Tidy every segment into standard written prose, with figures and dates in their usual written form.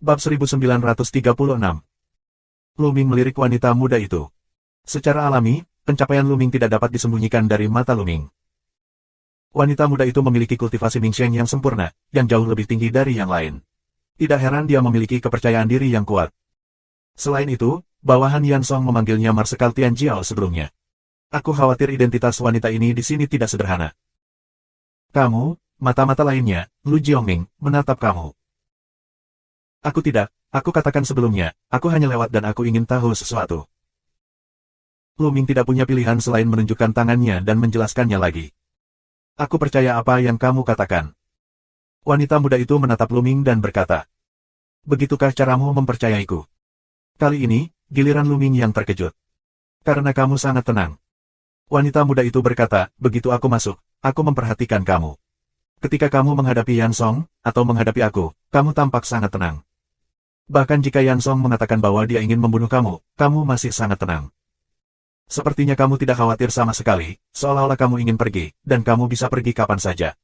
Bab 1936. Lu Ming melirik wanita muda itu. Secara alami, pencapaian Lu Ming tidak dapat disembunyikan dari mata Lu Ming. Wanita muda itu memiliki kultivasi Mingsheng yang sempurna, yang jauh lebih tinggi dari yang lain. Tidak heran dia memiliki kepercayaan diri yang kuat. Selain itu, bawahan Yan Song memanggilnya Marsekal Tian Jiao sebelumnya. Aku khawatir identitas wanita ini di sini tidak sederhana. Kamu, mata-mata lainnya, Lu Jiongming, menatap kamu. Aku tidak, aku katakan sebelumnya, aku hanya lewat dan aku ingin tahu sesuatu. Lu Ming tidak punya pilihan selain menunjukkan tangannya dan menjelaskannya lagi. Aku percaya apa yang kamu katakan. Wanita muda itu menatap Lu Ming dan berkata, begitukah caramu mempercayaiku? Kali ini, giliran Lu Ming yang terkejut. Karena kamu sangat tenang. Wanita muda itu berkata, begitu aku masuk, aku memperhatikan kamu. Ketika kamu menghadapi Yan Song, atau menghadapi aku, kamu tampak sangat tenang. Bahkan jika Yan Song mengatakan bahwa dia ingin membunuh kamu, kamu masih sangat tenang. Sepertinya kamu tidak khawatir sama sekali, seolah-olah kamu ingin pergi, dan kamu bisa pergi kapan saja.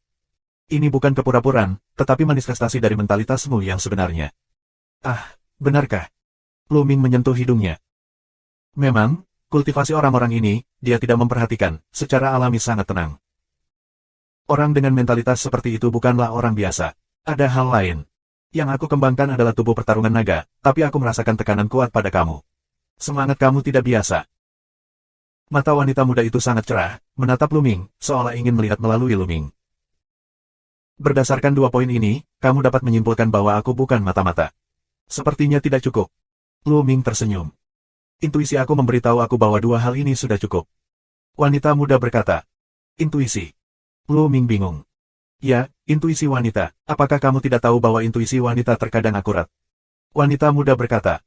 Ini bukan kepura-puraan, tetapi manifestasi dari mentalitasmu yang sebenarnya. Ah, benarkah? Lu Ming menyentuh hidungnya. Memang, kultivasi orang-orang ini, dia tidak memperhatikan, secara alami sangat tenang. Orang dengan mentalitas seperti itu bukanlah orang biasa. Ada hal lain. Yang aku kembangkan adalah tubuh pertarungan naga, tapi aku merasakan tekanan kuat pada kamu. Semangat kamu tidak biasa. Mata wanita muda itu sangat cerah, menatap Lu Ming, seolah ingin melihat melalui Lu Ming. Berdasarkan dua poin ini, kamu dapat menyimpulkan bahwa aku bukan mata-mata. Sepertinya tidak cukup. Lu Ming tersenyum. Intuisi aku memberitahu aku bahwa dua hal ini sudah cukup. Wanita muda berkata. Intuisi. Lu Ming bingung. Ya, intuisi wanita. Apakah kamu tidak tahu bahwa intuisi wanita terkadang akurat? Wanita muda berkata.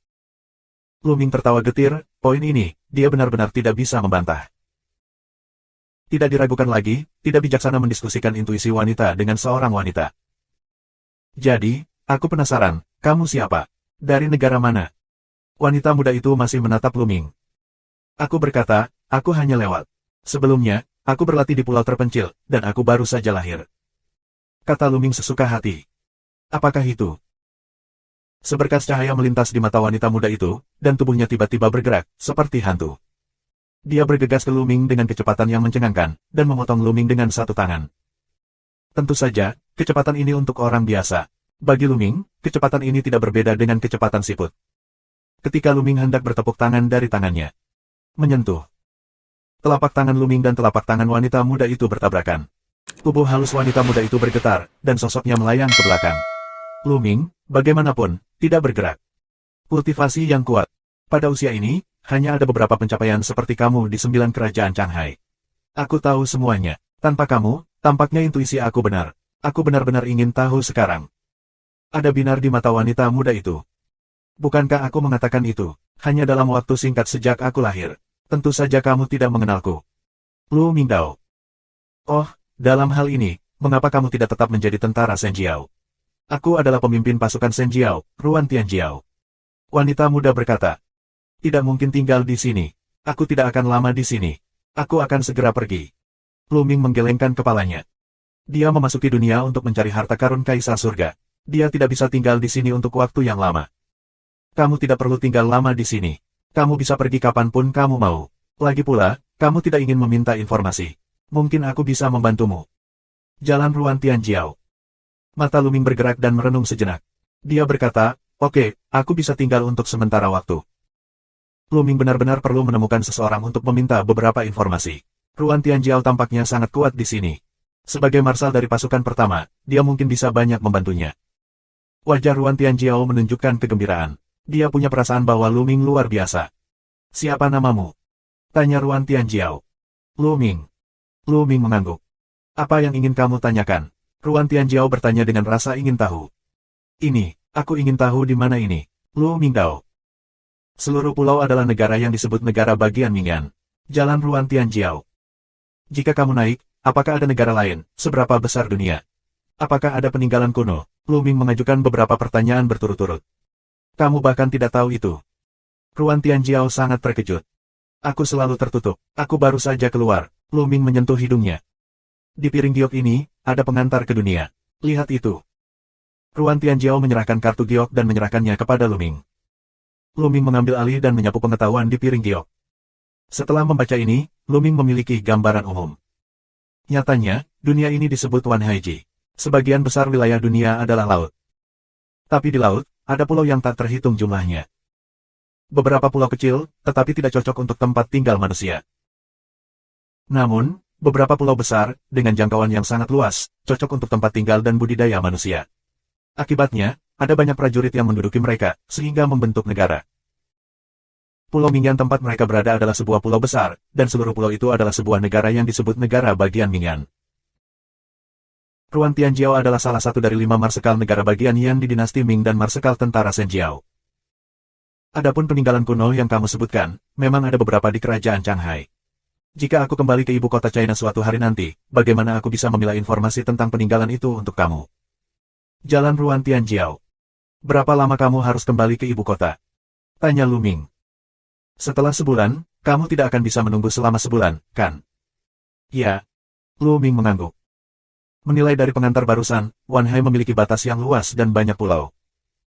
Lu Ming tertawa getir, poin ini, dia benar-benar tidak bisa membantah. Tidak diragukan lagi, tidak bijaksana mendiskusikan intuisi wanita dengan seorang wanita. Jadi, aku penasaran, kamu siapa? Dari negara mana? Wanita muda itu masih menatap Lu Ming. Aku berkata, aku hanya lewat. Sebelumnya, aku berlatih di pulau terpencil, dan aku baru saja lahir. Kata Lu Ming sesuka hati. Apakah itu? Seberkas cahaya melintas di mata wanita muda itu, dan tubuhnya tiba-tiba bergerak, seperti hantu. Dia bergegas ke Lu Ming dengan kecepatan yang mencengangkan, dan memotong Lu Ming dengan satu tangan. Tentu saja, kecepatan ini untuk orang biasa. Bagi Lu Ming, kecepatan ini tidak berbeda dengan kecepatan siput. Ketika Lu Ming hendak bertepuk tangan dari tangannya. Menyentuh. Telapak tangan Lu Ming dan telapak tangan wanita muda itu bertabrakan. Tubuh halus wanita muda itu bergetar, dan sosoknya melayang ke belakang. Lu Ming, bagaimanapun, tidak bergerak. Kultivasi yang kuat. Pada usia ini, hanya ada beberapa pencapaian seperti kamu di 9 kerajaan Shanghai. Aku tahu semuanya. Tanpa kamu, tampaknya intuisi aku benar. Aku benar-benar ingin tahu sekarang. Ada binar di mata wanita muda itu. Bukankah aku mengatakan itu, hanya dalam waktu singkat sejak aku lahir? Tentu saja kamu tidak mengenalku. Lu Mingdao. Oh, dalam hal ini, mengapa kamu tidak tetap menjadi tentara Shen Jiao? Aku adalah pemimpin pasukan Shen Jiao, Ruan Tian Jiao. Wanita muda berkata. Tidak mungkin tinggal di sini. Aku tidak akan lama di sini. Aku akan segera pergi. Lu Ming menggelengkan kepalanya. Dia memasuki dunia untuk mencari harta karun Kaisar Surga. Dia tidak bisa tinggal di sini untuk waktu yang lama. Kamu tidak perlu tinggal lama di sini. Kamu bisa pergi kapanpun kamu mau. Lagi pula, kamu tidak ingin meminta informasi. Mungkin aku bisa membantumu. Jalan Ruan Tian Jiao. Mata Lu Ming bergerak dan merenung sejenak. Dia berkata, oke, aku bisa tinggal untuk sementara waktu. Lu Ming benar-benar perlu menemukan seseorang untuk meminta beberapa informasi. Ruan Tian Jiao tampaknya sangat kuat di sini. Sebagai marsal dari pasukan pertama, dia mungkin bisa banyak membantunya. Wajah Ruan Tian Jiao menunjukkan kegembiraan. Dia punya perasaan bahwa Lu Ming luar biasa. Siapa namamu? Tanya Ruan Tian Jiao. Lu Ming. Lu Ming mengangguk. Apa yang ingin kamu tanyakan? Ruan Tian Jiao bertanya dengan rasa ingin tahu. Ini, aku ingin tahu di mana ini. Lu Mingdao. Seluruh pulau adalah negara yang disebut negara bagian Mingyan. Jalan Ruan Tian Jiao. Jika kamu naik, apakah ada negara lain? Seberapa besar dunia? Apakah ada peninggalan kuno? Lu Ming mengajukan beberapa pertanyaan berturut-turut. Kamu bahkan tidak tahu itu. Ruan Tian Jiao sangat terkejut. Aku selalu tertutup. Aku baru saja keluar. Lu Ming menyentuh hidungnya. Di piring giok ini, ada pengantar ke dunia. Lihat itu. Ruan Tianjiao menyerahkan kartu giok dan menyerahkannya kepada Luming. Luming mengambil alih dan menyapu pengetahuan di piring giok. Setelah membaca ini, Luming memiliki gambaran umum. Nyatanya, dunia ini disebut Wan Haiji. Sebagian besar wilayah dunia adalah laut. Tapi di laut, ada pulau yang tak terhitung jumlahnya. Beberapa pulau kecil, tetapi tidak cocok untuk tempat tinggal manusia. Namun, beberapa pulau besar, dengan jangkauan yang sangat luas, cocok untuk tempat tinggal dan budidaya manusia. Akibatnya, ada banyak prajurit yang menduduki mereka, sehingga membentuk negara. Pulau Mingyan tempat mereka berada adalah sebuah pulau besar, dan seluruh pulau itu adalah sebuah negara yang disebut negara bagian Mingyan. Ruan Tianjiao adalah salah satu dari 5 marsekal negara bagian Yan di dinasti Ming dan marsekal tentara Senjiao. Adapun peninggalan kuno yang kamu sebutkan, memang ada beberapa di kerajaan Changhai. Jika aku kembali ke ibu kota China suatu hari nanti, bagaimana aku bisa memilah informasi tentang peninggalan itu untuk kamu? Jalan Ruan Tianjiao. Berapa lama kamu harus kembali ke ibu kota? Tanya Luming. Setelah sebulan, kamu tidak akan bisa menunggu selama sebulan, kan? Ya. Luming mengangguk. Menilai dari pengantar barusan, Wanhai memiliki batas yang luas dan banyak pulau.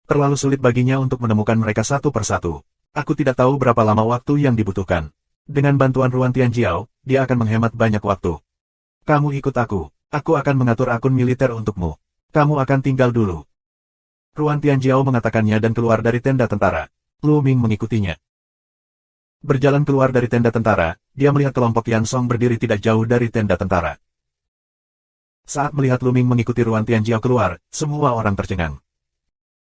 Terlalu sulit baginya untuk menemukan mereka satu persatu. Aku tidak tahu berapa lama waktu yang dibutuhkan. Dengan bantuan Ruan Tianjiao, dia akan menghemat banyak waktu. Kamu ikut aku. Aku akan mengatur akun militer untukmu. Kamu akan tinggal dulu. Ruan Tianjiao mengatakannya dan keluar dari tenda tentara. Lu Ming mengikutinya. Berjalan keluar dari tenda tentara, dia melihat kelompok Yan Song berdiri tidak jauh dari tenda tentara. Saat melihat Lu Ming mengikuti Ruan Tianjiao keluar, semua orang tercengang.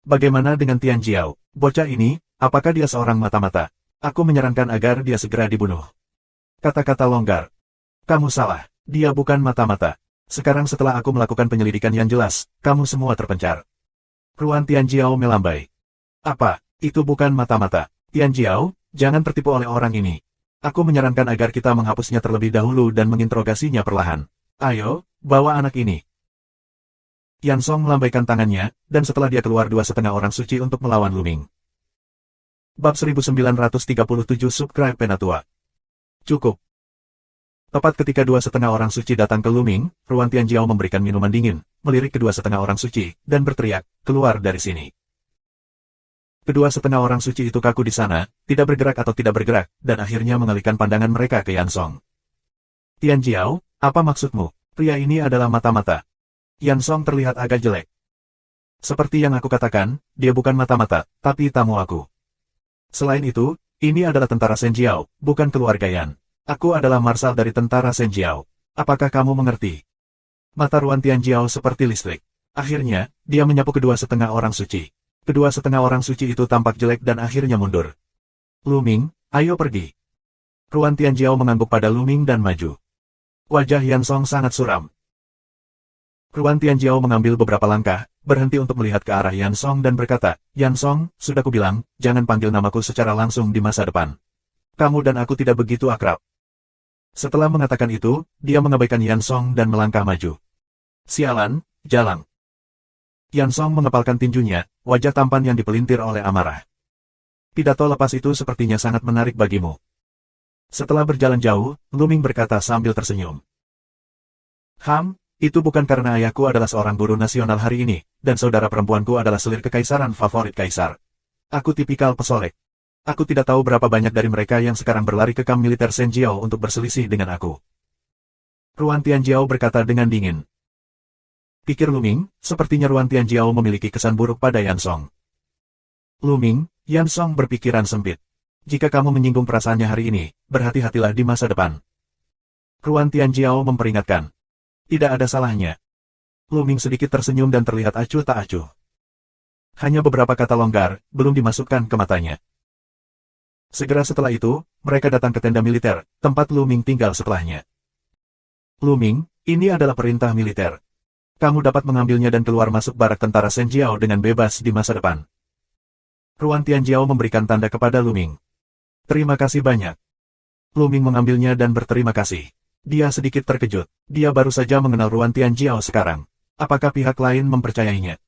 Bagaimana dengan Tianjiao? Bocah ini, apakah dia seorang mata-mata? Aku menyarankan agar dia segera dibunuh. Kata-kata longgar. Kamu salah, dia bukan mata-mata. Sekarang setelah aku melakukan penyelidikan yang jelas, kamu semua terpencar. Ruan Tianjiao melambai. Apa, itu bukan mata-mata? Tianjiao, jangan tertipu oleh orang ini. Aku menyarankan agar kita menghapusnya terlebih dahulu dan menginterogasinya perlahan. Ayo, bawa anak ini. Yan Song melambaikan tangannya, dan setelah dia keluar 2,5 orang suci untuk melawan Luming. Bab 1937 Subscribe Penatua. Cukup. Tepat ketika 2,5 orang suci datang ke Luming, Ruan Tianjiao memberikan minuman dingin, melirik kedua setengah orang suci, dan berteriak, keluar dari sini. Kedua setengah orang suci itu kaku di sana, tidak bergerak atau tidak bergerak, dan akhirnya mengalihkan pandangan mereka ke Yan Song. Tianjiao, apa maksudmu? Pria ini adalah mata-mata. Yan Song terlihat agak jelek. Seperti yang aku katakan, dia bukan mata-mata, tapi tamu aku. Selain itu, ini adalah tentara Senjiao, bukan keluarga Yan. Aku adalah marsal dari tentara Senjiao. Apakah kamu mengerti? Mata Ruan Tianjiao seperti listrik. Akhirnya, dia menyapu kedua setengah orang suci. Kedua setengah orang suci itu tampak jelek dan akhirnya mundur. Luming, ayo pergi. Ruan Tianjiao mengangguk pada Luming dan maju. Wajah Yan Song sangat suram. Ruan Tianjiao mengambil beberapa langkah, berhenti untuk melihat ke arah Yan Song dan berkata, Yan Song, sudah kubilang, jangan panggil namaku secara langsung di masa depan. Kamu dan aku tidak begitu akrab. Setelah mengatakan itu, dia mengabaikan Yan Song dan melangkah maju. Sialan, jalang. Yan Song mengepalkan tinjunya, wajah tampan yang dipelintir oleh amarah. Pidato lepas itu sepertinya sangat menarik bagimu. Setelah berjalan jauh, Luming berkata sambil tersenyum. Itu bukan karena ayahku adalah seorang guru nasional hari ini, dan saudara perempuanku adalah selir kekaisaran favorit kaisar. Aku tipikal pesolek. Aku tidak tahu berapa banyak dari mereka yang sekarang berlari ke kamp militer Senjiao untuk berselisih dengan aku. Ruan Tianjiao berkata dengan dingin. Pikir Luming, sepertinya Ruan Tianjiao memiliki kesan buruk pada Yan Song. Luming, Yan Song berpikiran sempit. Jika kamu menyinggung perasaannya hari ini, berhati-hatilah di masa depan. Ruan Tianjiao memperingatkan. Tidak ada salahnya. Luming sedikit tersenyum dan terlihat acuh tak acuh. Hanya beberapa kata longgar, belum dimasukkan ke matanya. Segera setelah itu, mereka datang ke tenda militer, tempat Luming tinggal setelahnya. Luming, ini adalah perintah militer. Kamu dapat mengambilnya dan keluar masuk barak tentara Senjiao dengan bebas di masa depan. Ruan Tianjiao memberikan tanda kepada Luming. Terima kasih banyak. Luming mengambilnya dan berterima kasih. Dia sedikit terkejut. Dia baru saja mengenal Ruan Tianjiao sekarang. Apakah pihak lain mempercayainya?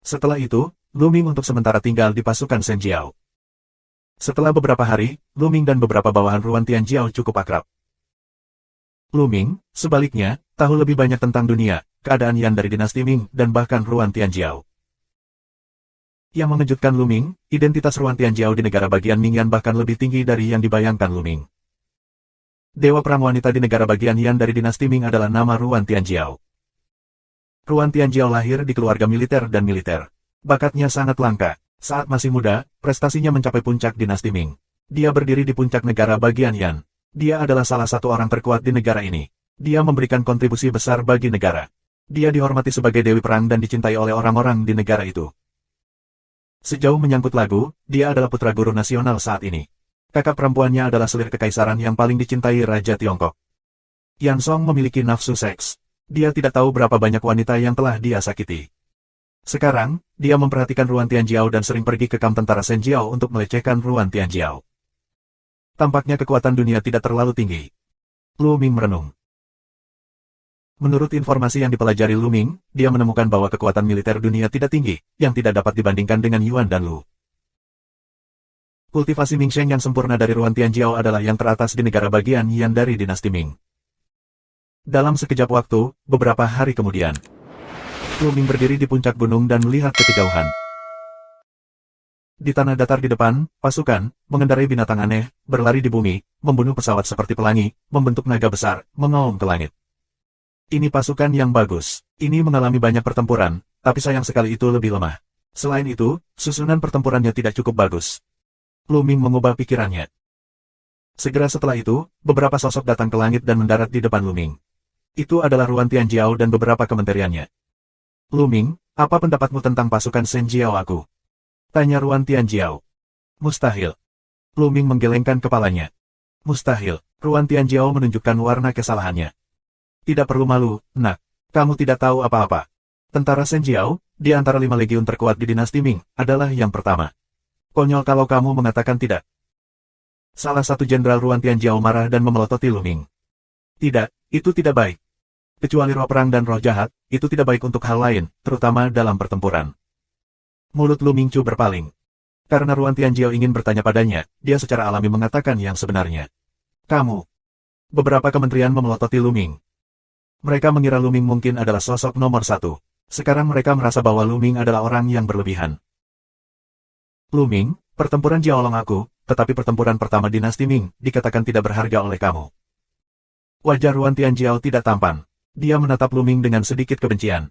Setelah itu, Luming untuk sementara tinggal di pasukan Senjiao. Setelah beberapa hari, Luming dan beberapa bawahan Ruan Tianjiao cukup akrab. Luming, sebaliknya, tahu lebih banyak tentang dunia, keadaan Yan dari dinasti Ming, dan bahkan Ruan Tianjiao. Yang mengejutkan Luming, identitas Ruan Tianjiao di negara bagian Mingyan bahkan lebih tinggi dari yang dibayangkan Luming. Dewa perang wanita di negara bagian Yan dari dinasti Ming adalah nama Ruan Tianjiao. Ruan Tianjiao lahir di keluarga militer dan militer. Bakatnya sangat langka. Saat masih muda, prestasinya mencapai puncak dinasti Ming. Dia berdiri di puncak negara bagian Yan. Dia adalah salah satu orang terkuat di negara ini. Dia memberikan kontribusi besar bagi negara. Dia dihormati sebagai dewi perang dan dicintai oleh orang-orang di negara itu. Sejauh menyangkut lagu, dia adalah putra guru nasional saat ini. Kakak perempuannya adalah selir kekaisaran yang paling dicintai Raja Tiongkok. Yan Song memiliki nafsu seks. Dia tidak tahu berapa banyak wanita yang telah dia sakiti. Sekarang, dia memperhatikan Ruan Tianjiao dan sering pergi ke kamp tentara Senjiao untuk melecehkan Ruan Tianjiao. Tampaknya kekuatan dunia tidak terlalu tinggi. Lu Ming merenung. Menurut informasi yang dipelajari Lu Ming, dia menemukan bahwa kekuatan militer dunia tidak tinggi, yang tidak dapat dibandingkan dengan Yuan dan Lu. Kultivasi Mingsheng yang sempurna dari Ruan Tianjiao adalah yang teratas di negara bagian Yan dari dinasti Ming. Dalam sekejap waktu, beberapa hari kemudian, Lu Ming berdiri di puncak gunung dan melihat ke kejauhan. Di tanah datar di depan, pasukan, mengendarai binatang aneh, berlari di bumi, membunuh pesawat seperti pelangi, membentuk naga besar, mengaum ke langit. Ini pasukan yang bagus. Ini mengalami banyak pertempuran, tapi sayang sekali itu lebih lemah. Selain itu, susunan pertempurannya tidak cukup bagus. Lu Ming mengubah pikirannya. Segera setelah itu, beberapa sosok datang ke langit dan mendarat di depan Lu Ming. Itu adalah Ruan Tianjiao dan beberapa kementeriannya. Lu Ming, apa pendapatmu tentang pasukan Senjiao aku? Tanya Ruan Tianjiao. Mustahil. Lu Ming menggelengkan kepalanya. Mustahil. Ruan Tianjiao menunjukkan warna kesalahannya. Tidak perlu malu, nak. Kamu tidak tahu apa-apa. Tentara Senjiao, di antara 5 legiun terkuat di dinasti Ming, adalah yang pertama. Konyol kalau kamu mengatakan tidak. Salah satu jenderal Ruan Tianjiao marah dan memelototi Lu Ming. Tidak, itu tidak baik. Kecuali roh perang dan roh jahat, itu tidak baik untuk hal lain, terutama dalam pertempuran. Mulut Lu Mingchu berpaling. Karena Ruan Tianjiao ingin bertanya padanya, dia secara alami mengatakan yang sebenarnya. Kamu. Beberapa kementerian memelototi Lu Ming. Mereka mengira Lu Ming mungkin adalah sosok nomor 1. Sekarang mereka merasa bahwa Lu Ming adalah orang yang berlebihan. Lu Ming, pertempuran Jiaolong aku, tetapi pertempuran pertama dinasti Ming, dikatakan tidak berharga oleh kamu. Wajah Ruan Tianjiao tidak tampan. Dia menatap Lu Ming dengan sedikit kebencian.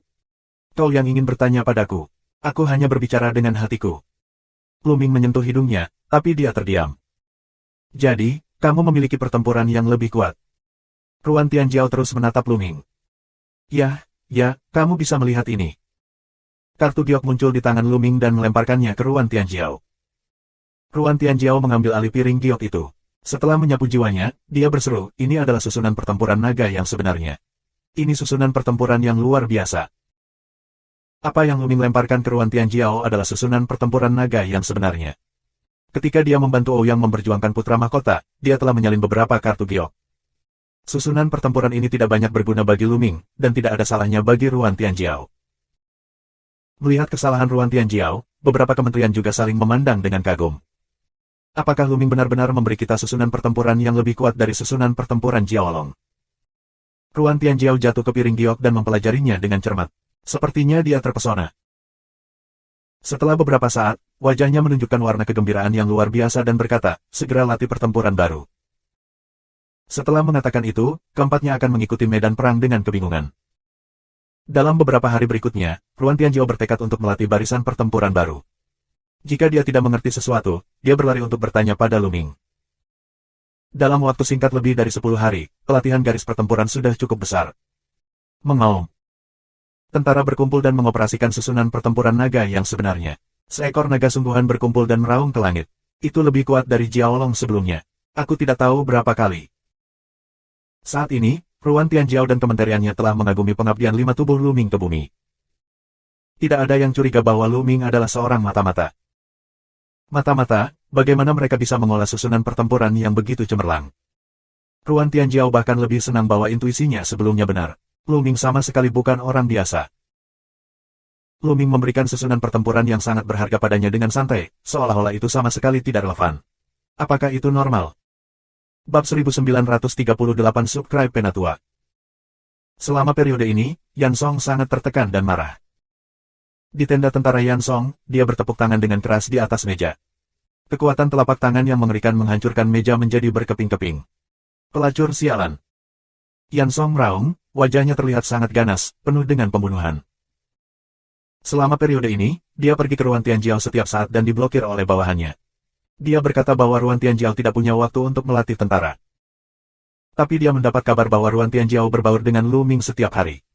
Kau yang ingin bertanya padaku. Aku hanya berbicara dengan hatiku. Lu Ming menyentuh hidungnya, tapi dia terdiam. Jadi, kamu memiliki pertempuran yang lebih kuat. Ruan Tianjiao terus menatap Lu Ming. Ya, kamu bisa melihat ini. Kartu giok muncul di tangan Lu Ming dan melemparkannya ke Ruan Tianjiao. Ruan Tianjiao mengambil alih piring giok itu. Setelah menyapu jiwanya, dia berseru, ini adalah susunan pertempuran naga yang sebenarnya. Ini susunan pertempuran yang luar biasa. Apa yang Lu Ming lemparkan ke Ruan Tianjiao adalah susunan pertempuran naga yang sebenarnya. Ketika dia membantu Ouyang memperjuangkan putra mahkota, dia telah menyalin beberapa kartu giok. Susunan pertempuran ini tidak banyak berguna bagi Lu Ming, dan tidak ada salahnya bagi Ruan Tianjiao. Melihat kesalahan Ruan Tianjiao, beberapa kementerian juga saling memandang dengan kagum. Apakah Lu Ming benar-benar memberi kita susunan pertempuran yang lebih kuat dari susunan pertempuran Jiaolong? Ruan Tianjiao jatuh ke piring giok dan mempelajarinya dengan cermat. Sepertinya dia terpesona. Setelah beberapa saat, wajahnya menunjukkan warna kegembiraan yang luar biasa dan berkata, segera latih pertempuran baru. Setelah mengatakan itu, keempatnya akan mengikuti medan perang dengan kebingungan. Dalam beberapa hari berikutnya, Ruan Tianjiao bertekad untuk melatih barisan pertempuran baru. Jika dia tidak mengerti sesuatu, dia berlari untuk bertanya pada Lu Ming. Dalam waktu singkat lebih dari 10 hari, pelatihan garis pertempuran sudah cukup besar. Mengaum. Tentara berkumpul dan mengoperasikan susunan pertempuran naga yang sebenarnya. Seekor naga sungguhan berkumpul dan meraung ke langit. Itu lebih kuat dari Jiaolong sebelumnya. Aku tidak tahu berapa kali. Saat ini, Ruan Tianjiao dan kementeriannya telah mengagumi pengabdian 5 tubuh Lu Ming ke bumi. Tidak ada yang curiga bahwa Lu Ming adalah seorang mata-mata. Mata-mata, bagaimana mereka bisa mengolah susunan pertempuran yang begitu cemerlang? Ruan Tianjiao bahkan lebih senang bahwa intuisinya sebelumnya benar. Lu Ming sama sekali bukan orang biasa. Lu Ming memberikan susunan pertempuran yang sangat berharga padanya dengan santai, seolah-olah itu sama sekali tidak relevan. Apakah itu normal? Bab 1938 Subscribe Penatua. Selama periode ini, Yan Song sangat tertekan dan marah. Di tenda tentara Yan Song, dia bertepuk tangan dengan keras di atas meja. Kekuatan telapak tangan yang mengerikan menghancurkan meja menjadi berkeping-keping. Pelacur sialan. Yan Song meraung, wajahnya terlihat sangat ganas, penuh dengan pembunuhan. Selama periode ini, dia pergi ke Ruan Tianjiao setiap saat dan diblokir oleh bawahannya. Dia berkata bahwa Ruan Tianjiao tidak punya waktu untuk melatih tentara. Tapi dia mendapat kabar bahwa Ruan Tianjiao berbaur dengan Lu Ming setiap hari.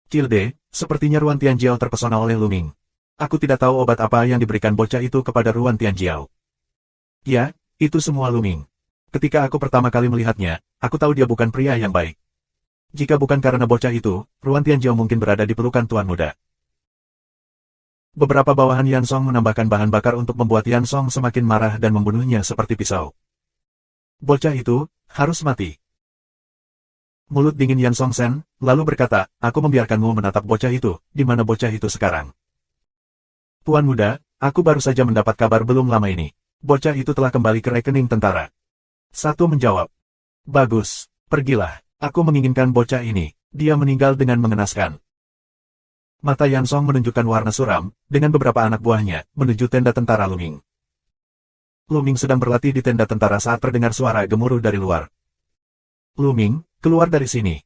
Cilde, sepertinya Ruan Tianjiao terpesona oleh Lu Ming. Aku tidak tahu obat apa yang diberikan bocah itu kepada Ruan Tianjiao. Ya, itu semua Lu Ming. Ketika aku pertama kali melihatnya, aku tahu dia bukan pria yang baik. Jika bukan karena bocah itu, Ruan Tianjiao mungkin berada di pelukan tuan muda. Beberapa bawahan Yan Song menambahkan bahan bakar untuk membuat Yan Song semakin marah dan membunuhnya seperti pisau. Bocah itu harus mati. Mulut dingin Yan Song Sen, lalu berkata, aku membiarkanmu menatap bocah itu, di mana bocah itu sekarang. Tuan muda, aku baru saja mendapat kabar belum lama ini. Bocah itu telah kembali ke rekening tentara. Satu menjawab. Bagus, pergilah. Aku menginginkan bocah ini. Dia meninggal dengan mengenaskan. Mata Yan Song menunjukkan warna suram, dengan beberapa anak buahnya, menuju tenda tentara Lu Ming. Lu Ming sedang berlatih di tenda tentara saat terdengar suara gemuruh dari luar. Lu Ming, keluar dari sini.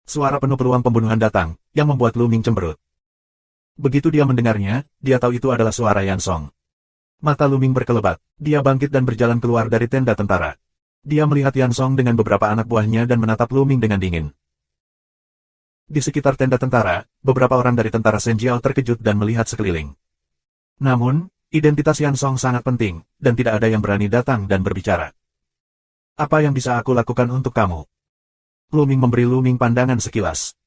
Suara penuh peluang pembunuhan datang, yang membuat Lu Ming cemberut. Begitu dia mendengarnya, dia tahu itu adalah suara Yan Song. Mata Lu Ming berkelebat, dia bangkit dan berjalan keluar dari tenda tentara. Dia melihat Yan Song dengan beberapa anak buahnya dan menatap Lu Ming dengan dingin. Di sekitar tenda tentara, beberapa orang dari tentara Senjiao terkejut dan melihat sekeliling. Namun, identitas Yan Song sangat penting, dan tidak ada yang berani datang dan berbicara. Apa yang bisa aku lakukan untuk kamu? Lu Ming memberi Lu Ming pandangan sekilas.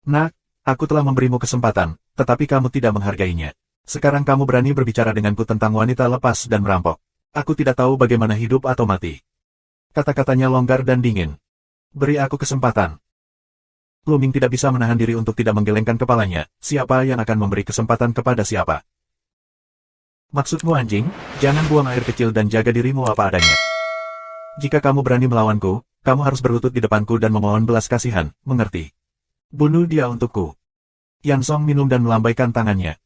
Nak, aku telah memberimu kesempatan, tetapi kamu tidak menghargainya. Sekarang kamu berani berbicara denganku tentang wanita lepas dan merampok. Aku tidak tahu bagaimana hidup atau mati. Kata-katanya longgar dan dingin. Beri aku kesempatan. Lu Ming tidak bisa menahan diri untuk tidak menggelengkan kepalanya. Siapa yang akan memberi kesempatan kepada siapa? Maksudmu anjing, jangan buang air kecil dan jaga dirimu apa adanya. Jika kamu berani melawanku, kamu harus berlutut di depanku dan memohon belas kasihan, mengerti? Bunuh dia untukku. Yan Song minum dan melambaikan tangannya.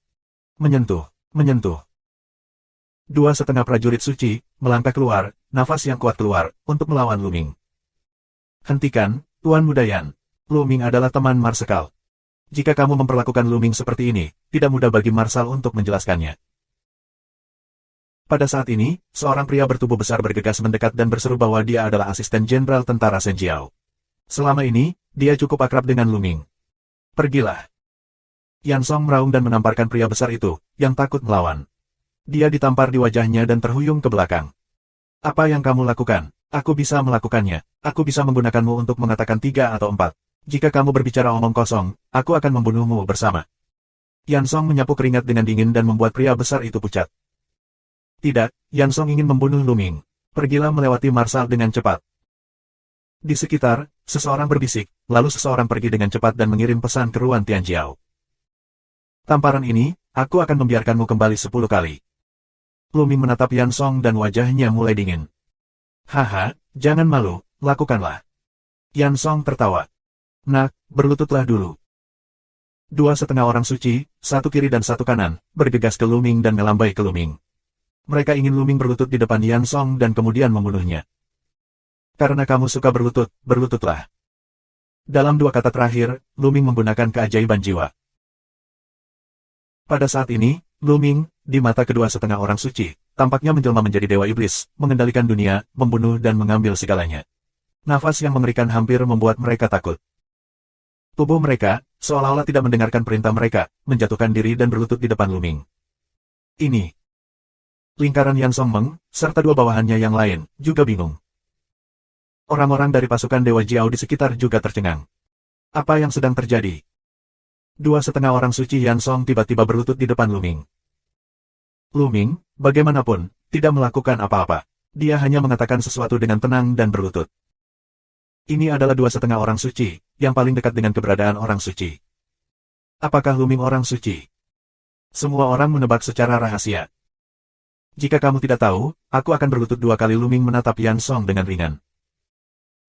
Menyentuh, menyentuh. 2,5 prajurit suci, melangkah keluar, nafas yang kuat keluar, untuk melawan Lu Ming. Hentikan, Tuan Muda Yan. Lu Ming adalah teman Marsekal. Jika kamu memperlakukan Lu Ming seperti ini, tidak mudah bagi Marsal untuk menjelaskannya. Pada saat ini, seorang pria bertubuh besar bergegas mendekat dan berseru bahwa dia adalah asisten jenderal tentara Senjiao. Selama ini, dia cukup akrab dengan Lu Ming. Pergilah. Yan Song meraung dan menamparkan pria besar itu, yang takut melawan. Dia ditampar di wajahnya dan terhuyung ke belakang. Apa yang kamu lakukan? Aku bisa melakukannya. Aku bisa menggunakanmu untuk mengatakan 3 atau 4. Jika kamu berbicara omong kosong, aku akan membunuhmu bersama. Yan Song menyapu keringat dengan dingin dan membuat pria besar itu pucat. Tidak, Yan Song ingin membunuh Lu Ming. Pergilah melewati Marsal dengan cepat. Di sekitar, seseorang berbisik, lalu seseorang pergi dengan cepat dan mengirim pesan ke Ruan Tianjiao. Tamparan ini, aku akan membiarkanmu kembali 10 kali. Lu Ming menatap Yan Song dan wajahnya mulai dingin. Haha, jangan malu, lakukanlah. Yan Song tertawa. Nak, berlututlah dulu. 2,5 orang suci, satu kiri dan satu kanan, bergegas ke Lu Ming dan melambai ke Lu Ming. Mereka ingin Lu Ming berlutut di depan Yan Song dan kemudian membunuhnya. Karena kamu suka berlutut, berlututlah. Dalam 2 kata terakhir, Lu Ming menggunakan keajaiban jiwa. Pada saat ini, Lu Ming, di mata kedua setengah orang suci, tampaknya menjelma menjadi dewa iblis, mengendalikan dunia, membunuh dan mengambil segalanya. Nafas yang mengerikan hampir membuat mereka takut. Tubuh mereka, seolah-olah tidak mendengarkan perintah mereka, menjatuhkan diri dan berlutut di depan Lu Ming. Ini. Lingkaran Yan Song Meng, serta 2 bawahannya yang lain, juga bingung. Orang-orang dari pasukan Dewa Jiao di sekitar juga tercengang. Apa yang sedang terjadi? 2,5 orang suci Yan Song tiba-tiba berlutut di depan Lu Ming. Lu Ming, bagaimanapun, tidak melakukan apa-apa. Dia hanya mengatakan sesuatu dengan tenang dan berlutut. Ini adalah 2,5 orang suci, yang paling dekat dengan keberadaan orang suci. Apakah Lu Ming orang suci? Semua orang menebak secara rahasia. Jika kamu tidak tahu, aku akan berlutut 2 kali. Lu Ming menatap Yan Song dengan ringan.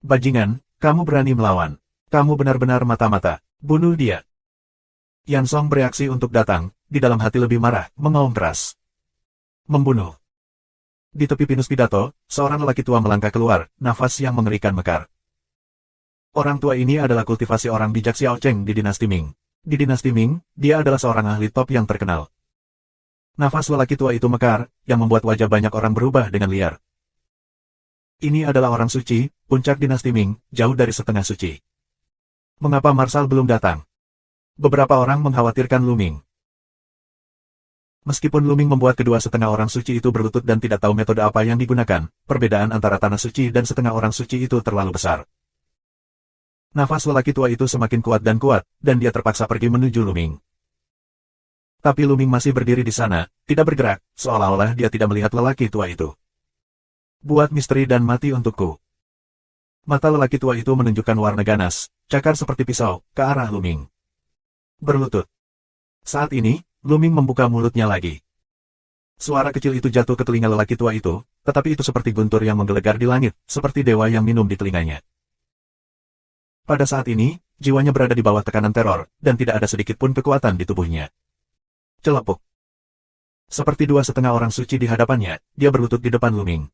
Bajingan, kamu berani melawan. Kamu benar-benar mata-mata. Bunuh dia. Yan Song bereaksi untuk datang, di dalam hati lebih marah, mengaum keras. Membunuh. Di tepi pinus pidato, seorang lelaki tua melangkah keluar, nafas yang mengerikan mekar. Orang tua ini adalah kultivasi orang bijak Xiao Cheng di dinasti Ming. Di dinasti Ming, dia adalah seorang ahli top yang terkenal. Nafas lelaki tua itu mekar, yang membuat wajah banyak orang berubah dengan liar. Ini adalah orang suci, puncak dinasti Ming, jauh dari setengah suci. Mengapa Marsal belum datang? Beberapa orang mengkhawatirkan Lu Ming. Meskipun Lu Ming membuat kedua setengah orang suci itu berlutut dan tidak tahu metode apa yang digunakan, perbedaan antara tanah suci dan setengah orang suci itu terlalu besar. Nafas lelaki tua itu semakin kuat, dan dia terpaksa pergi menuju Lu Ming. Tapi Lu Ming masih berdiri di sana, tidak bergerak, seolah-olah dia tidak melihat lelaki tua itu. Buat misteri dan mati untukku. Mata lelaki tua itu menunjukkan warna ganas, cakar seperti pisau, ke arah Lu Ming. Berlutut. Saat ini, Lu Ming membuka mulutnya lagi. Suara kecil itu jatuh ke telinga lelaki tua itu, tetapi itu seperti guntur yang menggelegar di langit, seperti dewa yang minum di telinganya. Pada saat ini, jiwanya berada di bawah tekanan teror, dan tidak ada sedikit pun kekuatan di tubuhnya. Celepuk. Seperti dua setengah orang suci di hadapannya, dia berlutut di depan Lu Ming.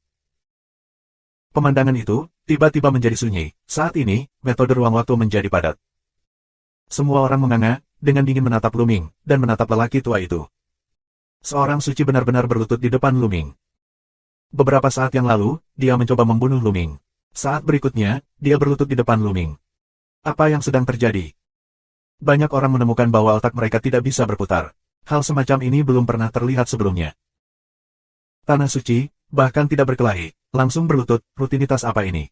Pemandangan itu, tiba-tiba menjadi sunyi. Saat ini, metode ruang waktu menjadi padat. Semua orang menganga, dengan dingin menatap Lu Ming, dan menatap lelaki tua itu. Seorang suci benar-benar berlutut di depan Lu Ming. Beberapa saat yang lalu, dia mencoba membunuh Lu Ming. Saat berikutnya, dia berlutut di depan Lu Ming. Apa yang sedang terjadi? Banyak orang menemukan bahwa otak mereka tidak bisa berputar. Hal semacam ini belum pernah terlihat sebelumnya. Tanah suci, bahkan tidak berkelahi, langsung berlutut, rutinitas apa ini?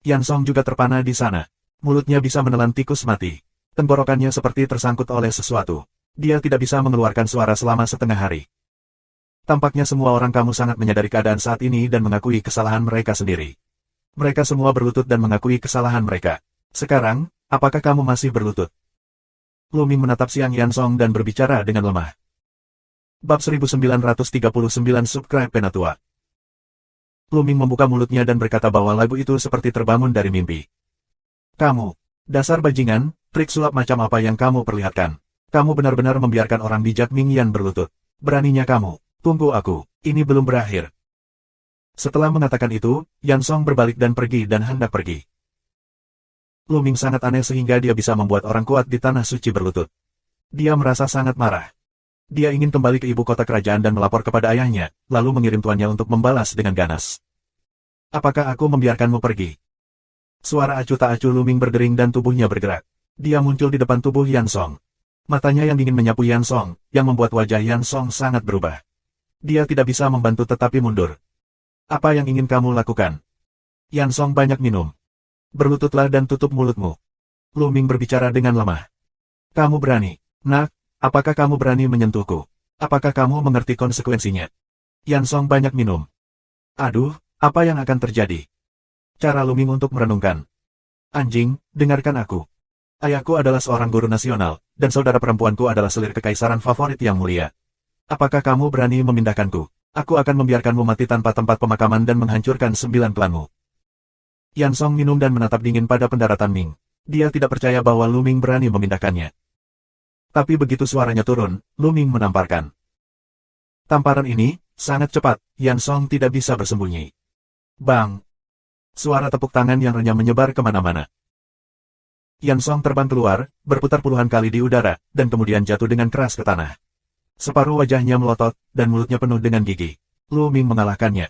Yan Song juga terpana di sana. Mulutnya bisa menelan tikus mati. Tenggorokannya seperti tersangkut oleh sesuatu. Dia tidak bisa mengeluarkan suara selama setengah hari. Tampaknya semua orang kamu sangat menyadari keadaan saat ini dan mengakui kesalahan mereka sendiri. Mereka semua berlutut dan mengakui kesalahan mereka. Sekarang, apakah kamu masih berlutut? Lu Ming menatap Siang Yan Song dan berbicara dengan lemah. Bab 1939 Subscribe Penatua. Lu Ming membuka mulutnya dan berkata bahwa lagu itu seperti terbangun dari mimpi. Kamu, dasar bajingan, trik sulap macam apa yang kamu perlihatkan? Kamu benar-benar membiarkan orang bijak Ming Yan berlutut. Beraninya kamu. Tunggu aku, ini belum berakhir. Setelah mengatakan itu, Yan Song berbalik dan pergi dan hendak pergi. Lu Ming sangat aneh sehingga dia bisa membuat orang kuat di tanah suci berlutut. Dia merasa sangat marah. Dia ingin kembali ke ibu kota kerajaan dan melapor kepada ayahnya, lalu mengirim tuannya untuk membalas dengan ganas. Apakah aku membiarkanmu pergi? Suara acuh tak acuh Lu Ming berdering dan tubuhnya bergerak. Dia muncul di depan tubuh Yan Song. Matanya yang dingin menyapu Yan Song, yang membuat wajah Yan Song sangat berubah. Dia tidak bisa membantu tetapi mundur. Apa yang ingin kamu lakukan? Yan Song banyak minum. Berlututlah dan tutup mulutmu. Lu Ming berbicara dengan lemah. Kamu berani, nak, apakah kamu berani menyentuhku? Apakah kamu mengerti konsekuensinya? Yan Song banyak minum. Aduh, apa yang akan terjadi? Cara Lu Ming untuk merenungkan. Anjing, dengarkan aku. Ayahku adalah seorang guru nasional, dan saudara perempuanku adalah selir kekaisaran favorit yang mulia. Apakah kamu berani memindahkanku? Aku akan membiarkanmu mati tanpa tempat pemakaman dan menghancurkan 9 klanmu. Yan Song minum dan menatap dingin pada pendaratan Ming. Dia tidak percaya bahwa Lu Ming berani memindahkannya. Tapi begitu suaranya turun, Lu Ming menamparkan. Tamparan ini, sangat cepat, Yan Song tidak bisa bersembunyi. Bang! Suara tepuk tangan yang renyah menyebar kemana-mana. Yan Song terbang keluar, berputar puluhan kali di udara, dan kemudian jatuh dengan keras ke tanah. Separuh wajahnya melotot, dan mulutnya penuh dengan gigi. Lu Ming mengalahkannya.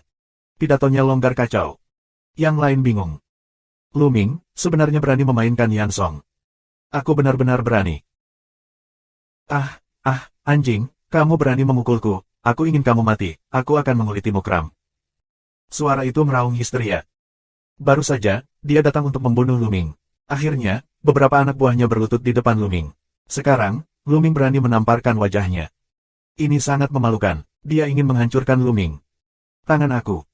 Pidatonya longgar kacau. Yang lain bingung. Lu Ming, sebenarnya berani memainkan Yan Song. Aku benar-benar berani. Anjing, kamu berani memukulku, aku ingin kamu mati, aku akan mengulitimu kram. Suara itu meraung histeria. Baru saja, dia datang untuk membunuh Lu Ming. Akhirnya, beberapa anak buahnya berlutut di depan Lu Ming. Sekarang, Lu Ming berani menamparkan wajahnya. Ini sangat memalukan, dia ingin menghancurkan Lu Ming. Tangan aku.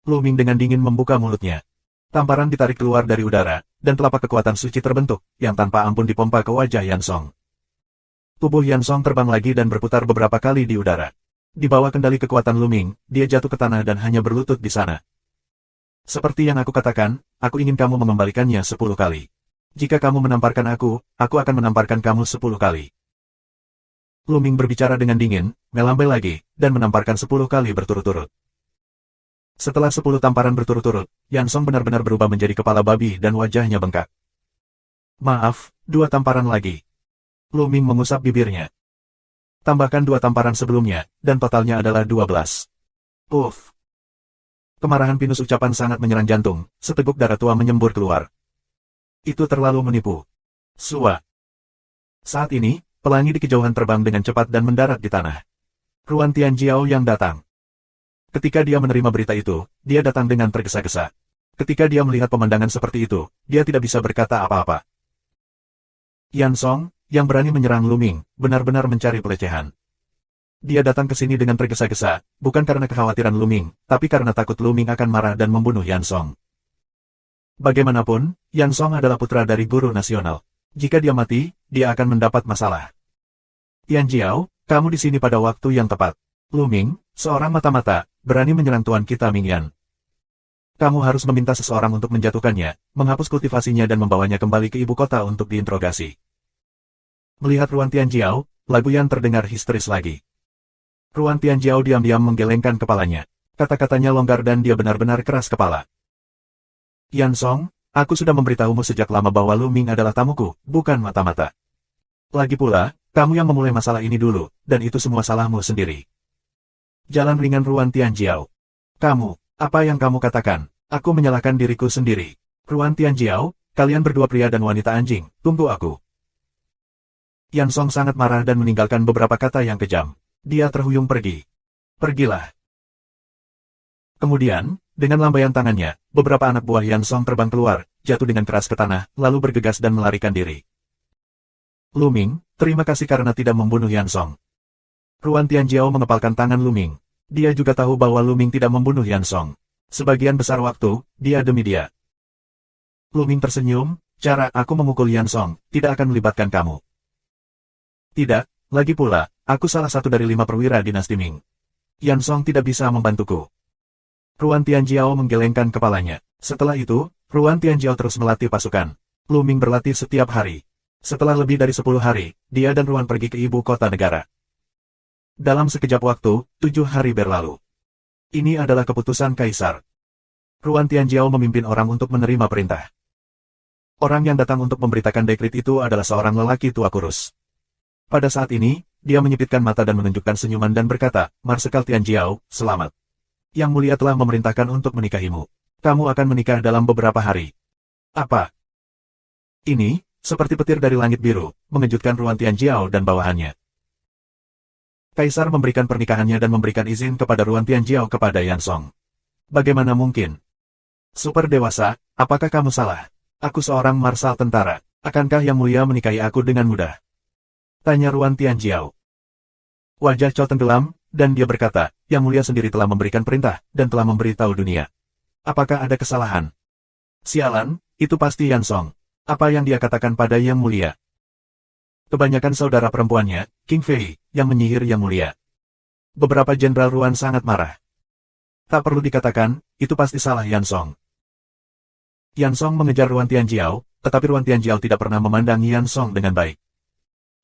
Lu Ming dengan dingin membuka mulutnya. Tamparan ditarik keluar dari udara, dan telapak kekuatan suci terbentuk, yang tanpa ampun dipompa ke wajah Yan Song. Tubuh Yan Song terbang lagi dan berputar beberapa kali di udara. Di bawah kendali kekuatan Lu Ming, dia jatuh ke tanah dan hanya berlutut di sana. Seperti yang aku katakan, aku ingin kamu mengembalikannya 10 kali. Jika kamu menamparkan aku akan menamparkan kamu 10 kali. Lu Ming berbicara dengan dingin, melambai lagi, dan menamparkan 10 kali berturut-turut. Setelah 10 tamparan berturut-turut, Yan Song benar-benar berubah menjadi kepala babi dan wajahnya bengkak. Maaf, 2 tamparan lagi. Lu Ming mengusap bibirnya. Tambahkan 2 tamparan sebelumnya, dan totalnya adalah 12. Uff. Kemarahan pinus ucapan sangat menyerang jantung, seteguk darah tua menyembur keluar. Itu terlalu menipu. Sua. Saat ini, pelangi di kejauhan terbang dengan cepat dan mendarat di tanah. Ruan Tianjiao yang datang. Ketika dia menerima berita itu, dia datang dengan tergesa-gesa. Ketika dia melihat pemandangan seperti itu, dia tidak bisa berkata apa-apa. Yan Song, yang berani menyerang Lu Ming, benar-benar mencari pelecehan. Dia datang ke sini dengan tergesa-gesa, bukan karena kekhawatiran Lu Ming, tapi karena takut Lu Ming akan marah dan membunuh Yan Song. Bagaimanapun, Yan Song adalah putra dari guru nasional. Jika dia mati, dia akan mendapat masalah. Yan Jiao, kamu di sini pada waktu yang tepat. Lu Ming, seorang mata-mata, berani menyerang tuan kita Ming Yan. Kamu harus meminta seseorang untuk menjatuhkannya, menghapus kultivasinya dan membawanya kembali ke ibu kota untuk diinterogasi. Melihat Ruan Tianjiao, lagu Yan terdengar histeris lagi. Ruan Tianjiao diam-diam menggelengkan kepalanya. Kata-katanya longgar dan dia benar-benar keras kepala. Yan Song, aku sudah memberitahumu sejak lama bahwa Lu Ming adalah tamuku, bukan mata-mata. Lagi pula, kamu yang memulai masalah ini dulu, dan itu semua salahmu sendiri. Jalan ringan Ruan Tianjiao. Kamu, apa yang kamu katakan? Aku menyalahkan diriku sendiri. Ruan Tianjiao, kalian berdua pria dan wanita anjing, tunggu aku. Yan Song sangat marah dan meninggalkan beberapa kata yang kejam. Dia terhuyung pergi. Pergilah. Kemudian, dengan lambaian tangannya, beberapa anak buah Yan Song terbang keluar, jatuh dengan keras ke tanah, lalu bergegas dan melarikan diri. Lu Ming, terima kasih karena tidak membunuh Yan Song. Ruan Tianjiao mengepalkan tangan Lu Ming. Dia juga tahu bahwa Lu Ming tidak membunuh Yan Song. Sebagian besar waktu, dia demi dia. Lu Ming tersenyum, cara aku memukul Yan Song, tidak akan melibatkan kamu. Tidak, lagi pula, aku salah satu dari 5 perwira dinasti Ming. Yan Song tidak bisa membantuku. Ruan Tianjiao menggelengkan kepalanya. Setelah itu, Ruan Tianjiao terus melatih pasukan. Lu Ming berlatih setiap hari. Setelah lebih dari 10 hari, dia dan Ruan pergi ke ibu kota negara. Dalam sekejap waktu, 7 hari berlalu. Ini adalah keputusan Kaisar. Ruan Tianjiao memimpin orang untuk menerima perintah. Orang yang datang untuk memberitakan dekret itu adalah seorang lelaki tua kurus. Pada saat ini, dia menyipitkan mata dan menunjukkan senyuman dan berkata, Marsekal Tianjiao, selamat. Yang mulia telah memerintahkan untuk menikahimu. Kamu akan menikah dalam beberapa hari. Apa? Ini, seperti petir dari langit biru, mengejutkan Ruan Tianjiao dan bawahannya. Kaisar memberikan pernikahannya dan memberikan izin kepada Ruan Tianjiao kepada Yan Song. Bagaimana mungkin? Super dewasa, apakah kamu salah? Aku seorang marsal tentara. Akankah Yang Mulia menikahi aku dengan mudah? Tanya Ruan Tianjiao. Wajah Chow tenggelam, dan dia berkata, Yang Mulia sendiri telah memberikan perintah, dan telah memberitahu dunia. Apakah ada kesalahan? Sialan, itu pasti Yan Song. Apa yang dia katakan pada Yang Mulia? Kebanyakan saudara perempuannya, King Fei, yang menyihir Yang Mulia. Beberapa jenderal Ruan sangat marah. Tak perlu dikatakan, itu pasti salah Yan Song. Yan Song mengejar Ruan Tianjiao, tetapi Ruan Tianjiao tidak pernah memandang Yan Song dengan baik.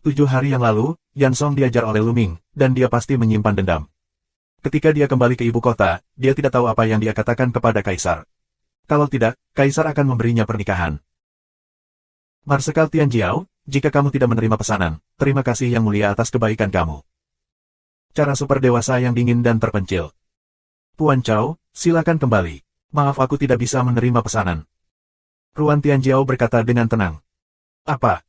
7 hari yang lalu, Yan Song diajar oleh Lu Ming, dan dia pasti menyimpan dendam. Ketika dia kembali ke ibu kota, dia tidak tahu apa yang dia katakan kepada Kaisar. Kalau tidak, Kaisar akan memberinya pernikahan. Marsekal Tianjiao, jika kamu tidak menerima pesanan, terima kasih Yang Mulia atas kebaikan kamu. Cara super dewasa yang dingin dan terpencil. Puan Chow, silakan kembali. Maaf aku tidak bisa menerima pesanan. Ruan Tianjiao berkata dengan tenang. Apa?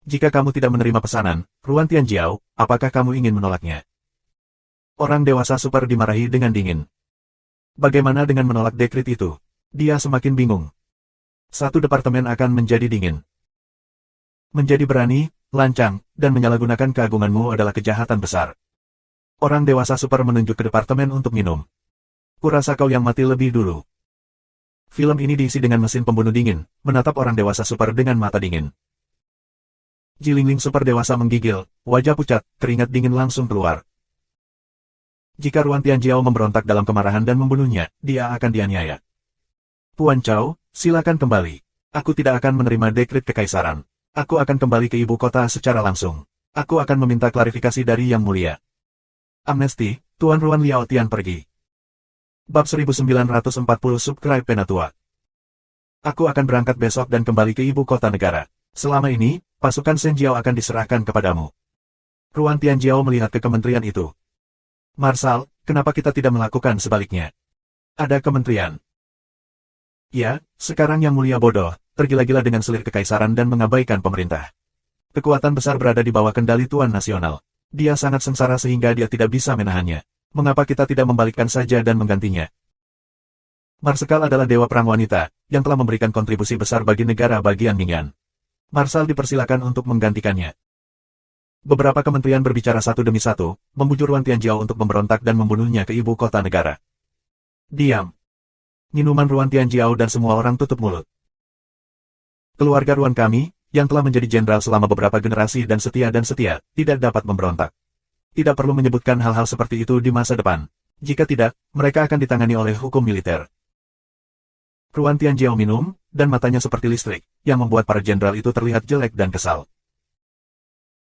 Jika kamu tidak menerima pesanan, Ruan Tianjiao, apakah kamu ingin menolaknya? Orang dewasa super dimarahi dengan dingin. Bagaimana dengan menolak dekret itu? Dia semakin bingung. Satu departemen akan menjadi dingin. Menjadi berani, lancang, dan menyalahgunakan keagunganmu adalah kejahatan besar. Orang dewasa super menunjuk ke departemen untuk minum. Kurasa kau yang mati lebih dulu. Film ini diisi dengan mesin pembunuh dingin, menatap orang dewasa super dengan mata dingin. Jilingling super dewasa menggigil, wajah pucat, keringat dingin langsung keluar. Jika Ruan Tianjiao memberontak dalam kemarahan dan membunuhnya, dia akan dianiaya. Puan Chow, silakan kembali. Aku tidak akan menerima dekret kekaisaran. Aku akan kembali ke ibu kota secara langsung. Aku akan meminta klarifikasi dari Yang Mulia. Amnesti, Tuan Ruan Liao Tian pergi. Bab 1940 Subscribe Penatua. Aku akan berangkat besok dan kembali ke ibu kota negara. Selama ini, pasukan Shen Jiao akan diserahkan kepadamu. Ruan Tianjiao melihat ke kementerian itu. Marsal, kenapa kita tidak melakukan sebaliknya? Ada kementerian. Ya, sekarang Yang Mulia bodoh, tergila-gila dengan selir kekaisaran dan mengabaikan pemerintah. Kekuatan besar berada di bawah kendali Tuan Nasional. Dia sangat sengsara sehingga dia tidak bisa menahannya. Mengapa kita tidak membalikkan saja dan menggantinya? Marsekal adalah dewa perang wanita, yang telah memberikan kontribusi besar bagi negara bagian Mingyan. Marsal dipersilakan untuk menggantikannya. Beberapa kementerian berbicara satu demi satu, membujuk Ruan Tianjiao untuk memberontak dan membunuhnya ke ibu kota negara. Diam. Minuman Ruan Tianjiao dan semua orang tutup mulut. Keluarga Ruan kami, yang telah menjadi jenderal selama beberapa generasi dan setia, tidak dapat memberontak. Tidak perlu menyebutkan hal-hal seperti itu di masa depan. Jika tidak, mereka akan ditangani oleh hukum militer. Ruan Tianjiao minum, dan matanya seperti listrik, yang membuat para jenderal itu terlihat jelek dan kesal.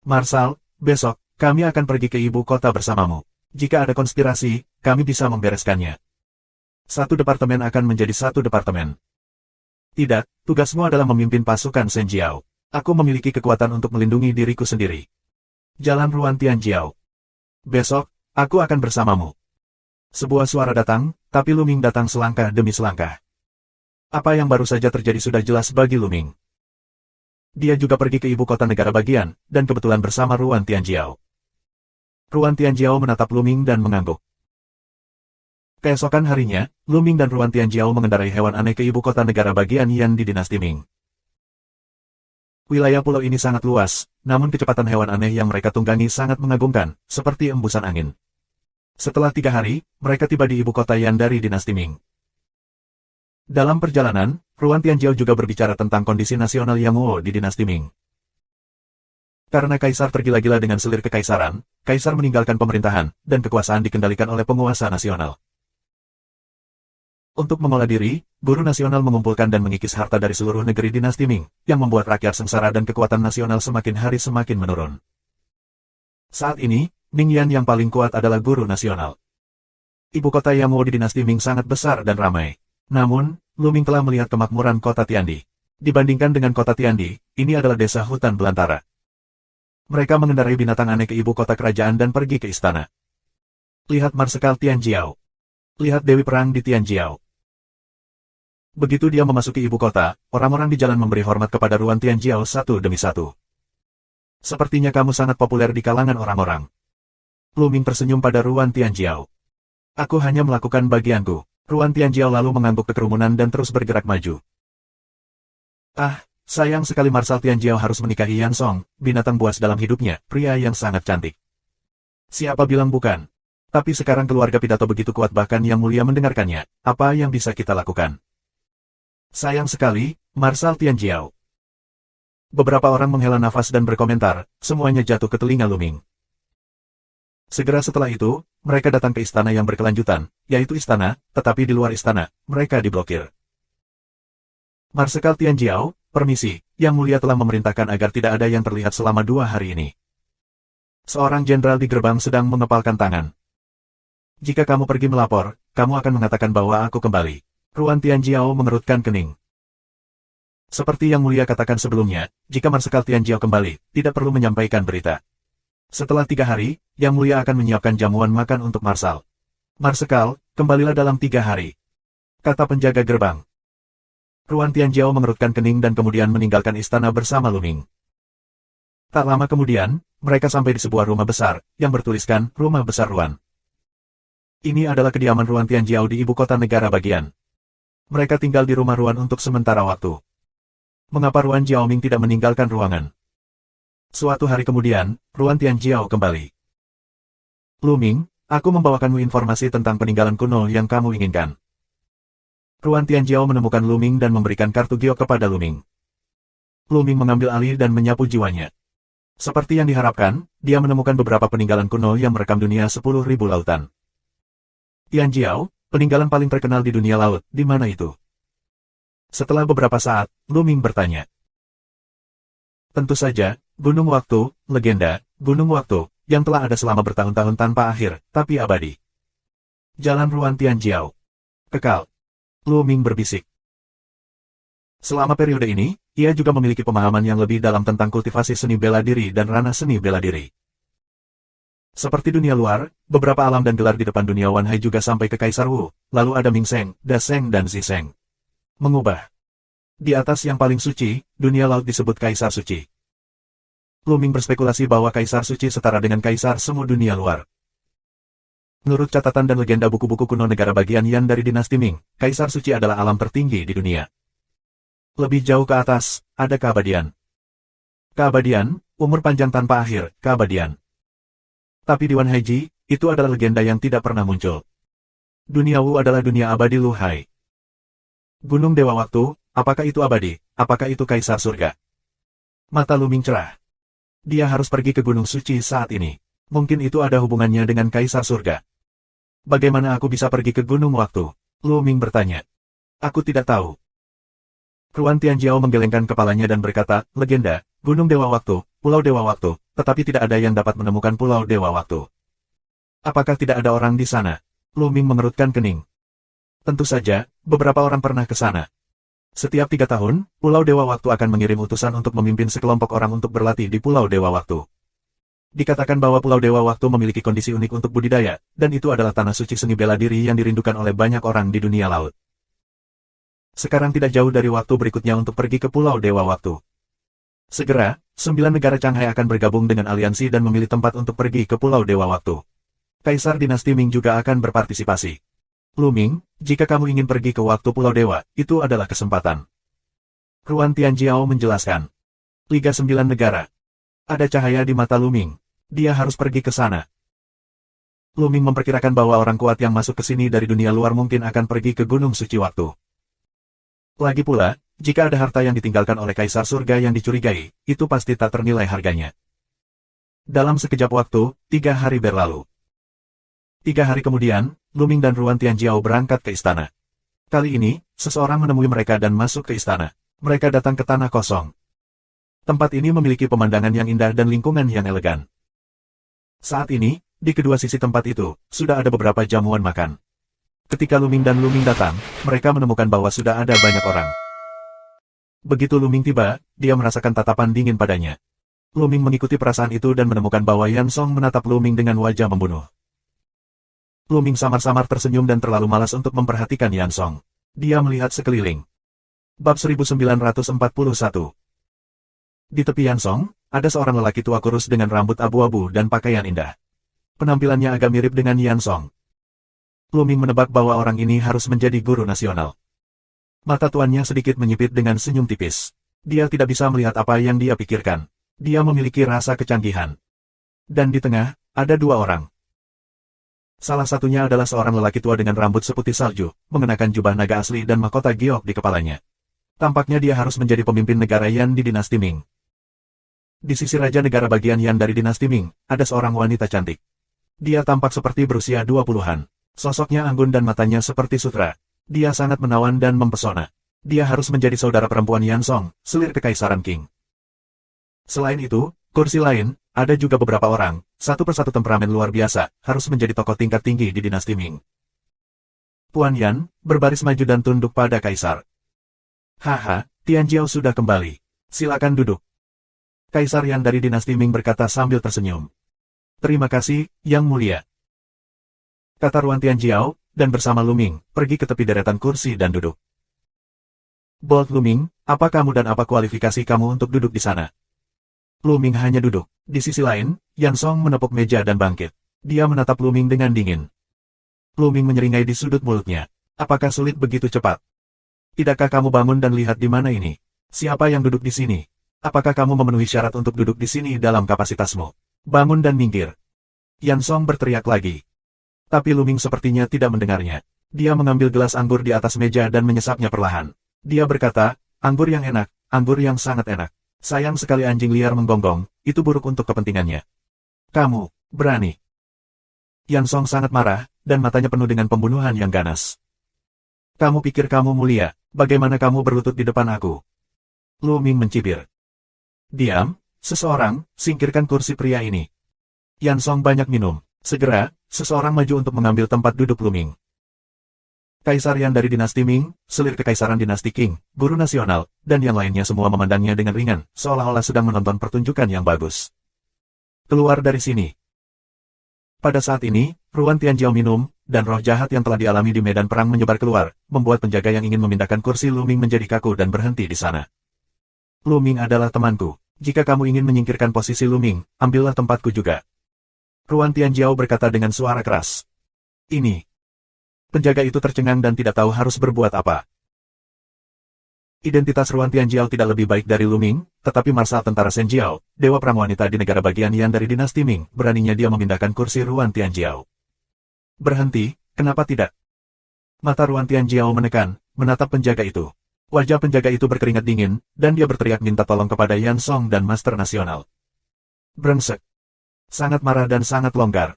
Marsal, besok, kami akan pergi ke ibu kota bersamamu. Jika ada konspirasi, kami bisa membereskannya. Satu departemen akan menjadi satu departemen. Tidak, tugasmu adalah memimpin pasukan Shen Jiao. Aku memiliki kekuatan untuk melindungi diriku sendiri. Jalan Ruan Tianjiao. Besok, aku akan bersamamu. Sebuah suara datang, tapi Lu Ming datang selangkah demi selangkah. Apa yang baru saja terjadi sudah jelas bagi Lu Ming. Dia juga pergi ke ibu kota negara bagian, dan kebetulan bersama Ruan Tianjiao. Ruan Tianjiao menatap Lu Ming dan mengangguk. Keesokan harinya, Lu Ming dan Ruan Tianjiao mengendarai hewan aneh ke ibu kota negara bagian Yan di dinasti Ming. Wilayah pulau ini sangat luas, namun kecepatan hewan aneh yang mereka tunggangi sangat mengagumkan, seperti embusan angin. Setelah 3 hari, mereka tiba di ibu kota Yan dari dinasti Ming. Dalam perjalanan, Ruan Tianjiao juga berbicara tentang kondisi nasional Yang Wu di dinasti Ming. Karena kaisar tergila-gila dengan selir kekaisaran, kaisar meninggalkan pemerintahan, dan kekuasaan dikendalikan oleh penguasa nasional. Untuk mengolah diri, guru nasional mengumpulkan dan mengikis harta dari seluruh negeri dinasti Ming, yang membuat rakyat sengsara dan kekuatan nasional semakin hari semakin menurun. Saat ini, Ming Yan yang paling kuat adalah guru nasional. Ibu kota Yang Wu di dinasti Ming sangat besar dan ramai. Namun, Lu Ming telah melihat kemakmuran kota Tiandi. Dibandingkan dengan kota Tiandi, ini adalah desa hutan belantara. Mereka mengendarai binatang aneh ke ibu kota kerajaan dan pergi ke istana. Lihat Marsekal Tianjiao. Lihat Dewi Perang di Tianjiao. Begitu dia memasuki ibu kota, orang-orang di jalan memberi hormat kepada Ruan Tianjiao satu demi satu. Sepertinya kamu sangat populer di kalangan orang-orang. Lu Ming tersenyum pada Ruan Tianjiao. Aku hanya melakukan bagianku. Ruan Tianjiao lalu mengangguk ke kerumunan dan terus bergerak maju. Ah, sayang sekali Marsal Tianjiao harus menikahi Yan Song, binatang buas dalam hidupnya, pria yang sangat cantik. Siapa bilang bukan? Tapi sekarang keluarga pidato begitu kuat bahkan Yang Mulia mendengarkannya, apa yang bisa kita lakukan? Sayang sekali, Marsal Tianjiao. Beberapa orang menghela nafas dan berkomentar, semuanya jatuh ke telinga Lu Ming. Segera setelah itu, mereka datang ke istana yang berkelanjutan, yaitu istana, tetapi di luar istana, mereka diblokir. Marsekal Tianjiao, permisi, Yang Mulia telah memerintahkan agar tidak ada yang terlihat selama 2 hari ini. Seorang jenderal di gerbang sedang mengepalkan tangan. Jika kamu pergi melapor, kamu akan mengatakan bahwa aku kembali. Ruan Tianjiao mengerutkan kening. Seperti Yang Mulia katakan sebelumnya, jika Marsekal Tianjiao kembali, tidak perlu menyampaikan berita. Setelah 3 hari, Yang Mulia akan menyiapkan jamuan makan untuk Marsal. Marsekal, kembalilah dalam 3 hari. Kata penjaga gerbang. Ruan Tianjiao mengerutkan kening dan kemudian meninggalkan istana bersama Lu Ming. Tak lama kemudian, mereka sampai di sebuah rumah besar, yang bertuliskan, Rumah Besar Ruan. Ini adalah kediaman Ruan Tianjiao di ibu kota negara bagian. Mereka tinggal di rumah Ruan untuk sementara waktu. Mengapa Ruan Jiaoming tidak meninggalkan ruangan? Suatu hari kemudian, Ruan Tianjiao kembali. Lu Ming, aku membawakanmu informasi tentang peninggalan kuno yang kamu inginkan. Ruan Tianjiao menemukan Lu Ming dan memberikan kartu giok kepada Lu Ming. Lu Ming mengambil alih dan menyapu jiwanya. Seperti yang diharapkan, dia menemukan beberapa peninggalan kuno yang merekam dunia 10.000 lautan. Tianjiao, peninggalan paling terkenal di dunia laut, di mana itu? Setelah beberapa saat, Lu Ming bertanya. Tentu saja, Gunung Waktu, legenda, Gunung Waktu, yang telah ada selama bertahun-tahun tanpa akhir, tapi abadi. Jalan Ruan Tianjiao. Kekal. Lu Ming berbisik. Selama periode ini, ia juga memiliki pemahaman yang lebih dalam tentang kultivasi seni bela diri dan ranah seni bela diri. Seperti dunia luar, beberapa alam dan gelar di depan dunia Wan Hai juga sampai ke Kaisar Wu, lalu ada Ming Seng, Da Seng dan Zi Seng. Mengubah. Di atas yang paling suci, dunia laut disebut Kaisar Suci. Lu Ming berspekulasi bahwa Kaisar Suci setara dengan Kaisar Semu dunia luar. Menurut catatan dan legenda buku-buku kuno negara bagian Yan dari dinasti Ming, Kaisar Suci adalah alam tertinggi di dunia. Lebih jauh ke atas, ada keabadian. Keabadian, umur panjang tanpa akhir, keabadian. Tapi di Wan Haiji, itu adalah legenda yang tidak pernah muncul. Dunia Wu adalah dunia abadi Lu Hai. Gunung Dewa Waktu, apakah itu abadi? Apakah itu Kaisar Surga? Mata Lu Ming cerah. Dia harus pergi ke Gunung Suci saat ini. Mungkin itu ada hubungannya dengan Kaisar Surga. Bagaimana aku bisa pergi ke Gunung Waktu? Lu Ming bertanya. Aku tidak tahu. Ruan Tianjiao menggelengkan kepalanya dan berkata, legenda, Gunung Dewa Waktu, Pulau Dewa Waktu, tetapi tidak ada yang dapat menemukan Pulau Dewa Waktu. Apakah tidak ada orang di sana? Lu Ming mengerutkan kening. Tentu saja, beberapa orang pernah ke sana. Setiap 3 tahun, Pulau Dewa Waktu akan mengirim utusan untuk memimpin sekelompok orang untuk berlatih di Pulau Dewa Waktu. Dikatakan bahwa Pulau Dewa Waktu memiliki kondisi unik untuk budidaya, dan itu adalah tanah suci seni bela diri yang dirindukan oleh banyak orang di dunia laut. Sekarang tidak jauh dari waktu berikutnya untuk pergi ke Pulau Dewa Waktu. Segera, 9 negara Shanghai akan bergabung dengan aliansi dan memilih tempat untuk pergi ke Pulau Dewa Waktu. Kaisar dinasti Ming juga akan berpartisipasi. Lu Ming, jika kamu ingin pergi ke waktu Pulau Dewa, itu adalah kesempatan. Ruan Tianjiao menjelaskan. Liga 9 negara. Ada cahaya di mata Lu Ming. Dia harus pergi ke sana. Lu Ming memperkirakan bahwa orang kuat yang masuk ke sini dari dunia luar mungkin akan pergi ke Gunung Suci Waktu. Lagi pula, jika ada harta yang ditinggalkan oleh Kaisar Surga yang dicurigai, itu pasti tak ternilai harganya. Dalam sekejap waktu, 3 hari berlalu. 3 hari kemudian, Lu Ming dan Ruan Tianjiao berangkat ke istana. Kali ini, seseorang menemui mereka dan masuk ke istana. Mereka datang ke tanah kosong. Tempat ini memiliki pemandangan yang indah dan lingkungan yang elegan. Saat ini, di kedua sisi tempat itu, sudah ada beberapa jamuan makan. Ketika Lu Ming dan Lu Ming datang, mereka menemukan bahwa sudah ada banyak orang. Begitu Lu Ming tiba, dia merasakan tatapan dingin padanya. Lu Ming mengikuti perasaan itu dan menemukan bahwa Yan Song menatap Lu Ming dengan wajah membunuh. Lu Ming samar-samar tersenyum dan terlalu malas untuk memperhatikan Yan Song. Dia melihat sekeliling. Bab 1941. Di tepi Yan Song, ada seorang lelaki tua kurus dengan rambut abu-abu dan pakaian indah. Penampilannya agak mirip dengan Yan Song. Lu Ming menebak bahwa orang ini harus menjadi guru nasional. Mata tuannya sedikit menyipit dengan senyum tipis. Dia tidak bisa melihat apa yang dia pikirkan. Dia memiliki rasa kecanggihan. Dan di tengah, ada 2 orang. Salah satunya adalah seorang lelaki tua dengan rambut seputih salju, mengenakan jubah naga asli dan mahkota giok di kepalanya. Tampaknya dia harus menjadi pemimpin negara Yan di dinasti Ming. Di sisi raja negara bagian Yan dari dinasti Ming, ada seorang wanita cantik. Dia tampak seperti berusia 20-an. Sosoknya anggun dan matanya seperti sutra. Dia sangat menawan dan mempesona. Dia harus menjadi saudara perempuan Yan Song, selir kekaisaran Qing. Selain itu, kursi lain, ada juga beberapa orang, satu persatu temperamen luar biasa, harus menjadi tokoh tingkat tinggi di dinasti Ming. Puan Yan, berbaris maju dan tunduk pada kaisar. Haha, Tianjiao sudah kembali. Silakan duduk. Kaisar Yan dari dinasti Ming berkata sambil tersenyum. Terima kasih, Yang Mulia. Kata Ruan Tianjiao, dan bersama Lu Ming, pergi ke tepi deretan kursi dan duduk. Bold Lu Ming, apa kamu dan apa kualifikasi kamu untuk duduk di sana? Lu Ming hanya duduk. Di sisi lain, Yan Song menepuk meja dan bangkit. Dia menatap Lu Ming dengan dingin. Lu Ming menyeringai di sudut mulutnya. Apakah sulit begitu cepat? Tidakkah kamu bangun dan lihat di mana ini? Siapa yang duduk di sini? Apakah kamu memenuhi syarat untuk duduk di sini dalam kapasitasmu? Bangun dan minggir. Yan Song berteriak lagi. Tapi Lu Ming sepertinya tidak mendengarnya. Dia mengambil gelas anggur di atas meja dan menyesapnya perlahan. Dia berkata, anggur yang enak, anggur yang sangat enak. Sayang sekali anjing liar menggonggong, itu buruk untuk kepentingannya. Kamu, berani. Yan Song sangat marah, dan matanya penuh dengan pembunuhan yang ganas. Kamu pikir kamu mulia, bagaimana kamu berlutut di depan aku? Lu Ming mencibir. Diam, seseorang, singkirkan kursi pria ini. Yan Song banyak minum. Segera, seseorang maju untuk mengambil tempat duduk Lu Ming. Kaisar Yan dari dinasti Ming, selir kekaisaran dinasti Qing, guru nasional, dan yang lainnya semua memandangnya dengan ringan, seolah-olah sedang menonton pertunjukan yang bagus. Keluar dari sini. Pada saat ini, Ruan Tianjiao minum, dan roh jahat yang telah dialami di medan perang menyebar keluar, membuat penjaga yang ingin memindahkan kursi Lu Ming menjadi kaku dan berhenti di sana. Lu Ming adalah temanku. Jika kamu ingin menyingkirkan posisi Lu Ming, ambillah tempatku juga. Ruan Tianjiao berkata dengan suara keras. Ini. Penjaga itu tercengang dan tidak tahu harus berbuat apa. Identitas Ruan Tianjiao tidak lebih baik dari Lu Ming, tetapi Marsal Tentara Shen Jiao, dewa perang wanita di negara bagian Yan dari dinasti Ming, beraninya dia memindahkan kursi Ruan Tianjiao. Berhenti, kenapa tidak? Mata Ruan Tianjiao menekan, menatap penjaga itu. Wajah penjaga itu berkeringat dingin, dan dia berteriak minta tolong kepada Yan Song dan Master Nasional. Brengsek. Sangat marah dan sangat longgar.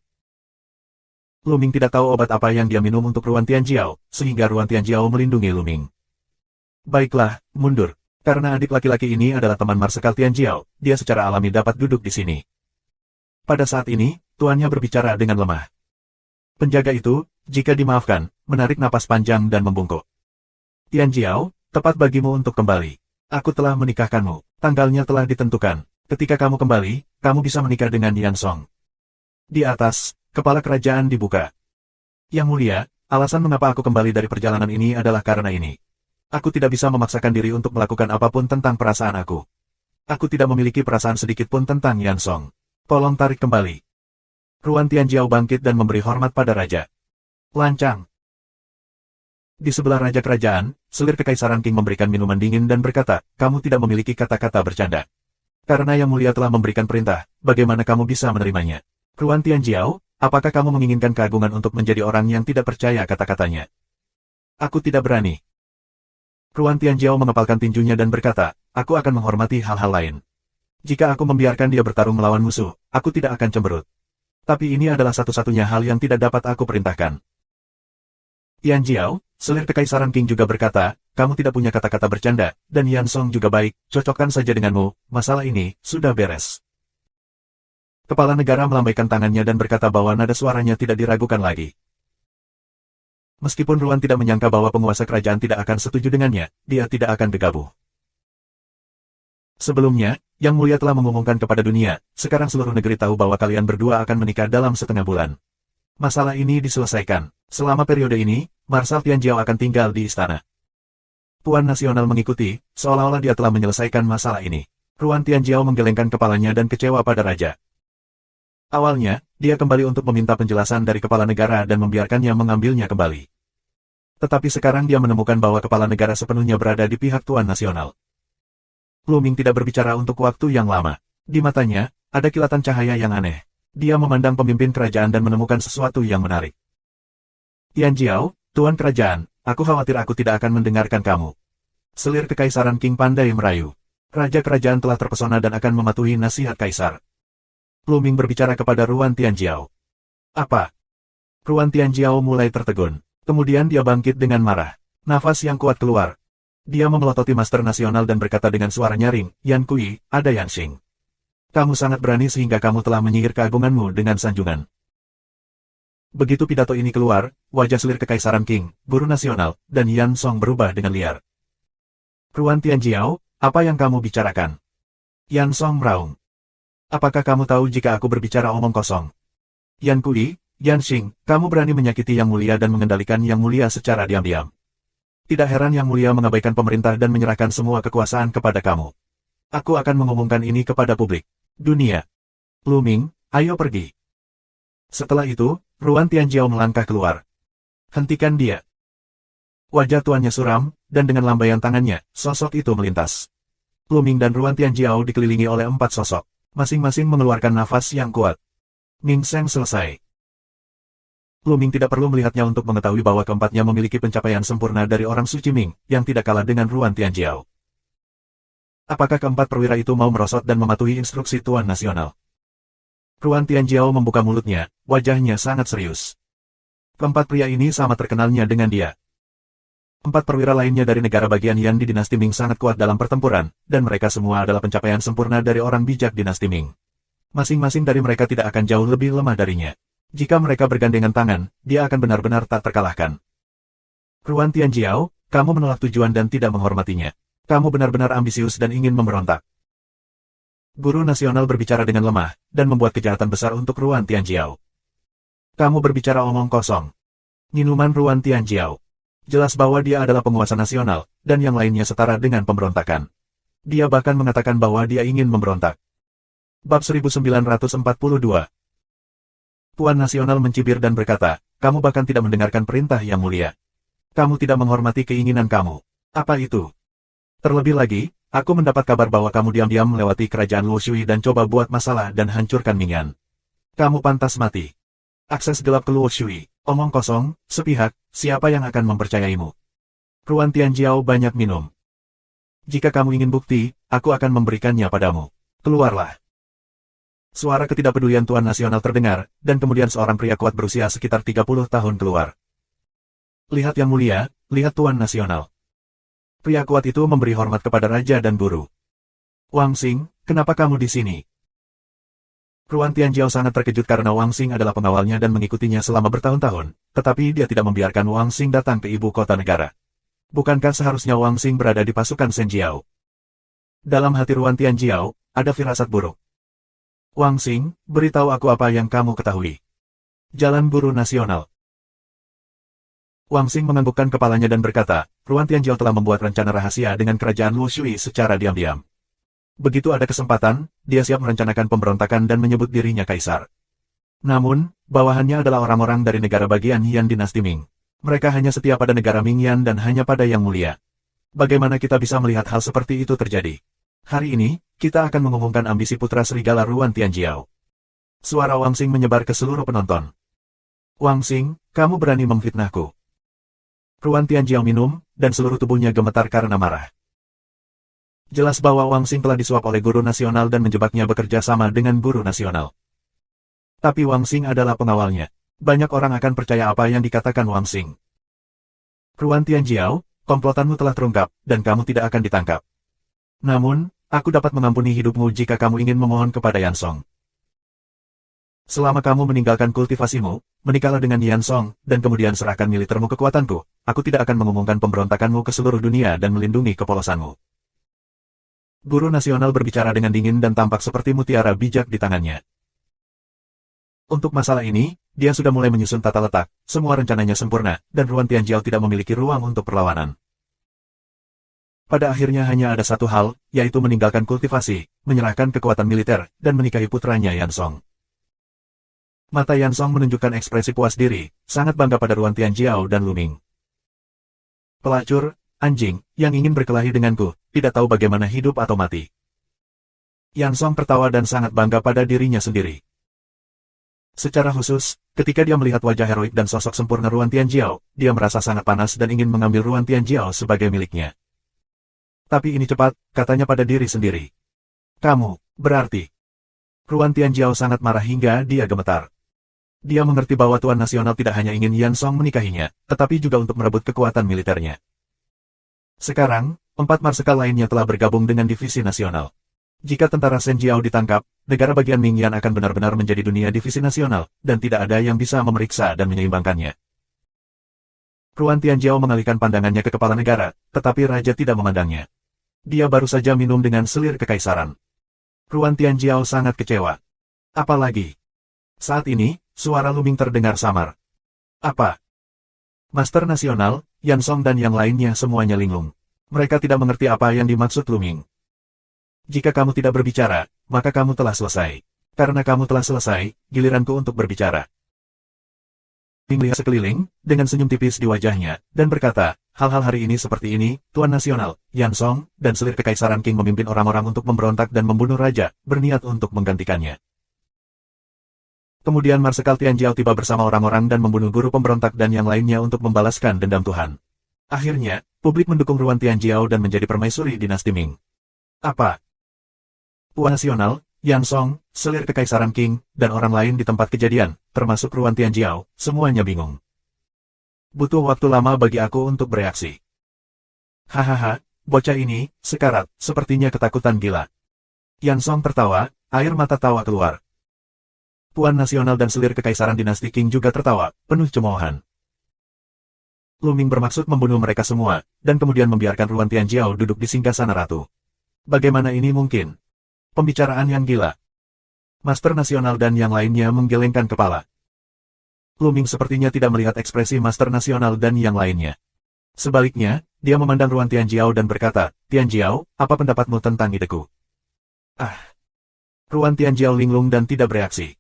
Lu Ming tidak tahu obat apa yang dia minum untuk Ruan Tianjiao, sehingga Ruan Tianjiao melindungi Lu Ming. Baiklah, mundur. Karena adik laki-laki ini adalah teman Marsekal Tianjiao, dia secara alami dapat duduk di sini. Pada saat ini, tuannya berbicara dengan lemah. Penjaga itu, jika dimaafkan, menarik napas panjang dan membungkuk. Tianjiao, tepat bagimu untuk kembali. Aku telah menikahkanmu. Tanggalnya telah ditentukan. Ketika kamu kembali, kamu bisa menikah dengan Yan Song. Di atas, kepala kerajaan dibuka. Yang mulia, alasan mengapa aku kembali dari perjalanan ini adalah karena ini. Aku tidak bisa memaksakan diri untuk melakukan apapun tentang perasaan aku. Aku tidak memiliki perasaan sedikit pun tentang Yan Song. Tolong tarik kembali. Ruan Tianjiao bangkit dan memberi hormat pada raja. Lancang. Di sebelah raja kerajaan, selir kekaisaran Qing memberikan minuman dingin dan berkata, kamu tidak memiliki kata-kata bercanda. Karena Yang Mulia telah memberikan perintah, bagaimana kamu bisa menerimanya? Ruan Tianjiao, apakah kamu menginginkan keagungan untuk menjadi orang yang tidak percaya kata-katanya? Aku tidak berani. Ruan Tianjiao mengepalkan tinjunya dan berkata, aku akan menghormati hal-hal lain. Jika aku membiarkan dia bertarung melawan musuh, aku tidak akan cemberut. Tapi ini adalah satu-satunya hal yang tidak dapat aku perintahkan. Tianjiao, selir kekaisaran Qing juga berkata, kamu tidak punya kata-kata bercanda, dan Yan Song juga baik, cocokkan saja denganmu, masalah ini, sudah beres. Kepala negara melambaikan tangannya dan berkata bahwa nada suaranya tidak diragukan lagi. Meskipun Ruan tidak menyangka bahwa penguasa kerajaan tidak akan setuju dengannya, dia tidak akan gegabah. Sebelumnya, Yang Mulia telah mengumumkan kepada dunia, sekarang seluruh negeri tahu bahwa kalian berdua akan menikah dalam setengah bulan. Masalah ini diselesaikan. Selama periode ini, Marsal Tianjiao akan tinggal di istana. Tuan Nasional mengikuti, seolah-olah dia telah menyelesaikan masalah ini. Ruan Tianjiao menggelengkan kepalanya dan kecewa pada raja. Awalnya, dia kembali untuk meminta penjelasan dari kepala negara dan membiarkannya mengambilnya kembali. Tetapi sekarang dia menemukan bahwa kepala negara sepenuhnya berada di pihak Tuan Nasional. Lu Ming tidak berbicara untuk waktu yang lama. Di matanya, ada kilatan cahaya yang aneh. Dia memandang pemimpin kerajaan dan menemukan sesuatu yang menarik. Tianjiao, Tuan Kerajaan, aku khawatir aku tidak akan mendengarkan kamu. Selir kekaisaran Qing pandai merayu. Raja kerajaan telah terpesona dan akan mematuhi nasihat kaisar. Lu Ming berbicara kepada Ruan Tianjiao. Apa? Ruan Tianjiao mulai tertegun. Kemudian dia bangkit dengan marah. Nafas yang kuat keluar. Dia memelototi Master Nasional dan berkata dengan suara nyaring, Yan Kui, ada Yan Xing. Kamu sangat berani sehingga kamu telah menyihir keagunganmu dengan sanjungan. Begitu pidato ini keluar, wajah selir kekaisaran Qing, guru nasional, dan Yan Song berubah dengan liar. Ruan Tianjiao, apa yang kamu bicarakan? Yan Song meraung. Apakah kamu tahu jika aku berbicara omong kosong? Yan Kui, Yan Xing, kamu berani menyakiti Yang Mulia dan mengendalikan Yang Mulia secara diam-diam. Tidak heran Yang Mulia mengabaikan pemerintah dan menyerahkan semua kekuasaan kepada kamu. Aku akan mengumumkan ini kepada publik. Dunia. Lu Ming, ayo pergi. Setelah itu, Ruan Tianjiao melangkah keluar. Hentikan dia. Wajah tuannya suram, dan dengan lambaian tangannya, sosok itu melintas. Lu Ming dan Ruan Tianjiao dikelilingi oleh 4 sosok. Masing-masing mengeluarkan nafas yang kuat. Ning Seng selesai. Lu Ming tidak perlu melihatnya untuk mengetahui bahwa keempatnya memiliki pencapaian sempurna dari orang suci Ming, yang tidak kalah dengan Ruan Tianjiao. Apakah keempat perwira itu mau merosot dan mematuhi instruksi Tuan Nasional? Ruan Tianjiao membuka mulutnya, wajahnya sangat serius. Keempat pria ini sama terkenalnya dengan dia. 4 perwira lainnya dari negara bagian Yan di dinasti Ming sangat kuat dalam pertempuran, dan mereka semua adalah pencapaian sempurna dari orang bijak dinasti Ming. Masing-masing dari mereka tidak akan jauh lebih lemah darinya. Jika mereka bergandengan tangan, dia akan benar-benar tak terkalahkan. Ruan Tianjiao, kamu menolak tujuan dan tidak menghormatinya. Kamu benar-benar ambisius dan ingin memberontak. Guru nasional berbicara dengan lemah, dan membuat kejahatan besar untuk Ruan Tianjiao. Kamu berbicara omong kosong. Minuman Ruan Tianjiao. Jelas bahwa dia adalah penguasa nasional, dan yang lainnya setara dengan pemberontakan. Dia bahkan mengatakan bahwa dia ingin memberontak. Bab 1942. Tuan Nasional mencibir dan berkata, kamu bahkan tidak mendengarkan perintah yang mulia. Kamu tidak menghormati keinginan kamu. Apa itu? Terlebih lagi, aku mendapat kabar bahwa kamu diam-diam melewati kerajaan Luo Shui dan coba buat masalah dan hancurkan Mingyan. Kamu pantas mati. Akses gelap ke Luo Shui. Omong kosong, sepihak, siapa yang akan mempercayaimu? Ruan Tianjiao banyak minum. Jika kamu ingin bukti, aku akan memberikannya padamu. Keluarlah. Suara ketidakpedulian Tuan Nasional terdengar, dan kemudian seorang pria kuat berusia sekitar 30 tahun keluar. Lihat yang mulia, lihat Tuan Nasional. Pria kuat itu memberi hormat kepada raja dan guru. Wang Xing, kenapa kamu di sini? Ruan Tianjiao sangat terkejut karena Wang Xing adalah pengawalnya dan mengikutinya selama bertahun-tahun, tetapi dia tidak membiarkan Wang Xing datang ke ibu kota negara. Bukankah seharusnya Wang Xing berada di pasukan Shen Jiao? Dalam hati Ruan Tianjiao, ada firasat buruk. Wang Xing, beritahu aku apa yang kamu ketahui. Jalan Guru Nasional. Wang Xing menganggukkan kepalanya dan berkata, Ruan Tianjiao telah membuat rencana rahasia dengan kerajaan Luo Shui secara diam-diam. Begitu ada kesempatan, dia siap merencanakan pemberontakan dan menyebut dirinya kaisar. Namun, bawahannya adalah orang-orang dari negara bagian Yan dinasti Ming. Mereka hanya setia pada negara Ming Yan dan hanya pada yang mulia. Bagaimana kita bisa melihat hal seperti itu terjadi? Hari ini, kita akan mengumumkan ambisi putra serigala Ruan Tianjiao. Suara Wang Xing menyebar ke seluruh penonton. Wang Xing, kamu berani memfitnahku. Ruan Tianjiao minum, dan seluruh tubuhnya gemetar karena marah. Jelas bahwa Wang Xing telah disuap oleh guru nasional dan menjebaknya bekerja sama dengan guru nasional. Tapi Wang Xing adalah pengawalnya. Banyak orang akan percaya apa yang dikatakan Wang Xing. Ruan Tianjiao, komplotanmu telah terungkap, dan kamu tidak akan ditangkap. Namun, aku dapat mengampuni hidupmu jika kamu ingin memohon kepada Yan Song. Selama kamu meninggalkan kultivasimu, menikahlah dengan Yan Song, dan kemudian serahkan militermu kekuatanku, aku tidak akan mengumumkan pemberontakanmu ke seluruh dunia dan melindungi kepolosanmu. Guru nasional berbicara dengan dingin dan tampak seperti mutiara bijak di tangannya. Untuk masalah ini, dia sudah mulai menyusun tata letak, semua rencananya sempurna, dan Ruan Tianjiao tidak memiliki ruang untuk perlawanan. Pada akhirnya hanya ada satu hal, yaitu meninggalkan kultivasi, menyerahkan kekuatan militer, dan menikahi putranya Yan Song. Mata Yan Song menunjukkan ekspresi puas diri, sangat bangga pada Ruan Tianjiao dan Luming. Pelacur, anjing, yang ingin berkelahi denganku, tidak tahu bagaimana hidup atau mati. Yan Song tertawa dan sangat bangga pada dirinya sendiri. Secara khusus, ketika dia melihat wajah heroik dan sosok sempurna Ruan Tianjiao, dia merasa sangat panas dan ingin mengambil Ruan Tianjiao sebagai miliknya. Tapi ini cepat, katanya pada diri sendiri. Kamu, berarti. Ruan Tianjiao sangat marah hingga dia gemetar. Dia mengerti bahwa Tuan Nasional tidak hanya ingin Yan Song menikahinya, tetapi juga untuk merebut kekuatan militernya. Sekarang, 4 marsekal lainnya telah bergabung dengan divisi nasional. Jika tentara Shen Jiao ditangkap, negara bagian Ming Yan akan benar-benar menjadi dunia divisi nasional, dan tidak ada yang bisa memeriksa dan menyeimbangkannya. Ruan Tianjiao mengalihkan pandangannya ke kepala negara, tetapi raja tidak memandangnya. Dia baru saja minum dengan selir kekaisaran. Ruan Tianjiao sangat kecewa. Apalagi, saat ini, suara Luming terdengar samar. Apa? Master Nasional, Yan Song dan yang lainnya semuanya linglung. Mereka tidak mengerti apa yang dimaksud Luming. Jika kamu tidak berbicara, maka kamu telah selesai. Karena kamu telah selesai, giliranku untuk berbicara. Luming melihat sekeliling, dengan senyum tipis di wajahnya, dan berkata, hal-hal hari ini seperti ini, Tuan Nasional, Yan Song, dan selir kekaisaran Qing memimpin orang-orang untuk memberontak dan membunuh raja, berniat untuk menggantikannya. Kemudian Marsekal Tianjiao tiba bersama orang-orang dan membunuh guru pemberontak dan yang lainnya untuk membalaskan dendam Tuhan. Akhirnya, publik mendukung Ruan Tianjiao dan menjadi permaisuri dinasti Ming. Apa? Tuan Nasional, Yan Song, selir kekaisaran Qing, dan orang lain di tempat kejadian, termasuk Ruan Tianjiao, semuanya bingung. Butuh waktu lama bagi aku untuk bereaksi. Hahaha, bocah ini, sekarat, sepertinya ketakutan gila. Yan Song tertawa, air mata tawa keluar. Puan Nasional dan selir kekaisaran dinasti Qing juga tertawa, penuh cemoohan. Lu Ming bermaksud membunuh mereka semua, dan kemudian membiarkan Ruan Tianjiao duduk di singgasana ratu. Bagaimana ini mungkin? Pembicaraan yang gila. Master Nasional dan yang lainnya menggelengkan kepala. Lu Ming sepertinya tidak melihat ekspresi Master Nasional dan yang lainnya. Sebaliknya, dia memandang Ruan Tianjiao dan berkata, Tianjiao, apa pendapatmu tentang ideku? Ah. Ruan Tianjiao linglung dan tidak bereaksi.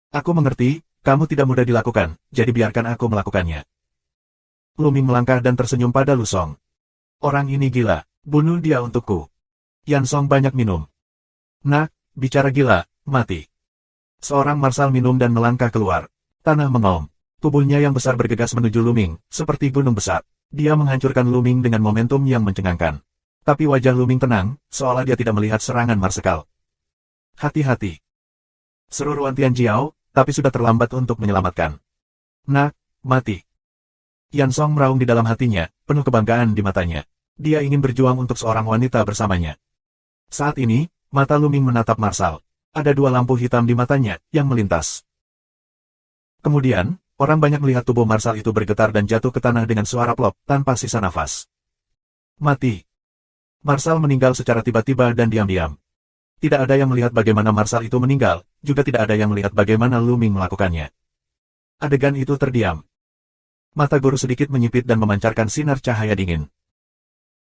Aku mengerti, kamu tidak mudah dilakukan, jadi biarkan aku melakukannya. Lu Ming melangkah dan tersenyum pada Lu Song. Orang ini gila, bunuh dia untukku. Yan Song banyak minum. Nak, bicara gila, mati. Seorang marsal minum dan melangkah keluar. Tanah mengaum. Tubuhnya yang besar bergegas menuju Lu Ming, seperti gunung besar. Dia menghancurkan Lu Ming dengan momentum yang mencengangkan. Tapi wajah Lu Ming tenang, seolah dia tidak melihat serangan marsekal. Hati-hati. Seru Ruan Tianjiao, tapi sudah terlambat untuk menyelamatkan. Nak, mati. Yan Song meraung di dalam hatinya, penuh kebanggaan di matanya. Dia ingin berjuang untuk seorang wanita bersamanya. Saat ini, mata Lu Ming menatap marsal. Ada dua lampu hitam di matanya, yang melintas. Kemudian, orang banyak melihat tubuh marsal itu bergetar dan jatuh ke tanah dengan suara plop, tanpa sisa nafas. Mati. Marsal meninggal secara tiba-tiba dan diam-diam. Tidak ada yang melihat bagaimana marsal itu meninggal, juga tidak ada yang melihat bagaimana Lu Ming melakukannya. Adegan itu terdiam. Mata guru sedikit menyipit dan memancarkan sinar cahaya dingin.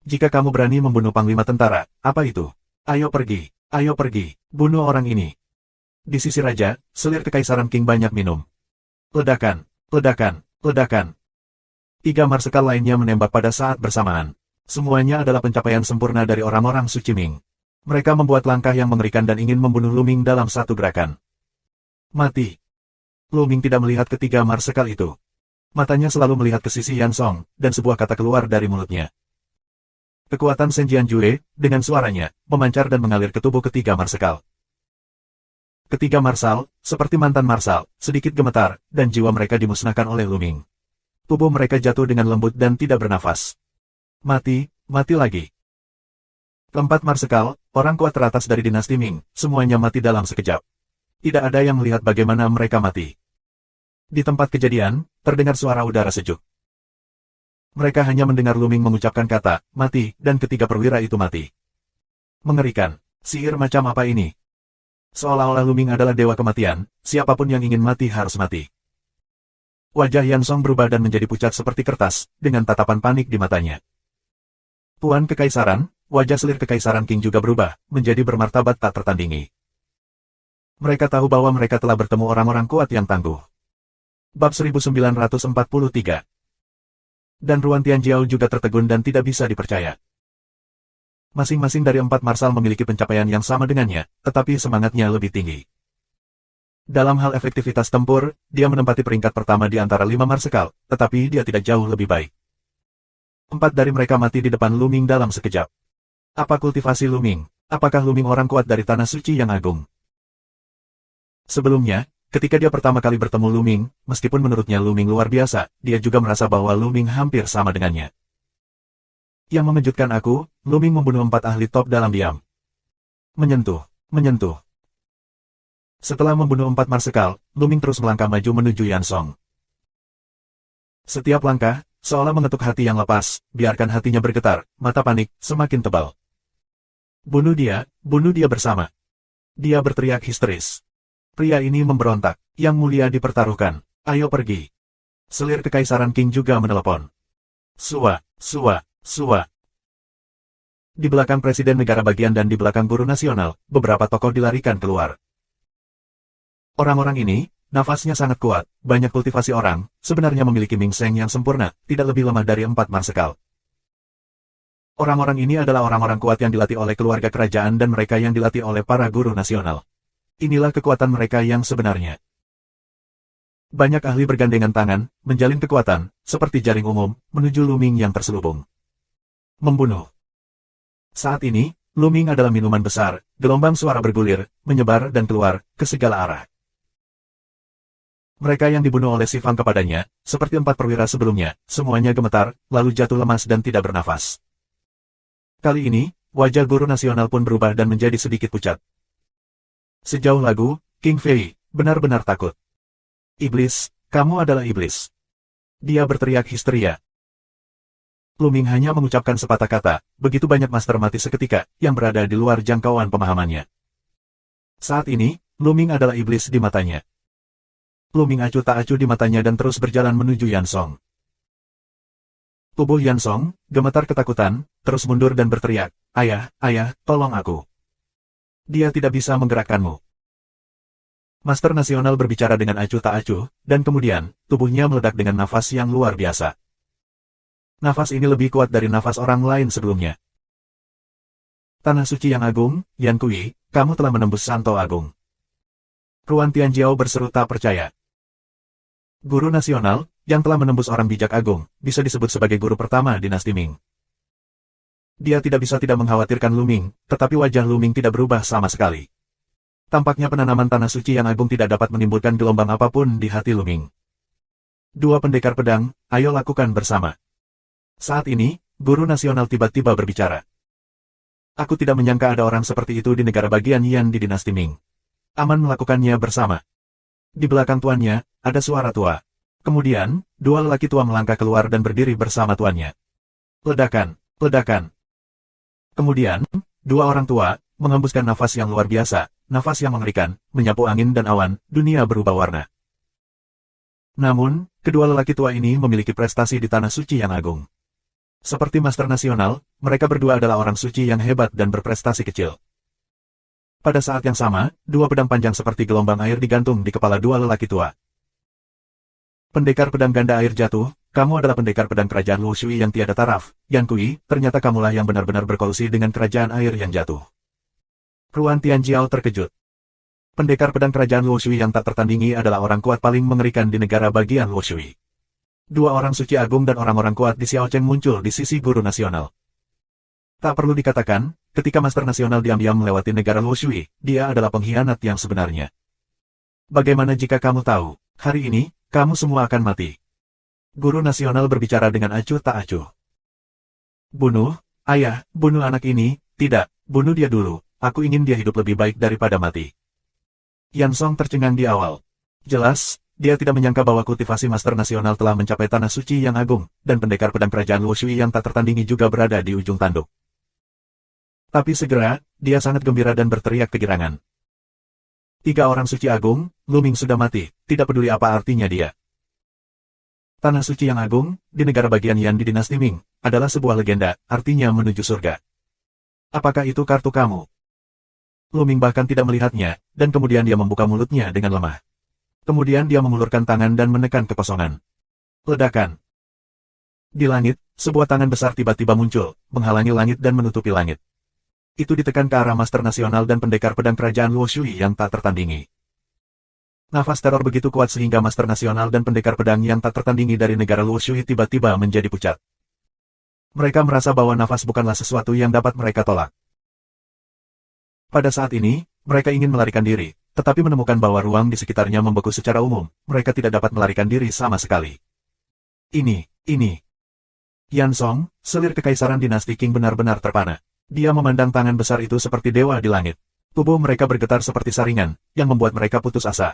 Jika kamu berani membunuh panglima tentara, apa itu? Ayo pergi, bunuh orang ini. Di sisi raja, selir kekaisaran Qing banyak minum. Ledakan, ledakan, ledakan. 3 marsekal lainnya menembak pada saat bersamaan. Semuanya adalah pencapaian sempurna dari orang-orang suci Ming. Mereka membuat langkah yang mengerikan dan ingin membunuh Lu Ming dalam satu gerakan. Mati. Lu Ming tidak melihat ketiga marsekal itu. Matanya selalu melihat ke sisi Yan Song, dan sebuah kata keluar dari mulutnya. Kekuatan Shen Jianjue, dengan suaranya, memancar dan mengalir ke tubuh ketiga marsekal. Ketiga marsal, seperti mantan marsal, sedikit gemetar, dan jiwa mereka dimusnahkan oleh Lu Ming. Tubuh mereka jatuh dengan lembut dan tidak bernafas. Mati, mati lagi. Keempat marsekal, orang kuat teratas dari dinasti Ming, semuanya mati dalam sekejap. Tidak ada yang melihat bagaimana mereka mati. Di tempat kejadian, terdengar suara udara sejuk. Mereka hanya mendengar Lu Ming mengucapkan kata, mati, dan ketiga perwira itu mati. Mengerikan. Sihir macam apa ini? Seolah-olah Lu Ming adalah dewa kematian, siapapun yang ingin mati harus mati. Wajah Yan Song berubah dan menjadi pucat seperti kertas, dengan tatapan panik di matanya. Puan Kekaisaran, wajah selir Kekaisaran Qing juga berubah, menjadi bermartabat tak tertandingi. Mereka tahu bahwa mereka telah bertemu orang-orang kuat yang tangguh. Bab 1943. Dan Ruan Tianjiao juga tertegun dan tidak bisa dipercaya. Masing-masing dari 4 marsal memiliki pencapaian yang sama dengannya, tetapi semangatnya lebih tinggi. Dalam hal efektivitas tempur, dia menempati peringkat pertama di antara 5 marsekal, tetapi dia tidak jauh lebih baik. 4 dari mereka mati di depan Lu Ming dalam sekejap. Apa kultivasi Lu Ming? Apakah Lu Ming orang kuat dari Tanah Suci yang agung? Sebelumnya, ketika dia pertama kali bertemu Lu Ming, meskipun menurutnya Lu Ming luar biasa, dia juga merasa bahwa Lu Ming hampir sama dengannya. Yang mengejutkan aku, Lu Ming membunuh 4 ahli top dalam diam. Menyentuh. Setelah membunuh 4 marsekal, Lu Ming terus melangkah maju menuju Yan Song. Setiap langkah, seolah mengetuk hati yang lepas, biarkan hatinya bergetar, mata panik, semakin tebal. Bunuh dia bersama. Dia berteriak histeris. Pria ini memberontak, yang mulia dipertaruhkan, ayo pergi. Selir Kekaisaran Qing juga menelepon. Sua. Di belakang Presiden Negara Bagian dan di belakang Guru Nasional, beberapa tokoh dilarikan keluar. Orang-orang ini, nafasnya sangat kuat, banyak kultivasi orang, sebenarnya memiliki Ming Seng yang sempurna, tidak lebih lemah dari 4 marsekal. Orang-orang ini adalah orang-orang kuat yang dilatih oleh keluarga kerajaan dan mereka yang dilatih oleh para guru nasional. Inilah kekuatan mereka yang sebenarnya. Banyak ahli bergandengan tangan, menjalin kekuatan, seperti jaring umum, menuju Lu Ming yang terselubung. Membunuh. Saat ini, Lu Ming adalah minuman besar, gelombang suara bergulir, menyebar dan keluar, ke segala arah. Mereka yang dibunuh oleh Si Fang kepadanya, seperti 4 perwira sebelumnya, semuanya gemetar, lalu jatuh lemas dan tidak bernafas. Kali ini, wajah guru nasional pun berubah dan menjadi sedikit pucat. Sejauh lagu, King Fei benar-benar takut. Iblis, kamu adalah iblis. Dia berteriak histeria. Lu Ming hanya mengucapkan sepatah kata, begitu banyak master mati seketika, yang berada di luar jangkauan pemahamannya. Saat ini, Lu Ming adalah iblis di matanya. Lu Ming acuh tak acuh di matanya dan terus berjalan menuju Yan Song. Tubuh Yan Song gemetar ketakutan, terus mundur dan berteriak, "Ayah, ayah, tolong aku." Dia tidak bisa menggerakkanmu. Master Nasional berbicara dengan acuh tak acuh, dan kemudian, tubuhnya meledak dengan nafas yang luar biasa. Nafas ini lebih kuat dari nafas orang lain sebelumnya. Tanah suci yang agung, Yan Kui, kamu telah menembus Santo Agung. Ruan Tianjiao berseru tak percaya. Guru nasional, yang telah menembus orang bijak agung, bisa disebut sebagai guru pertama dinasti Ming. Dia tidak bisa tidak mengkhawatirkan Lu Ming, tetapi wajah Lu Ming tidak berubah sama sekali. Tampaknya penanaman tanah suci yang agung tidak dapat menimbulkan gelombang apapun di hati Lu Ming. Dua pendekar pedang, ayo lakukan bersama. Saat ini, guru nasional tiba-tiba berbicara. Aku tidak menyangka ada orang seperti itu di negara bagian Yan di dinasti Ming. Aman melakukannya bersama. Di belakang tuannya, ada suara tua. Kemudian, dua lelaki tua melangkah keluar dan berdiri bersama tuannya. Ledakan, ledakan. Kemudian, dua orang tua, menghembuskan nafas yang luar biasa, nafas yang mengerikan, menyapu angin dan awan, dunia berubah warna. Namun, kedua lelaki tua ini memiliki prestasi di tanah suci yang agung. Seperti Master Nasional, mereka berdua adalah orang suci yang hebat dan berprestasi kecil. Pada saat yang sama, dua pedang panjang seperti gelombang air digantung di kepala dua lelaki tua. Pendekar pedang ganda air jatuh, kamu adalah pendekar pedang kerajaan Lu Shui yang tiada taraf, Yan Kui, ternyata kamulah yang benar-benar berkolusi dengan kerajaan air yang jatuh. Ruan Tianjiao terkejut. Pendekar pedang kerajaan Lu Shui yang tak tertandingi adalah orang kuat paling mengerikan di negara bagian Lu Shui. Dua orang suci agung dan orang-orang kuat di Xiao Cheng muncul di sisi guru nasional. Tak perlu dikatakan, ketika Master Nasional diam-diam melewati negara Lu Shui, dia adalah pengkhianat yang sebenarnya. Bagaimana jika kamu tahu, hari ini, kamu semua akan mati. Guru Nasional berbicara dengan acuh tak acuh. Bunuh, ayah, bunuh anak ini, tidak, bunuh dia dulu, aku ingin dia hidup lebih baik daripada mati. Yan Song tercengang di awal. Jelas, dia tidak menyangka bahwa kultivasi Master Nasional telah mencapai tanah suci yang agung, dan pendekar pedang kerajaan Lu Shui yang tak tertandingi juga berada di ujung tanduk. Tapi segera, dia sangat gembira dan berteriak kegirangan. Tiga orang suci agung, Lu Ming sudah mati, tidak peduli apa artinya dia. Tanah suci yang agung, di negara bagian Yan di dinasti Ming, adalah sebuah legenda, artinya menuju surga. Apakah itu kartu kamu? Lu Ming bahkan tidak melihatnya, dan kemudian dia membuka mulutnya dengan lemah. Kemudian dia mengulurkan tangan dan menekan kekosongan. Ledakan. Di langit, sebuah tangan besar tiba-tiba muncul, menghalangi langit dan menutupi langit. Itu ditekan ke arah Master Nasional dan pendekar pedang kerajaan Lu Shui yang tak tertandingi. Nafas teror begitu kuat sehingga Master Nasional dan pendekar pedang yang tak tertandingi dari negara Lu Shui tiba-tiba menjadi pucat. Mereka merasa bahwa nafas bukanlah sesuatu yang dapat mereka tolak. Pada saat ini, mereka ingin melarikan diri, tetapi menemukan bahwa ruang di sekitarnya membeku secara umum, mereka tidak dapat melarikan diri sama sekali. Ini. Yan Song, selir kekaisaran dinasti Qing benar-benar terpana. Dia memandang tangan besar itu seperti dewa di langit. Tubuh mereka bergetar seperti saringan, yang membuat mereka putus asa.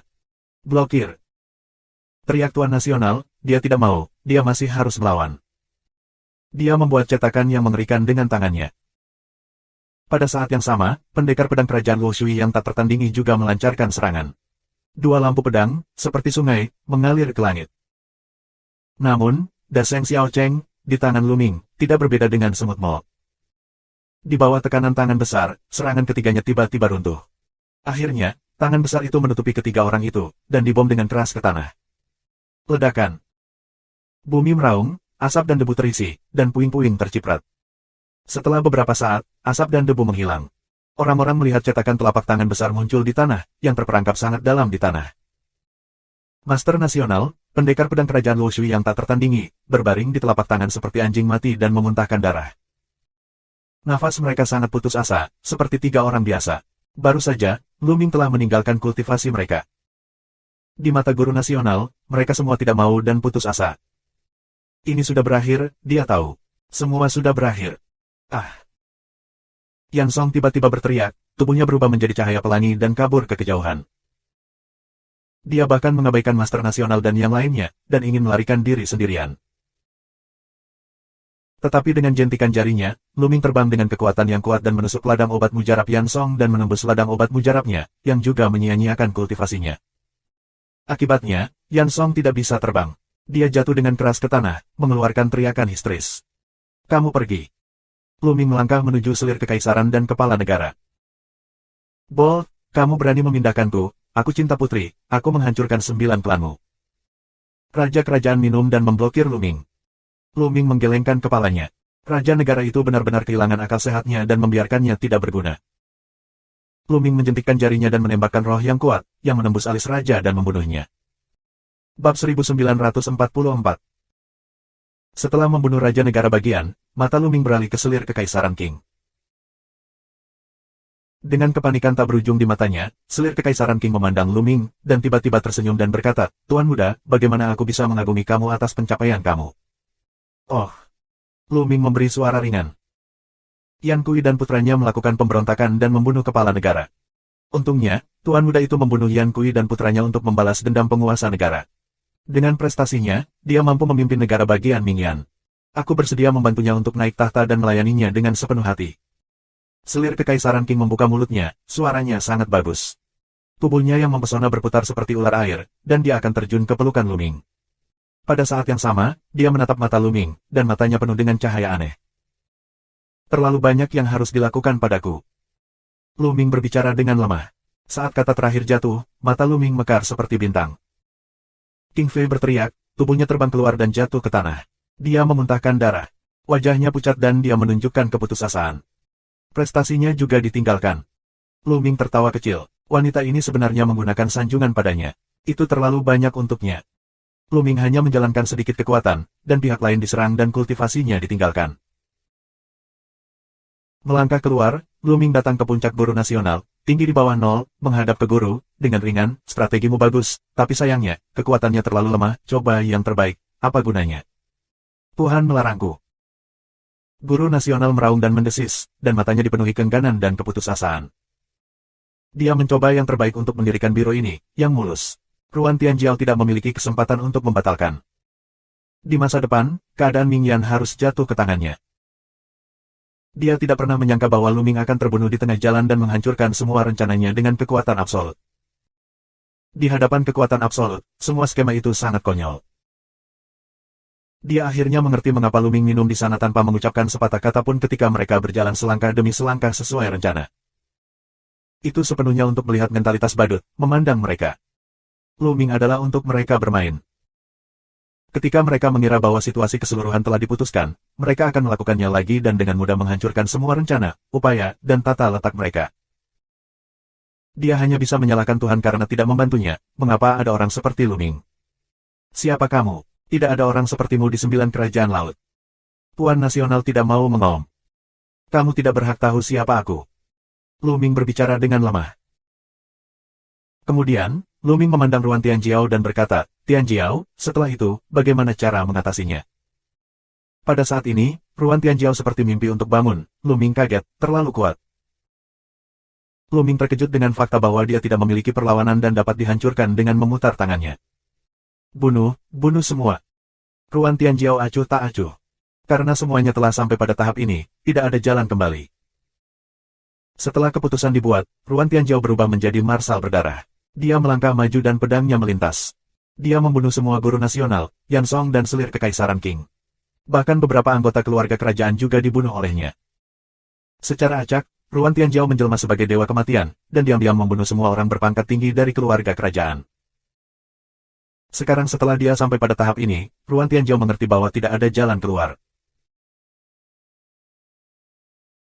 Blokir. Teriak Tuan Nasional, dia tidak mau, dia masih harus melawan. Dia membuat cetakan yang mengerikan dengan tangannya. Pada saat yang sama, pendekar pedang kerajaan Lu Shui yang tak tertandingi juga melancarkan serangan. Dua lampu pedang, seperti sungai, mengalir ke langit. Namun, Da Sheng Xiao Cheng, di tangan Lu Ming, tidak berbeda dengan semut mo. Di bawah tekanan tangan besar, serangan ketiganya tiba-tiba runtuh. Akhirnya, tangan besar itu menutupi ketiga orang itu, dan dibom dengan keras ke tanah. Ledakan. Bumi meraung, asap dan debu terisi, dan puing-puing terciprat. Setelah beberapa saat, asap dan debu menghilang. Orang-orang melihat cetakan telapak tangan besar muncul di tanah, yang terperangkap sangat dalam di tanah. Master Nasional, pendekar pedang kerajaan Lu Shui yang tak tertandingi, berbaring di telapak tangan seperti anjing mati dan memuntahkan darah. Nafas mereka sangat putus asa, seperti tiga orang biasa. Baru saja, Lu Ming telah meninggalkan kultivasi mereka. Di mata guru nasional, mereka semua tidak mau dan putus asa. Ini sudah berakhir, dia tahu. Semua sudah berakhir. Ah! Yan Song tiba-tiba berteriak, tubuhnya berubah menjadi cahaya pelangi dan kabur ke kejauhan. Dia bahkan mengabaikan Master Nasional dan yang lainnya, dan ingin melarikan diri sendirian. Tetapi dengan jentikan jarinya, Luming terbang dengan kekuatan yang kuat dan menusuk ladang obat mujarab Yan Song dan menembus ladang obat mujarabnya, yang juga menyia-nyiakan kultivasinya. Akibatnya, Yan Song tidak bisa terbang. Dia jatuh dengan keras ke tanah, mengeluarkan teriakan histeris. Kamu pergi. Luming melangkah menuju selir kekaisaran dan kepala negara. Bolt, kamu berani memindahkanku, aku cinta putri, aku menghancurkan 9 klanmu. Raja kerajaan minum dan memblokir Luming. Luming menggelengkan kepalanya. Raja negara itu benar-benar kehilangan akal sehatnya dan membiarkannya tidak berguna. Luming menjentikkan jarinya dan menembakkan roh yang kuat, yang menembus alis raja dan membunuhnya. Bab 1944. Setelah membunuh Raja Negara bagian, mata Luming beralih ke selir Kekaisaran King. Dengan kepanikan tak berujung di matanya, selir Kekaisaran King memandang Luming, dan tiba-tiba tersenyum dan berkata, Tuan muda, bagaimana aku bisa mengagumi kamu atas pencapaian kamu? Oh! Luming memberi suara ringan. Yan Kui dan putranya melakukan pemberontakan dan membunuh kepala negara. Untungnya, Tuan muda itu membunuh Yan Kui dan putranya untuk membalas dendam penguasa negara. Dengan prestasinya, dia mampu memimpin negara bagian Mingyan. Aku bersedia membantunya untuk naik tahta dan melayaninya dengan sepenuh hati. Selir Kekaisaran King membuka mulutnya, suaranya sangat bagus. Tubuhnya yang mempesona berputar seperti ular air, dan dia akan terjun ke pelukan Luming. Pada saat yang sama, dia menatap mata Luming, dan matanya penuh dengan cahaya aneh. Terlalu banyak yang harus dilakukan padaku. Luming berbicara dengan lemah. Saat kata terakhir jatuh, mata Luming mekar seperti bintang. King Fei berteriak, tubuhnya terbang keluar dan jatuh ke tanah. Dia memuntahkan darah. Wajahnya pucat dan dia menunjukkan keputusasaan. Prestasinya juga ditinggalkan. Luming tertawa kecil. Wanita ini sebenarnya menggunakan sanjungan padanya. Itu terlalu banyak untuknya. Luming hanya menjalankan sedikit kekuatan, dan pihak lain diserang dan kultivasinya ditinggalkan. Melangkah keluar, Luming datang ke puncak guru nasional, tinggi di bawah nol, menghadap ke guru, dengan ringan, strategimu bagus, tapi sayangnya, kekuatannya terlalu lemah, coba yang terbaik, apa gunanya? Tuhan melarangku. Guru nasional meraung dan mendesis, dan matanya dipenuhi keengganan dan keputusasaan. Dia mencoba yang terbaik untuk mendirikan biro ini, yang mulus. Ruan Tianjiao tidak memiliki kesempatan untuk membatalkan. Di masa depan, keadaan Mingyan harus jatuh ke tangannya. Dia tidak pernah menyangka bahwa Luming akan terbunuh di tengah jalan dan menghancurkan semua rencananya dengan kekuatan absolut. Di hadapan kekuatan absolut, semua skema itu sangat konyol. Dia akhirnya mengerti mengapa Luming minum di sana tanpa mengucapkan sepatah kata pun ketika mereka berjalan selangkah demi selangkah sesuai rencana. Itu sepenuhnya untuk melihat mentalitas badut, memandang mereka. Luming adalah untuk mereka bermain. Ketika mereka mengira bahwa situasi keseluruhan telah diputuskan, mereka akan melakukannya lagi dan dengan mudah menghancurkan semua rencana, upaya, dan tata letak mereka. Dia hanya bisa menyalahkan Tuhan karena tidak membantunya. Mengapa ada orang seperti Luming? Siapa kamu? Tidak ada orang sepertimu di 9 kerajaan laut. Tuan Nasional tidak mau mengaum. Kamu tidak berhak tahu siapa aku. Luming berbicara dengan lemah. Kemudian, Luming memandang Ruan Tianjiao dan berkata, Tianjiao, setelah itu, bagaimana cara mengatasinya? Pada saat ini, Ruan Tianjiao seperti mimpi untuk bangun. Luming kaget, terlalu kuat. Luming terkejut dengan fakta bahwa dia tidak memiliki perlawanan dan dapat dihancurkan dengan memutar tangannya. Bunuh semua. Ruan Tianjiao acuh tak acuh. Karena semuanya telah sampai pada tahap ini, tidak ada jalan kembali. Setelah keputusan dibuat, Ruan Tianjiao berubah menjadi marsal berdarah. Dia melangkah maju dan pedangnya melintas. Dia membunuh semua guru nasional, Yan Song dan selir Kekaisaran King. Bahkan beberapa anggota keluarga kerajaan juga dibunuh olehnya. Secara acak, Ruan Tianjiao menjelma sebagai dewa kematian, dan diam-diam membunuh semua orang berpangkat tinggi dari keluarga kerajaan. Sekarang setelah dia sampai pada tahap ini, Ruan Tianjiao mengerti bahwa tidak ada jalan keluar.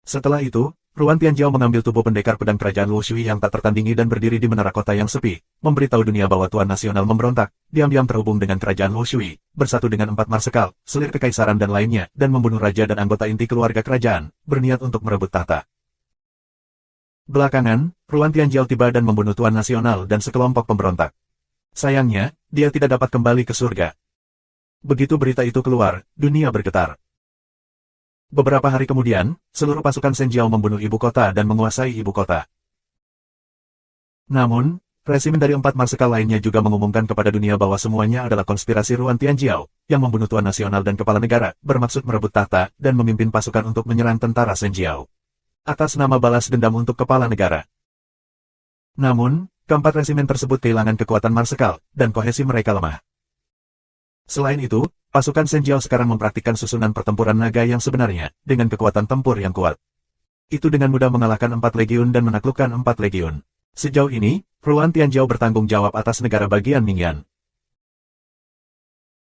Setelah itu, Ruan Tianjiao mengambil tubuh pendekar pedang kerajaan Lu Shui yang tak tertandingi dan berdiri di menara kota yang sepi, memberitahu dunia bahwa Tuan Nasional memberontak, diam-diam terhubung dengan kerajaan Lu Shui, bersatu dengan 4 marsekal, selir kekaisaran dan lainnya, dan membunuh raja dan anggota inti keluarga kerajaan, berniat untuk merebut tahta. Belakangan, Ruan Tianjiao tiba dan membunuh Tuan Nasional dan sekelompok pemberontak. Sayangnya, dia tidak dapat kembali ke surga. Begitu berita itu keluar, dunia bergetar. Beberapa hari kemudian, seluruh pasukan Senjiao membunuh ibu kota dan menguasai ibu kota. Namun, resimen dari 4 marsekal lainnya juga mengumumkan kepada dunia bahwa semuanya adalah konspirasi Ruan Tianjiao, yang membunuh tuan nasional dan kepala negara, bermaksud merebut tahta, dan memimpin pasukan untuk menyerang tentara Senjiao. Atas nama balas dendam untuk kepala negara. Namun, keempat resimen tersebut kehilangan kekuatan marsekal, dan kohesi mereka lemah. Selain itu, pasukan Senjiao sekarang mempraktikkan susunan pertempuran naga yang sebenarnya, dengan kekuatan tempur yang kuat. Itu dengan mudah mengalahkan 4 legiun dan menaklukkan 4 legiun. Sejauh ini, Ruan Tianjiao bertanggung jawab atas negara bagian Mingyan.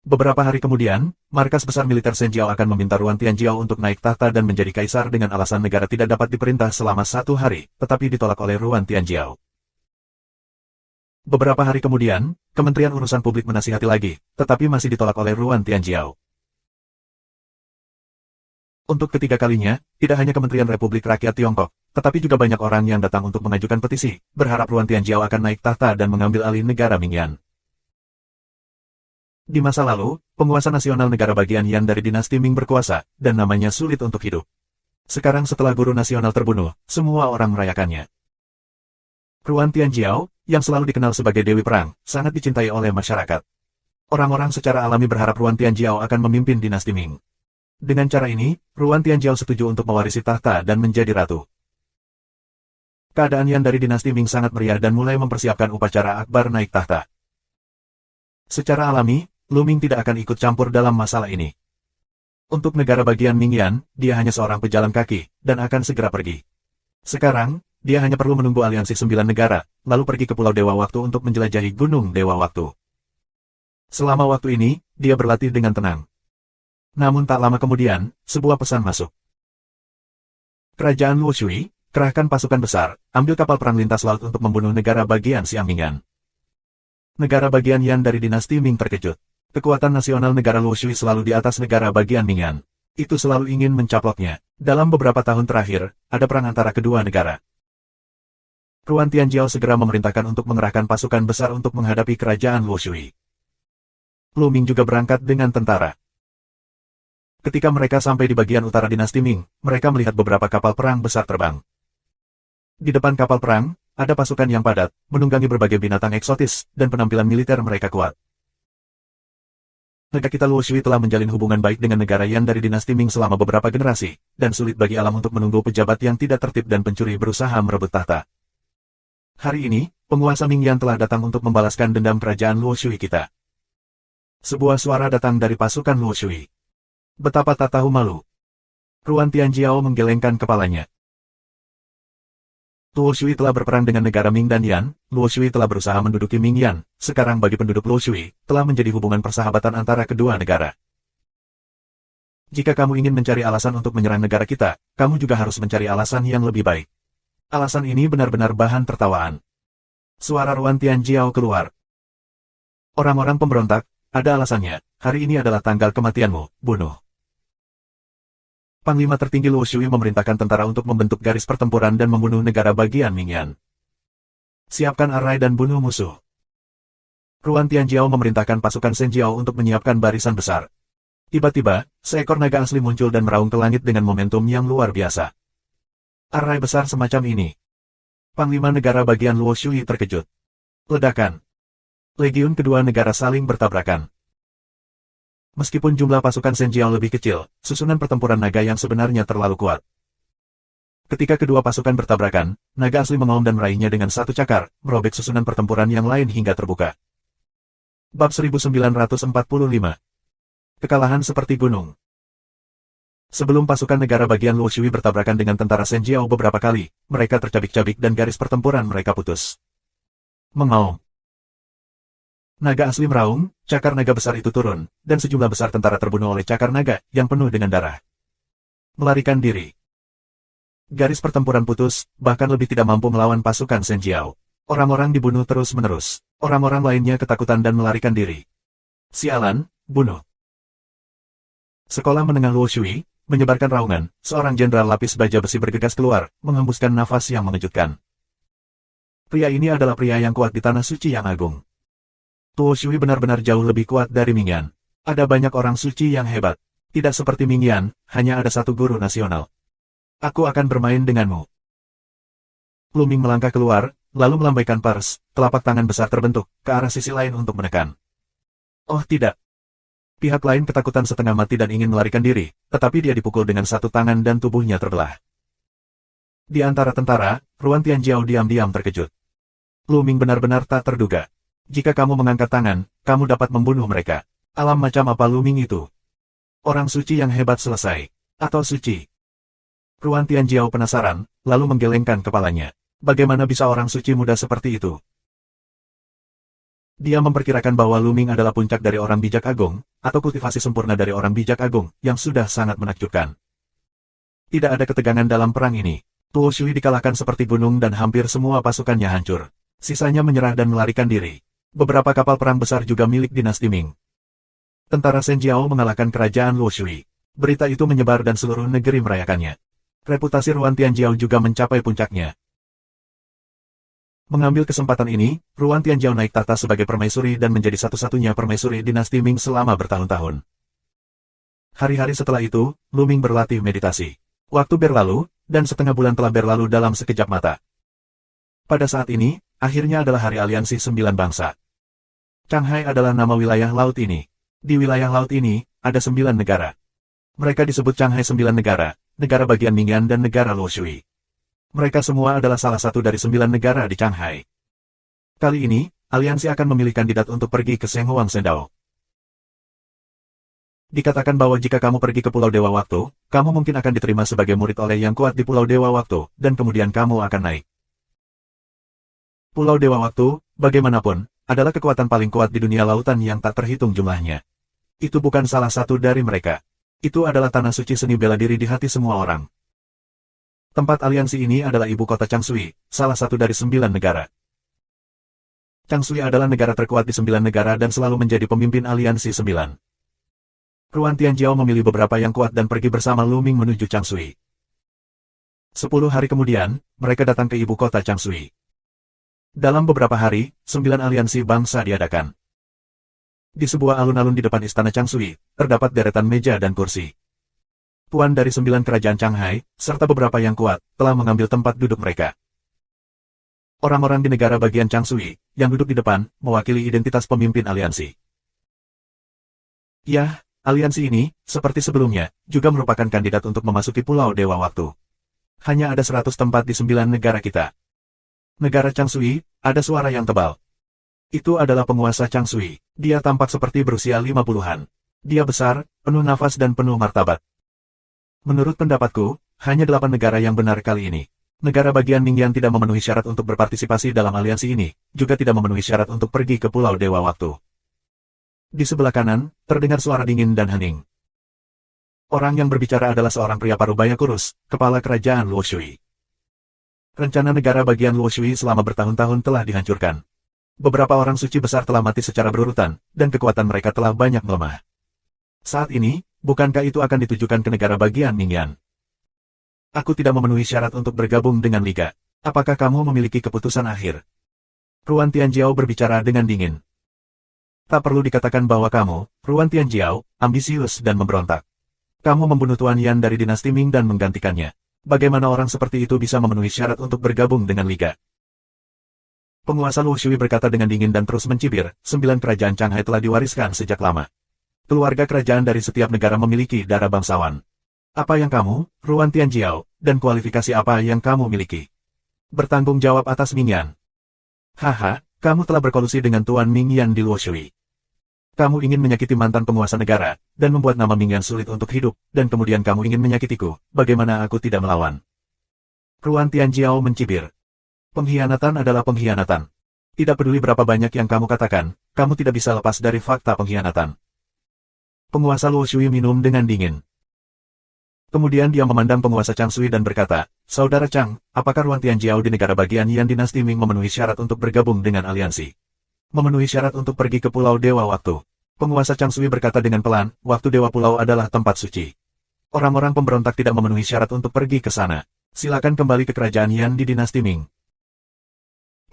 Beberapa hari kemudian, markas besar militer Senjiao akan meminta Ruan Tianjiao untuk naik tahta dan menjadi kaisar dengan alasan negara tidak dapat diperintah selama 1 hari, tetapi ditolak oleh Ruan Tianjiao. Beberapa hari kemudian, Kementerian Urusan Publik menasihati lagi, tetapi masih ditolak oleh Ruan Tianjiao. Untuk ketiga kalinya, tidak hanya Kementerian Republik Rakyat Tiongkok, tetapi juga banyak orang yang datang untuk mengajukan petisi, berharap Ruan Tianjiao akan naik tahta dan mengambil alih negara Mingyan. Di masa lalu, penguasa nasional negara bagian Yan dari dinasti Ming berkuasa, dan namanya sulit untuk hidup. Sekarang setelah guru nasional terbunuh, semua orang merayakannya. Ruan Tianjiao, yang selalu dikenal sebagai Dewi Perang, sangat dicintai oleh masyarakat. Orang-orang secara alami berharap Ruan Tianjiao akan memimpin dinasti Ming. Dengan cara ini, Ruan Tianjiao setuju untuk mewarisi tahta dan menjadi ratu. Keadaan Yan dari dinasti Ming sangat meriah dan mulai mempersiapkan upacara akbar naik tahta. Secara alami, Lu Ming tidak akan ikut campur dalam masalah ini. Untuk negara bagian Ming Yan, dia hanya seorang pejalan kaki, dan akan segera pergi. Sekarang, dia hanya perlu menunggu aliansi 9 negara, lalu pergi ke Pulau Dewa Waktu untuk menjelajahi Gunung Dewa Waktu. Selama waktu ini, dia berlatih dengan tenang. Namun tak lama kemudian, sebuah pesan masuk. Kerajaan Luo Shui, kerahkan pasukan besar, ambil kapal perang lintas laut untuk membunuh negara bagian Siam Mingyan. Negara bagian Yan dari dinasti Ming terkejut. Kekuatan nasional negara Luo Shui selalu di atas negara bagian Mingyan. Itu selalu ingin mencaploknya. Dalam beberapa tahun terakhir, ada perang antara kedua negara. Ruan Tianjiao segera memerintahkan untuk mengerahkan pasukan besar untuk menghadapi kerajaan Luo Shui. Lu Ming juga berangkat dengan tentara. Ketika mereka sampai di bagian utara dinasti Ming, mereka melihat beberapa kapal perang besar terbang. Di depan kapal perang, ada pasukan yang padat, menunggangi berbagai binatang eksotis, dan penampilan militer mereka kuat. Negara kita Luo Shui telah menjalin hubungan baik dengan negara Yan dari dinasti Ming selama beberapa generasi, dan sulit bagi alam untuk menunggu pejabat yang tidak tertib dan pencuri berusaha merebut tahta. Hari ini, penguasa Ming Yan telah datang untuk membalaskan dendam kerajaan Luo Shui kita. Sebuah suara datang dari pasukan Luo Shui. Betapa tak tahu malu. Ruan Tianjiao menggelengkan kepalanya. Luo Shui telah berperang dengan negara Ming dan Yan, Luo Shui telah berusaha menduduki Ming Yan, sekarang bagi penduduk Luo Shui, telah menjadi hubungan persahabatan antara kedua negara. Jika kamu ingin mencari alasan untuk menyerang negara kita, kamu juga harus mencari alasan yang lebih baik. Alasan ini benar-benar bahan tertawaan. Suara Ruan Tianjiao keluar. Orang-orang pemberontak, ada alasannya, hari ini adalah tanggal kematianmu, bunuh. Panglima tertinggi Luo Shui memerintahkan tentara untuk membentuk garis pertempuran dan membunuh negara bagian Mingyan. Siapkan arai dan bunuh musuh. Ruan Tianjiao memerintahkan pasukan Senjiao untuk menyiapkan barisan besar. Tiba-tiba, seekor naga asli muncul dan meraung ke langit dengan momentum yang luar biasa. Arai besar semacam ini. Panglima negara bagian Luo Shui terkejut. Ledakan. Legiun kedua negara saling bertabrakan. Meskipun jumlah pasukan Senjiao lebih kecil, susunan pertempuran naga yang sebenarnya terlalu kuat. Ketika kedua pasukan bertabrakan, naga asli mengaum dan meraihnya dengan satu cakar, merobek susunan pertempuran yang lain hingga terbuka. Bab 1945. Kekalahan seperti gunung. Sebelum pasukan negara bagian Luo Shui bertabrakan dengan tentara Senjiao beberapa kali, mereka tercabik-cabik dan garis pertempuran mereka putus. Mengaum. Naga asli meraung, cakar naga besar itu turun, dan sejumlah besar tentara terbunuh oleh cakar naga, yang penuh dengan darah. Melarikan diri. Garis pertempuran putus, bahkan lebih tidak mampu melawan pasukan Senjiao. Orang-orang dibunuh terus-menerus. Orang-orang lainnya ketakutan dan melarikan diri. Sialan, bunuh. Sekolah menengah Luo Shui menyebarkan raungan, seorang jenderal lapis baja besi bergegas keluar, menghembuskan nafas yang mengejutkan. Pria ini adalah pria yang kuat di tanah suci yang agung. Tuo Shui benar-benar jauh lebih kuat dari Ming Yan. Ada banyak orang suci yang hebat. Tidak seperti Ming Yan, hanya ada satu guru nasional. Aku akan bermain denganmu. Lu Ming melangkah keluar, lalu melambaikan pers, telapak tangan besar terbentuk, ke arah sisi lain untuk menekan. Oh tidak. Pihak lain ketakutan setengah mati dan ingin melarikan diri, tetapi dia dipukul dengan satu tangan dan tubuhnya terbelah. Di antara tentara, Ruan Tianjiao diam-diam terkejut. Lu Ming benar-benar tak terduga. Jika kamu mengangkat tangan, kamu dapat membunuh mereka. Alam macam apa Lu Ming itu? Orang suci yang hebat selesai. Atau suci? Ruan Tianjiao penasaran, lalu menggelengkan kepalanya. Bagaimana bisa orang suci muda seperti itu? Dia memperkirakan bahwa Lu Ming adalah puncak dari orang bijak agung, atau kultivasi sempurna dari orang bijak agung, yang sudah sangat menakjubkan. Tidak ada ketegangan dalam perang ini. Tuo Shui dikalahkan seperti gunung dan hampir semua pasukannya hancur. Sisanya menyerah dan melarikan diri. Beberapa kapal perang besar juga milik dinasti Ming. Tentara Shen Jiao mengalahkan kerajaan Luo Shui. Berita itu menyebar dan seluruh negeri merayakannya. Reputasi Ruan Tianjiao juga mencapai puncaknya. Mengambil kesempatan ini, Ruan Tianjiao naik tahta sebagai permaisuri dan menjadi satu-satunya permaisuri dinasti Ming selama bertahun-tahun. Hari-hari setelah itu, Lu Ming berlatih meditasi. Waktu berlalu, dan setengah bulan telah berlalu dalam sekejap mata. Pada saat ini, akhirnya adalah hari aliansi 9 bangsa. Shanghai adalah nama wilayah laut ini. Di wilayah laut ini, ada 9 negara. Mereka disebut Shanghai 9 negara, negara bagian Mingyan dan negara Luo Shui. Mereka semua adalah salah satu dari 9 negara di Shanghai. Kali ini, aliansi akan memilih kandidat untuk pergi ke Shenghuang Sendao. Dikatakan bahwa jika kamu pergi ke Pulau Dewa Waktu, kamu mungkin akan diterima sebagai murid oleh yang kuat di Pulau Dewa Waktu, dan kemudian kamu akan naik. Pulau Dewa Waktu, bagaimanapun, adalah kekuatan paling kuat di dunia lautan yang tak terhitung jumlahnya. Itu bukan salah satu dari mereka. Itu adalah tanah suci seni bela diri di hati semua orang. Tempat aliansi ini adalah ibu kota Changshui, salah satu dari 9 negara. Changshui adalah negara terkuat di 9 negara dan selalu menjadi pemimpin aliansi 9. Ruan Tianjiao memilih beberapa yang kuat dan pergi bersama Lu Ming menuju Changshui. 10 hari kemudian, mereka datang ke ibu kota Changshui. Dalam beberapa hari, 9 aliansi bangsa diadakan. Di sebuah alun-alun di depan istana Changshui, terdapat deretan meja dan kursi. Tuan dari 9 kerajaan Shanghai, serta beberapa yang kuat, telah mengambil tempat duduk mereka. Orang-orang di negara bagian Changshui, yang duduk di depan, mewakili identitas pemimpin aliansi. Yah, aliansi ini, seperti sebelumnya, juga merupakan kandidat untuk memasuki Pulau Dewa Waktu. Hanya ada 100 tempat di 9 negara kita. Negara Changshui, ada suara yang tebal. Itu adalah penguasa Changshui. Dia tampak seperti berusia 50-an. Dia besar, penuh nafas dan penuh martabat. Menurut pendapatku, hanya 8 negara yang benar kali ini. Negara bagian Mingyan tidak memenuhi syarat untuk berpartisipasi dalam aliansi ini, juga tidak memenuhi syarat untuk pergi ke Pulau Dewa Waktu. Di sebelah kanan, terdengar suara dingin dan hening. Orang yang berbicara adalah seorang pria parubaya kurus, kepala kerajaan Luo Shui. Rencana negara bagian Luo Shui selama bertahun-tahun telah dihancurkan. Beberapa orang suci besar telah mati secara berurutan, dan kekuatan mereka telah banyak melemah. Saat ini, bukankah itu akan ditujukan ke negara bagian Mingyan? Aku tidak memenuhi syarat untuk bergabung dengan Liga. Apakah kamu memiliki keputusan akhir? Ruan Tianjiao berbicara dengan dingin. Tak perlu dikatakan bahwa kamu, Ruan Tianjiao, ambisius dan memberontak. Kamu membunuh Tuan Yan dari dinasti Ming dan menggantikannya. Bagaimana orang seperti itu bisa memenuhi syarat untuk bergabung dengan Liga? Penguasa Luo Shui berkata dengan dingin dan terus mencibir, 9 kerajaan Shanghai telah diwariskan sejak lama. Keluarga kerajaan dari setiap negara memiliki darah bangsawan. Apa yang kamu, Ruan Tianjiao, dan kualifikasi apa yang kamu miliki? Bertanggung jawab atas Mingyan. Haha, kamu telah berkolusi dengan Tuan Mingyan di Luo Shui. Kamu ingin menyakiti mantan penguasa negara, dan membuat nama Mingyan sulit untuk hidup, dan kemudian kamu ingin menyakitiku, bagaimana aku tidak melawan? Ruan Tianjiao mencibir. Pengkhianatan adalah pengkhianatan. Tidak peduli berapa banyak yang kamu katakan, kamu tidak bisa lepas dari fakta pengkhianatan. Penguasa Luo Shui minum dengan dingin. Kemudian dia memandang penguasa Changshui dan berkata, Saudara Chang, apakah Ruan Tianjiao di negara bagian Yan dinasti Ming memenuhi syarat untuk bergabung dengan aliansi? Memenuhi syarat untuk pergi ke Pulau Dewa Waktu. Penguasa Changshui berkata dengan pelan, Waktu Dewa Pulau adalah tempat suci. Orang-orang pemberontak tidak memenuhi syarat untuk pergi ke sana. Silakan kembali ke kerajaan Yan di dinasti Ming.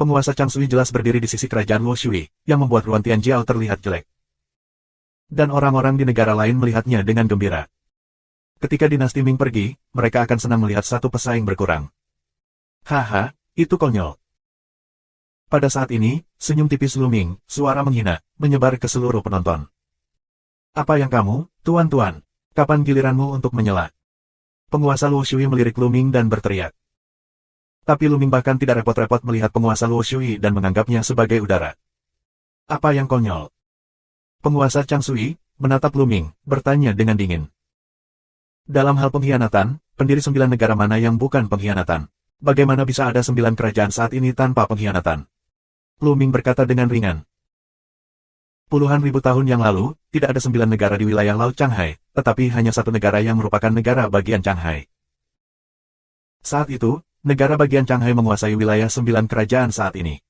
Penguasa Changshui jelas berdiri di sisi kerajaan Luo Shui, yang membuat Ruan Tianjiao terlihat jelek. Dan orang-orang di negara lain melihatnya dengan gembira. Ketika dinasti Ming pergi, mereka akan senang melihat satu pesaing berkurang. Haha, itu konyol. Pada saat ini, senyum tipis Lu Ming, suara menghina, menyebar ke seluruh penonton. Apa yang kamu, tuan-tuan? Kapan giliranmu untuk menyela? Penguasa Luo Shui melirik Lu Ming dan berteriak. Tapi Lu Ming bahkan tidak repot-repot melihat penguasa Luo Shui dan menganggapnya sebagai udara. Apa yang konyol? Penguasa Changshui menatap Lu Ming, bertanya dengan dingin. Dalam hal pengkhianatan, pendiri 9 negara mana yang bukan pengkhianatan? Bagaimana bisa ada 9 kerajaan saat ini tanpa pengkhianatan? Lu Ming berkata dengan ringan. Puluhan ribu tahun yang lalu, tidak ada 9 negara di wilayah Laut Changhai, tetapi hanya satu negara yang merupakan negara bagian Changhai. Saat itu, negara bagian Changhai menguasai wilayah 9 kerajaan saat ini.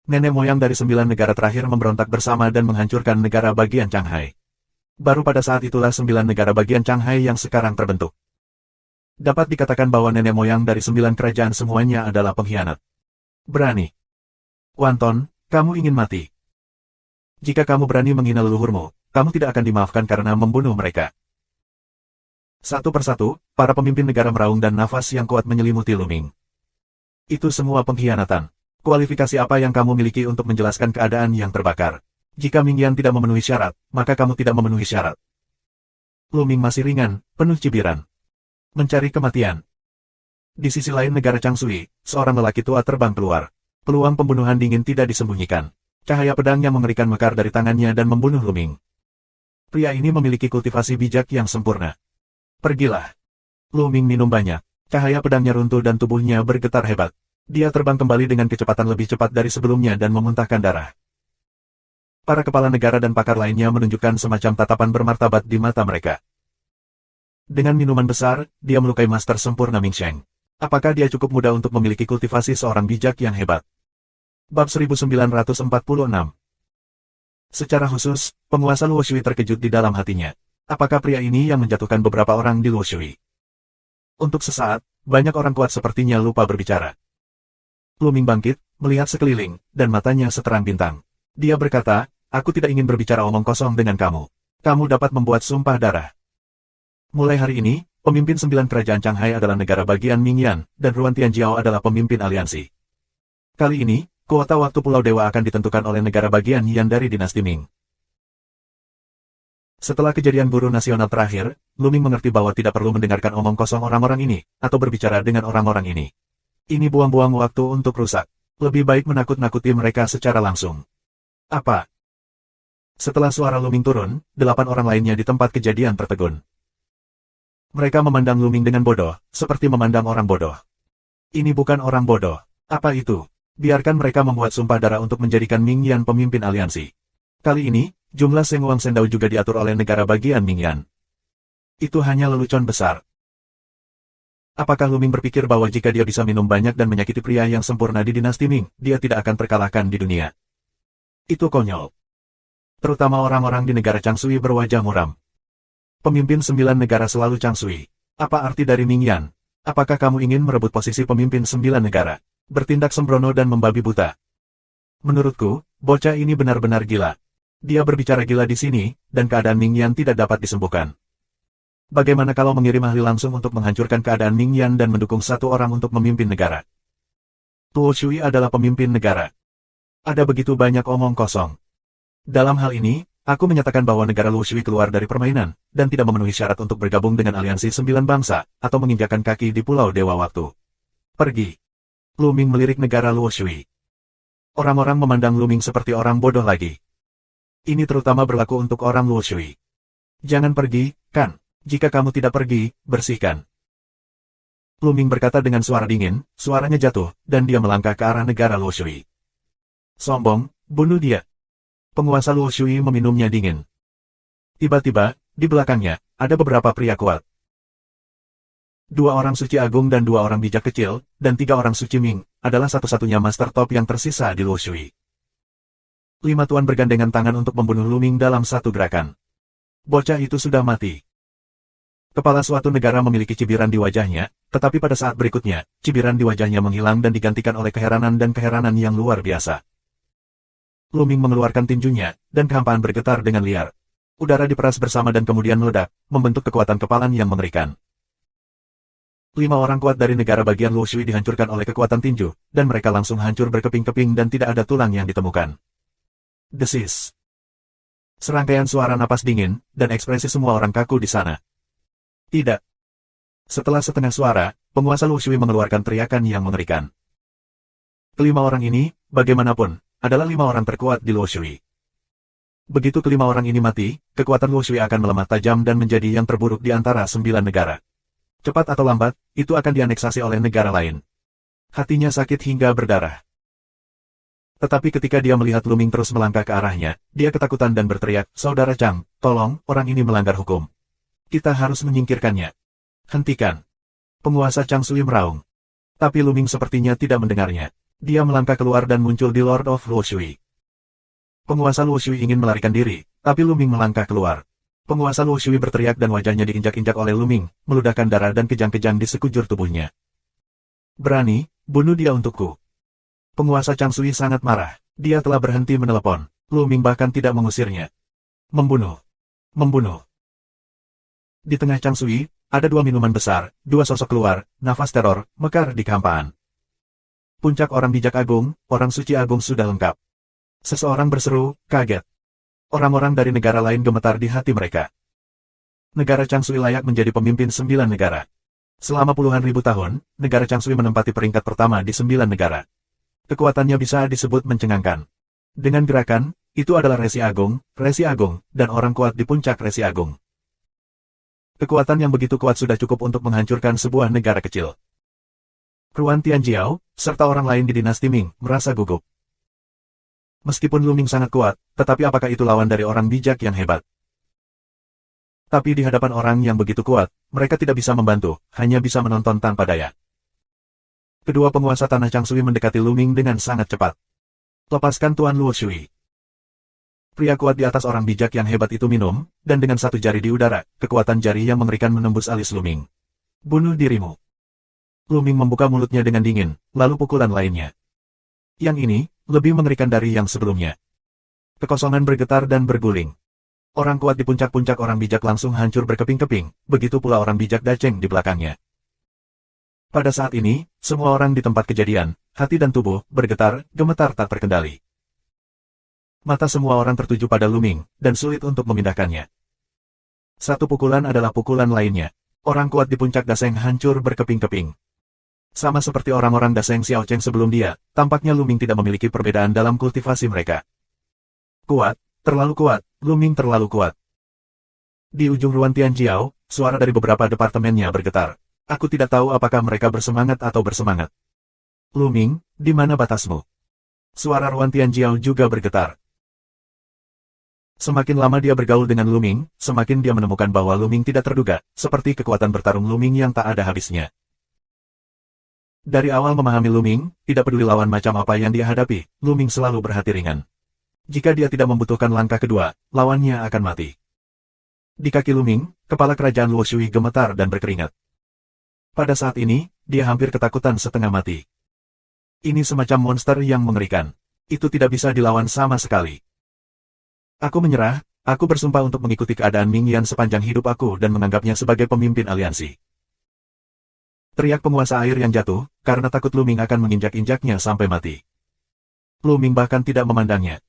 Nenek moyang dari 9 negara terakhir memberontak bersama dan menghancurkan negara bagian Changhai. Baru pada saat itulah 9 negara bagian Changhai yang sekarang terbentuk. Dapat dikatakan bahwa nenek moyang dari 9 kerajaan semuanya adalah pengkhianat. Berani. Wanton, kamu ingin mati. Jika kamu berani menghina leluhurmu, kamu tidak akan dimaafkan karena membunuh mereka. Satu persatu, para pemimpin negara meraung dan nafas yang kuat menyelimuti Lu Ming. Itu semua pengkhianatan. Kualifikasi apa yang kamu miliki untuk menjelaskan keadaan yang terbakar? Jika Ming Yan tidak memenuhi syarat, maka kamu tidak memenuhi syarat. Lu Ming masih ringan, penuh cibiran. Mencari kematian. Di sisi lain negara Changshui, seorang lelaki tua terbang keluar. Peluang pembunuhan dingin tidak disembunyikan. Cahaya pedang yang mengerikan mekar dari tangannya dan membunuh Lu Ming. Pria ini memiliki kultivasi bijak yang sempurna. Pergilah. Lu Ming minum banyak. Cahaya pedangnya runtuh dan tubuhnya bergetar hebat. Dia terbang kembali dengan kecepatan lebih cepat dari sebelumnya dan memuntahkan darah. Para kepala negara dan pakar lainnya menunjukkan semacam tatapan bermartabat di mata mereka. Dengan minuman besar, dia melukai master sempurna Ming Sheng. Apakah dia cukup mudah untuk memiliki kultivasi seorang bijak yang hebat? Bab 1946. Secara khusus, penguasa Luo Shui terkejut di dalam hatinya. Apakah pria ini yang menjatuhkan beberapa orang di Luo Shui? Untuk sesaat, banyak orang kuat sepertinya lupa berbicara. Lu Ming bangkit, melihat sekeliling, dan matanya seterang bintang. Dia berkata, aku tidak ingin berbicara omong kosong dengan kamu. Kamu dapat membuat sumpah darah. Mulai hari ini, pemimpin 9 kerajaan Changhai adalah negara bagian Ming Yan, dan Ruan Tianjiao adalah pemimpin aliansi. Kali ini, kuota waktu Pulau Dewa akan ditentukan oleh negara bagian Yan dari dinasti Ming. Setelah kejadian guru nasional terakhir, Lu Ming mengerti bahwa tidak perlu mendengarkan omong kosong orang-orang ini, atau berbicara dengan orang-orang ini. Ini buang-buang waktu untuk rusak. Lebih baik menakut-nakuti mereka secara langsung. Apa? Setelah suara Lu Ming turun, 8 orang lainnya di tempat kejadian tertegun. Mereka memandang Lu Ming dengan bodoh, seperti memandang orang bodoh. Ini bukan orang bodoh. Apa itu? Biarkan mereka membuat sumpah darah untuk menjadikan Ming Yan pemimpin aliansi. Kali ini, jumlah Seng Wang Sendao juga diatur oleh negara bagian Ming Yan. Itu hanya lelucon besar. Apakah Lu Ming berpikir bahwa jika dia bisa minum banyak dan menyakiti pria yang sempurna di dinasti Ming, dia tidak akan terkalahkan di dunia? Itu konyol. Terutama orang-orang di negara Changshui berwajah muram. Pemimpin 9 negara selalu Changshui. Apa arti dari Ming Yan? Apakah kamu ingin merebut posisi pemimpin 9 negara? Bertindak sembrono dan membabi buta. Menurutku, bocah ini benar-benar gila. Dia berbicara gila di sini, dan keadaan Ming Yan tidak dapat disembuhkan. Bagaimana kalau mengirim ahli langsung untuk menghancurkan keadaan Ming Yan dan mendukung satu orang untuk memimpin negara? Luo Shui adalah pemimpin negara. Ada begitu banyak omong kosong. Dalam hal ini, aku menyatakan bahwa negara Luo Shui keluar dari permainan, dan tidak memenuhi syarat untuk bergabung dengan aliansi 9 bangsa, atau menginjakkan kaki di Pulau Dewa Waktu. Pergi. Lu Ming melirik negara Luo Shui. Orang-orang memandang Lu Ming seperti orang bodoh lagi. Ini terutama berlaku untuk orang Luo Shui. Jangan pergi, kan? Jika kamu tidak pergi, bersihkan. Lu Ming berkata dengan suara dingin, suaranya jatuh, dan dia melangkah ke arah negara Luo Shui. Sombong, bunuh dia. Penguasa Luo Shui meminumnya dingin. Tiba-tiba, di belakangnya, ada beberapa pria kuat. 2 orang suci agung dan 2 orang bijak kecil, dan 3 orang suci Ming, adalah satu-satunya master top yang tersisa di Luo Shui. 5 tuan bergandengan tangan untuk membunuh Lu Ming dalam satu gerakan. Bocah itu sudah mati. Kepala suatu negara memiliki cibiran di wajahnya, tetapi pada saat berikutnya, cibiran di wajahnya menghilang dan digantikan oleh keheranan dan keheranan yang luar biasa. Lu Ming mengeluarkan tinjunya, dan kehampaan bergetar dengan liar. Udara diperas bersama dan kemudian meledak, membentuk kekuatan kepalan yang mengerikan. 5 orang kuat dari negara bagian Luo Shui dihancurkan oleh kekuatan tinju, dan mereka langsung hancur berkeping-keping dan tidak ada tulang yang ditemukan. Desis. Serangkaian suara napas dingin, dan ekspresi semua orang kaku di sana. Tidak. Setelah setengah suara, penguasa Luo Shui mengeluarkan teriakan yang mengerikan. Kelima orang ini, bagaimanapun, adalah 5 orang terkuat di Luo Shui. Begitu kelima orang ini mati, kekuatan Luo Shui akan melemah tajam dan menjadi yang terburuk di antara 9 negara. Cepat atau lambat, itu akan dianeksasi oleh negara lain. Hatinya sakit hingga berdarah. Tetapi ketika dia melihat Lu Ming terus melangkah ke arahnya, dia ketakutan dan berteriak, "Saudara Chang, tolong, orang ini melanggar hukum. Kita harus menyingkirkannya. Hentikan." Penguasa Chang Sui meraung. Tapi Lu Ming sepertinya tidak mendengarnya. Dia melangkah keluar dan muncul di Lord of Luo Shui. Penguasa Luo Shui ingin melarikan diri, tapi Lu Ming melangkah keluar. Penguasa Luo Shui berteriak dan wajahnya diinjak-injak oleh Lu Ming, meludahkan darah dan kejang-kejang di sekujur tubuhnya. "Berani, bunuh dia untukku." Penguasa Chang Sui sangat marah. Dia telah berhenti menelepon. Lu Ming bahkan tidak mengusirnya. Membunuh. Membunuh. Di tengah Chang Sui, ada 2 minuman besar, 2 sosok keluar, nafas teror, mekar di kehampaan. Puncak orang bijak agung, orang suci agung sudah lengkap. Seseorang berseru, kaget. Orang-orang dari negara lain gemetar di hati mereka. Negara Chang Sui layak menjadi pemimpin 9 negara. Selama puluhan ribu tahun, negara Chang Sui menempati peringkat pertama di 9 negara. Kekuatannya bisa disebut mencengangkan. Dengan gerakan, itu adalah Resi Agung, dan orang kuat di puncak Resi Agung. Kekuatan yang begitu kuat sudah cukup untuk menghancurkan sebuah negara kecil. Ruan Tianjiao, serta orang lain di dinasti Ming, merasa gugup. Meskipun Lu Ming sangat kuat, tetapi apakah itu lawan dari orang bijak yang hebat? Tapi di hadapan orang yang begitu kuat, mereka tidak bisa membantu, hanya bisa menonton tanpa daya. Kedua penguasa tanah Chang Sui mendekati Lu Ming dengan sangat cepat. "Lepaskan Tuan Luo Shui." Pria kuat di atas orang bijak yang hebat itu minum, dan dengan satu jari di udara, kekuatan jari yang mengerikan menembus alis Lu Ming. "Bunuh dirimu." Lu Ming membuka mulutnya dengan dingin, lalu pukulan lainnya. Yang ini, lebih mengerikan dari yang sebelumnya. Kekosongan bergetar dan berguling. Orang kuat di puncak-puncak orang bijak langsung hancur berkeping-keping, begitu pula orang bijak Dacheng di belakangnya. Pada saat ini, semua orang di tempat kejadian, hati dan tubuh, bergetar, gemetar tak terkendali. Mata semua orang tertuju pada Lu Ming, dan sulit untuk memindahkannya. Satu pukulan adalah pukulan lainnya. Orang kuat di puncak Dacheng hancur berkeping-keping. Sama seperti orang-orang Dacheng Xiao Cheng sebelum dia, tampaknya Lu Ming tidak memiliki perbedaan dalam kultivasi mereka. Kuat, terlalu kuat, Lu Ming terlalu kuat. Di ujung Ruan Tianjiao, suara dari beberapa departemennya bergetar. "Aku tidak tahu apakah mereka bersemangat atau bersemangat." "Lu Ming, di mana batasmu?" Suara Ruan Tianjiao juga bergetar. Semakin lama dia bergaul dengan Lu Ming, semakin dia menemukan bahwa Lu Ming tidak terduga, seperti kekuatan bertarung Lu Ming yang tak ada habisnya. Dari awal memahami Lu Ming, tidak peduli lawan macam apa yang dia hadapi, Lu Ming selalu berhati ringan. Jika dia tidak membutuhkan langkah kedua, lawannya akan mati. Di kaki Lu Ming, kepala kerajaan Luo Shui gemetar dan berkeringat. Pada saat ini, dia hampir ketakutan setengah mati. Ini semacam monster yang mengerikan. Itu tidak bisa dilawan sama sekali. "Aku menyerah, aku bersumpah untuk mengikuti keadaan Ming Yan sepanjang hidup aku dan menganggapnya sebagai pemimpin aliansi." Teriak penguasa air yang jatuh, karena takut Lu Ming akan menginjak-injaknya sampai mati. Lu Ming bahkan tidak memandangnya.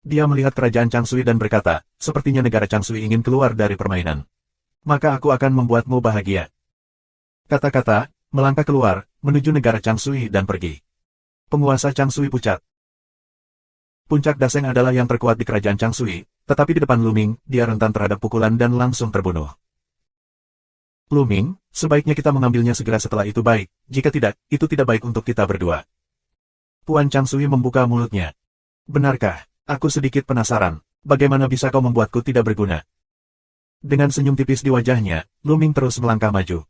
Dia melihat kerajaan Chang Sui dan berkata, "Sepertinya negara Chang Sui ingin keluar dari permainan. Maka aku akan membuatmu bahagia." Kata-kata, melangkah keluar, menuju negara Chang Sui dan pergi. Penguasa Chang Sui pucat. Puncak Dacheng adalah yang terkuat di kerajaan Chang Sui, tetapi di depan Lu Ming, dia rentan terhadap pukulan dan langsung terbunuh. "Lu Ming, sebaiknya kita mengambilnya segera setelah itu baik, jika tidak, itu tidak baik untuk kita berdua." Puan Chang Sui membuka mulutnya. "Benarkah? Aku sedikit penasaran, bagaimana bisa kau membuatku tidak berguna?" Dengan senyum tipis di wajahnya, Lu Ming terus melangkah maju.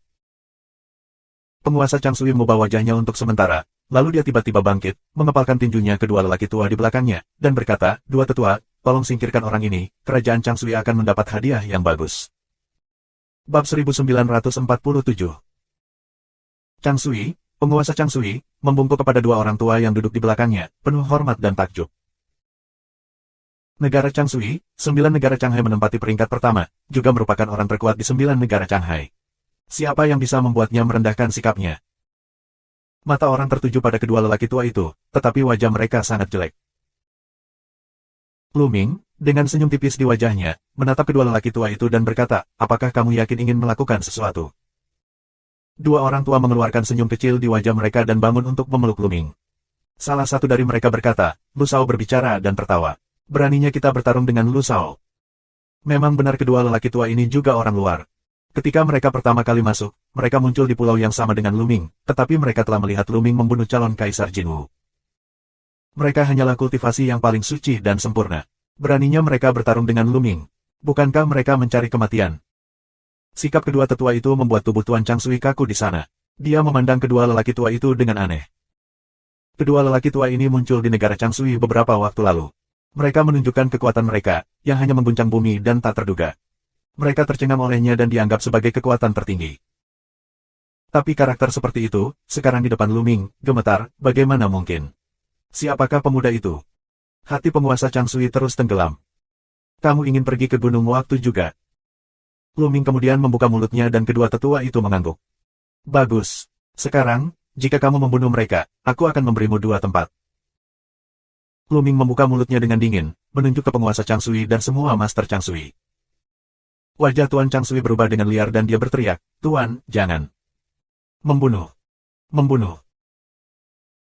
Penguasa Chang Sui mengubah wajahnya untuk sementara, lalu dia tiba-tiba bangkit, mengepalkan tinjunya kedua lelaki tua di belakangnya, dan berkata, "Dua tetua, tolong singkirkan orang ini, kerajaan Chang Sui akan mendapat hadiah yang bagus." Bab 1947. Chang Sui, penguasa Chang Sui, membungkuk kepada dua orang tua yang duduk di belakangnya, penuh hormat dan takjub. Negara Chang Sui, 9 negara Shanghai menempati peringkat pertama, juga merupakan orang terkuat di 9 negara Shanghai. Siapa yang bisa membuatnya merendahkan sikapnya? Mata orang tertuju pada kedua lelaki tua itu, tetapi wajah mereka sangat jelek. Lu Ming, dengan senyum tipis di wajahnya, menatap kedua lelaki tua itu dan berkata, apakah kamu yakin ingin melakukan sesuatu? Dua orang tua mengeluarkan senyum kecil di wajah mereka dan bangun untuk memeluk Lu Ming. Salah satu dari mereka berkata, Lu Shao berbicara dan tertawa. Beraninya kita bertarung dengan Lu Shao. Memang benar kedua lelaki tua ini juga orang luar. Ketika mereka pertama kali masuk, mereka muncul di pulau yang sama dengan Lu Ming, tetapi mereka telah melihat Lu Ming membunuh calon Kaisar Jinwu. Mereka hanyalah kultivasi yang paling suci dan sempurna. Beraninya mereka bertarung dengan Lu Ming. Bukankah mereka mencari kematian? Sikap kedua tetua itu membuat tubuh Tuan Chang Sui kaku di sana. Dia memandang kedua lelaki tua itu dengan aneh. Kedua lelaki tua ini muncul di negara Chang Sui beberapa waktu lalu. Mereka menunjukkan kekuatan mereka, yang hanya mengguncang bumi dan tak terduga. Mereka tercengang olehnya dan dianggap sebagai kekuatan tertinggi. Tapi karakter seperti itu, sekarang di depan Lu Ming, gemetar, bagaimana mungkin? Siapakah pemuda itu? Hati penguasa Chang Sui terus tenggelam. Kamu ingin pergi ke Gunung Waktu juga? Lu Ming kemudian membuka mulutnya dan kedua tetua itu mengangguk. Bagus. Sekarang, jika kamu membunuh mereka, aku akan memberimu 2 tempat. Lu Ming membuka mulutnya dengan dingin, menunjuk ke penguasa Chang Sui dan semua master Chang Sui. Wajah Tuan Chang Sui berubah dengan liar dan dia berteriak, Tuan, jangan. Membunuh. Membunuh.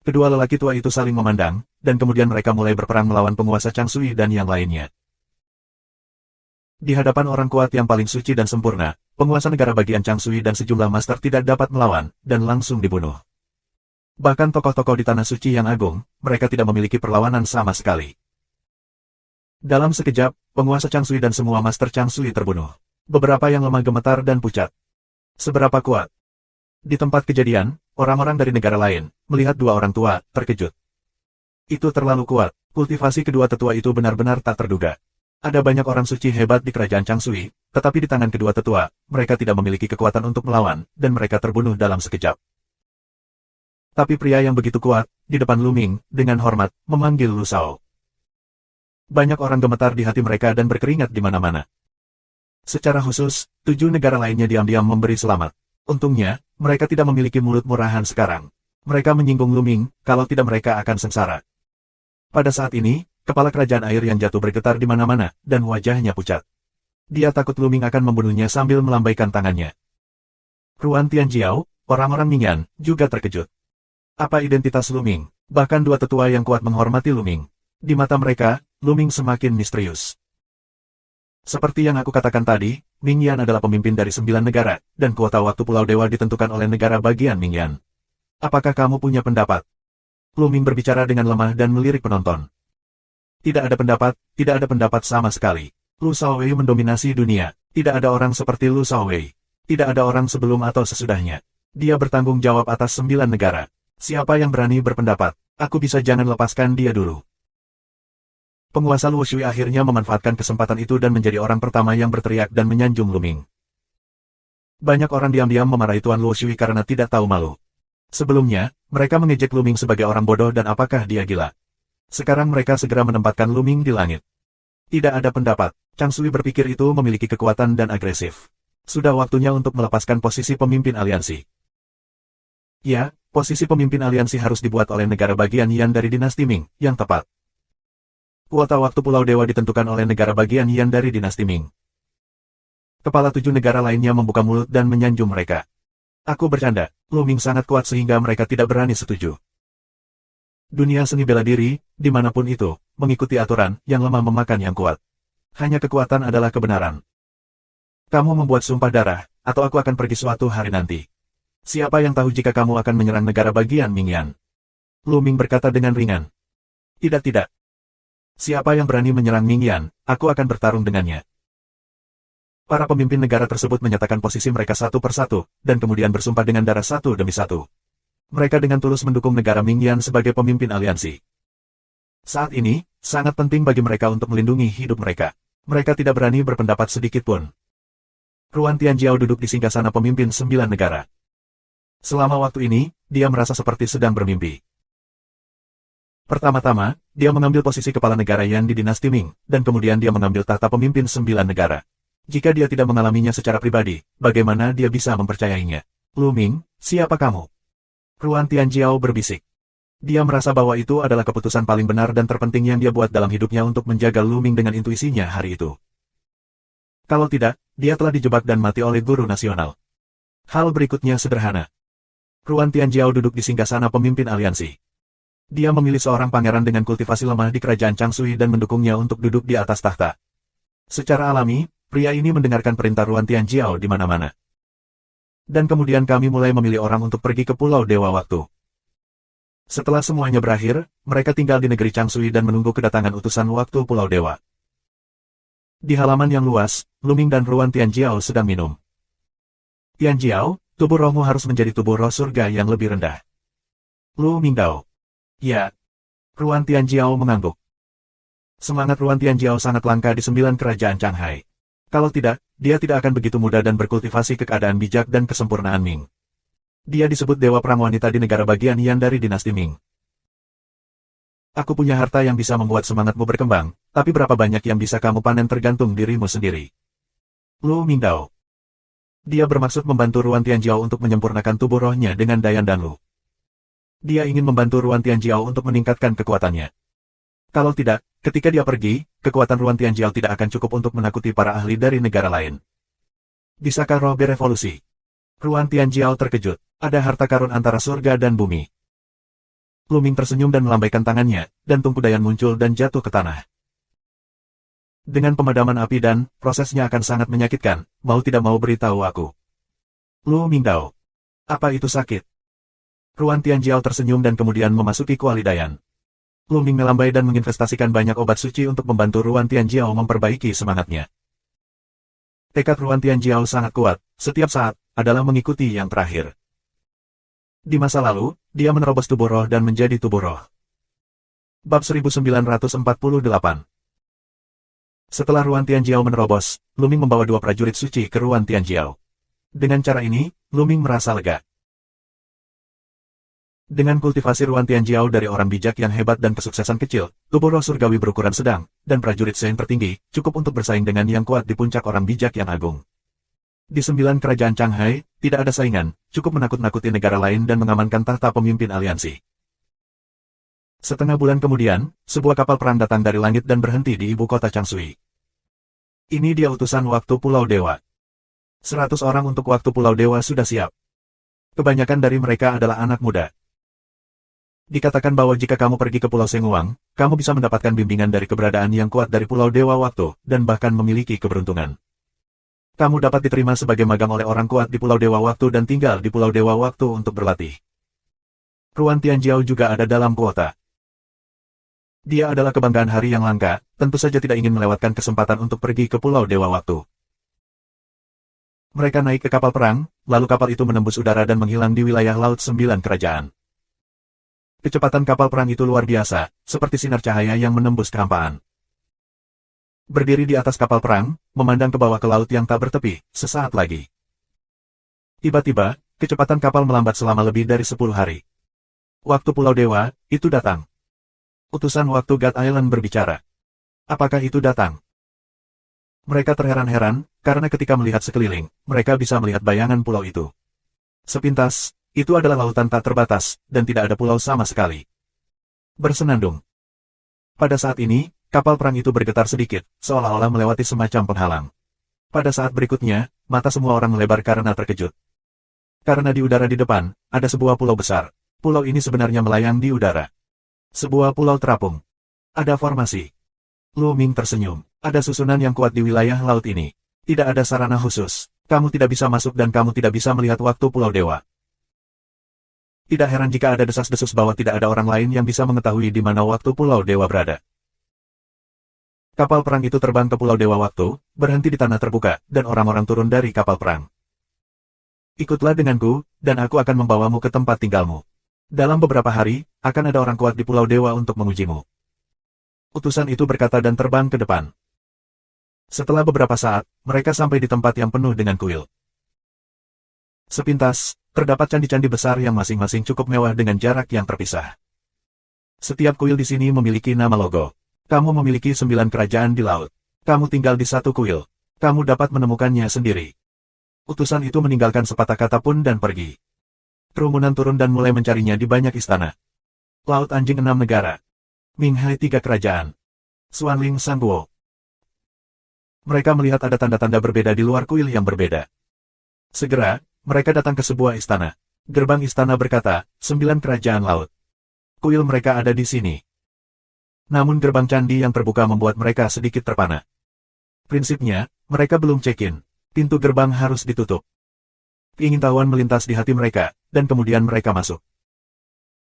Kedua lelaki tua itu saling memandang, dan kemudian mereka mulai berperang melawan penguasa Chang Sui dan yang lainnya. Di hadapan orang kuat yang paling suci dan sempurna, penguasa negara bagian Chang Sui dan sejumlah master tidak dapat melawan, dan langsung dibunuh. Bahkan tokoh-tokoh di Tanah Suci yang agung, mereka tidak memiliki perlawanan sama sekali. Dalam sekejap, penguasa Chang Sui dan semua master Chang Sui terbunuh. Beberapa yang lemah gemetar dan pucat. Seberapa kuat? Di tempat kejadian, orang-orang dari negara lain, melihat dua orang tua, terkejut. Itu terlalu kuat, kultivasi kedua tetua itu benar-benar tak terduga. Ada banyak orang suci hebat di kerajaan Chang Sui, tetapi di tangan kedua tetua, mereka tidak memiliki kekuatan untuk melawan, dan mereka terbunuh dalam sekejap. Tapi pria yang begitu kuat, di depan Lu Ming, dengan hormat, memanggil Lu Shao. Banyak orang gemetar di hati mereka dan berkeringat di mana-mana. Secara khusus, 7 negara lainnya diam-diam memberi selamat. Untungnya, mereka tidak memiliki mulut murahan sekarang. Mereka menyinggung Lu Ming, kalau tidak mereka akan sengsara. Pada saat ini, kepala kerajaan air yang jatuh bergetar di mana-mana, dan wajahnya pucat. Dia takut Lu Ming akan membunuhnya sambil melambaikan tangannya. Ruan Tianjiao, orang-orang Mingyan, juga terkejut. Apa identitas Lu Ming? Bahkan dua tetua yang kuat menghormati Lu Ming. Di mata mereka, Lu Ming semakin misterius. Seperti yang aku katakan tadi, Mingyan adalah pemimpin dari 9 negara, dan kuota waktu Pulau Dewa ditentukan oleh negara bagian Mingyan. Apakah kamu punya pendapat? Lu Ming berbicara dengan lemah dan melirik penonton. Tidak ada pendapat sama sekali. Lu Shaowei mendominasi dunia. Tidak ada orang seperti Lu Shaowei. Tidak ada orang sebelum atau sesudahnya. Dia bertanggung jawab atas 9 negara. Siapa yang berani berpendapat? Aku bisa jangan lepaskan dia dulu. Penguasa Luo Shui akhirnya memanfaatkan kesempatan itu dan menjadi orang pertama yang berteriak dan menyanjung Lu Ming. Banyak orang diam-diam memarahi Tuan Luo Shui karena tidak tahu malu. Sebelumnya, mereka mengejek Lu Ming sebagai orang bodoh dan apakah dia gila. Sekarang mereka segera menempatkan Lu Ming di langit. Tidak ada pendapat. Chang Sui berpikir itu memiliki kekuatan dan agresif. Sudah waktunya untuk melepaskan posisi pemimpin aliansi. Ya, posisi pemimpin aliansi harus dibuat oleh negara bagian Yan dari dinasti Ming, yang tepat. Kuota waktu Pulau Dewa ditentukan oleh negara bagian Yan dari dinasti Ming. Kepala 7 negara lainnya membuka mulut dan menyanjung mereka. Aku bercanda, Lu Ming sangat kuat sehingga mereka tidak berani setuju. Dunia seni bela diri, dimanapun itu, mengikuti aturan, yang lemah memakan yang kuat. Hanya kekuatan adalah kebenaran. Kamu membuat sumpah darah, atau aku akan pergi suatu hari nanti. Siapa yang tahu jika kamu akan menyerang negara bagian Mingyan? Lu Ming berkata dengan ringan. Tidak. Siapa yang berani menyerang Mingyan, aku akan bertarung dengannya. Para pemimpin negara tersebut menyatakan posisi mereka satu persatu, dan kemudian bersumpah dengan darah satu demi satu. Mereka dengan tulus mendukung negara Mingyan sebagai pemimpin aliansi. Saat ini, sangat penting bagi mereka untuk melindungi hidup mereka. Mereka tidak berani berpendapat sedikit pun. Ruan Tianjiao duduk di singgasana pemimpin 9 negara. Selama waktu ini, dia merasa seperti sedang bermimpi. Pertama-tama, dia mengambil posisi kepala negara Yan di dinasti Ming, dan kemudian dia mengambil tahta pemimpin 9 negara. Jika dia tidak mengalaminya secara pribadi, bagaimana dia bisa mempercayainya? Lu Ming, siapa kamu? Ruan Tianjiao berbisik. Dia merasa bahwa itu adalah keputusan paling benar dan terpenting yang dia buat dalam hidupnya untuk menjaga Lu Ming dengan intuisinya hari itu. Kalau tidak, dia telah dijebak dan mati oleh guru nasional. Hal berikutnya sederhana. Ruan Tianjiao duduk di singgasana pemimpin aliansi. Dia memilih seorang pangeran dengan kultivasi lemah di kerajaan Changshui dan mendukungnya untuk duduk di atas tahta. Secara alami, pria ini mendengarkan perintah Ruan Tianjiao di mana-mana. Dan kemudian kami mulai memilih orang untuk pergi ke Pulau Dewa Waktu. Setelah semuanya berakhir, mereka tinggal di negeri Changshui dan menunggu kedatangan utusan waktu Pulau Dewa. Di halaman yang luas, Lu Ming dan Ruan Tianjiao sedang minum. Tianjiao, tubuh rohmu harus menjadi tubuh roh surga yang lebih rendah. Lu Mingdao. Ya. Ruan Tianjiao mengangguk. Semangat Ruan Tianjiao sangat langka di 9 kerajaan Shanghai. Kalau tidak, dia tidak akan begitu mudah dan berkultivasi keadaan bijak dan kesempurnaan Ming. Dia disebut Dewa Perang Wanita di negara bagian Yan dari dinasti Ming. Aku punya harta yang bisa membuat semangatmu berkembang, tapi berapa banyak yang bisa kamu panen tergantung dirimu sendiri. Lu Mingdao. Dia bermaksud membantu Ruan Tianjiao untuk menyempurnakan tubuh rohnya dengan Dayan dan Lu. Dia ingin membantu Ruan Tianjiao untuk meningkatkan kekuatannya. Kalau tidak, ketika dia pergi, kekuatan Ruan Tianjiao tidak akan cukup untuk menakuti para ahli dari negara lain. Bisakah roh berevolusi? Ruan Tianjiao terkejut. Ada harta karun antara surga dan bumi. Lu Ming tersenyum dan melambaikan tangannya, dan tungku Dayan muncul dan jatuh ke tanah. Dengan pemadaman api dan, prosesnya akan sangat menyakitkan, mau tidak mau beritahu aku. Lu Mingdao. Apa itu sakit? Ruan Tianjiao tersenyum dan kemudian memasuki kuali Dayan. Lu Ming melambai dan menginvestasikan banyak obat suci untuk membantu Ruan Tianjiao memperbaiki semangatnya. Tekad Ruan Tianjiao sangat kuat, setiap saat, adalah mengikuti yang terakhir. Di masa lalu, dia menerobos tubuh roh dan menjadi tubuh roh. Bab 1948. Setelah Ruan Tianjiao menerobos, Lu Ming membawa 2 prajurit suci ke Ruan Tianjiao. Dengan cara ini, Lu Ming merasa lega. Dengan kultivasi Ruan Tianjiao dari orang bijak yang hebat dan kesuksesan kecil, tubuh roh surgawi berukuran sedang, dan prajurit Shen tertinggi, cukup untuk bersaing dengan yang kuat di puncak orang bijak yang agung. Di 9 kerajaan Shanghai, tidak ada saingan, cukup menakut-nakuti negara lain dan mengamankan tahta pemimpin aliansi. Setengah bulan kemudian, sebuah kapal perang datang dari langit dan berhenti di ibu kota Changshui. Ini dia utusan waktu Pulau Dewa. 100 orang untuk waktu Pulau Dewa sudah siap. Kebanyakan dari mereka adalah anak muda. Dikatakan bahwa jika kamu pergi ke Pulau Senguang, kamu bisa mendapatkan bimbingan dari keberadaan yang kuat dari Pulau Dewa Waktu, dan bahkan memiliki keberuntungan. Kamu dapat diterima sebagai magang oleh orang kuat di Pulau Dewa Waktu dan tinggal di Pulau Dewa Waktu untuk berlatih. Ruan Tianjiao juga ada dalam kuota. Dia adalah kebanggaan hari yang langka, tentu saja tidak ingin melewatkan kesempatan untuk pergi ke Pulau Dewa Waktu. Mereka naik ke kapal perang, lalu kapal itu menembus udara dan menghilang di wilayah laut 9 kerajaan. Kecepatan kapal perang itu luar biasa, seperti sinar cahaya yang menembus kehampaan. Berdiri di atas kapal perang, memandang ke bawah ke laut yang tak bertepi, sesaat lagi. Tiba-tiba, kecepatan kapal melambat selama lebih dari 10 hari. Waktu Pulau Dewa, itu datang. Utusan waktu God Island berbicara. Apakah itu datang? Mereka terheran-heran, karena ketika melihat sekeliling, mereka bisa melihat bayangan pulau itu. Sepintas, itu adalah lautan tak terbatas, dan tidak ada pulau sama sekali. Bersenandung. Pada saat ini, kapal perang itu bergetar sedikit, seolah-olah melewati semacam penghalang. Pada saat berikutnya, mata semua orang melebar karena terkejut. Karena di udara di depan, ada sebuah pulau besar. Pulau ini sebenarnya melayang di udara. Sebuah pulau terapung. Ada formasi. Lu Ming tersenyum. Ada susunan yang kuat di wilayah laut ini. Tidak ada sarana khusus. Kamu tidak bisa masuk dan kamu tidak bisa melihat waktu Pulau Dewa. Tidak heran jika ada desas-desus bahwa tidak ada orang lain yang bisa mengetahui di mana waktu Pulau Dewa berada. Kapal perang itu terbang ke Pulau Dewa Waktu, berhenti di tanah terbuka, dan orang-orang turun dari kapal perang. Ikutlah denganku, dan aku akan membawamu ke tempat tinggalmu. Dalam beberapa hari, akan ada orang kuat di Pulau Dewa untuk mengujimu. Utusan itu berkata dan terbang ke depan. Setelah beberapa saat, mereka sampai di tempat yang penuh dengan kuil. Sepintas, terdapat candi-candi besar yang masing-masing cukup mewah dengan jarak yang terpisah. Setiap kuil di sini memiliki nama logo. Kamu memiliki 9 kerajaan di laut. Kamu tinggal di satu kuil. Kamu dapat menemukannya sendiri. Utusan itu meninggalkan sepatah kata pun dan pergi. Kerumunan turun dan mulai mencarinya di banyak istana. Laut Anjing 6 negara. Minghai 3 kerajaan. Xuanling Sangguo. Mereka melihat ada tanda-tanda berbeda di luar kuil yang berbeda. Segera, mereka datang ke sebuah istana. Gerbang istana berkata, 9 kerajaan laut. Kuil mereka ada di sini. Namun gerbang candi yang terbuka membuat mereka sedikit terpana. Prinsipnya, mereka belum check-in. Pintu gerbang harus ditutup. Keingintahuan melintas di hati mereka, dan kemudian mereka masuk.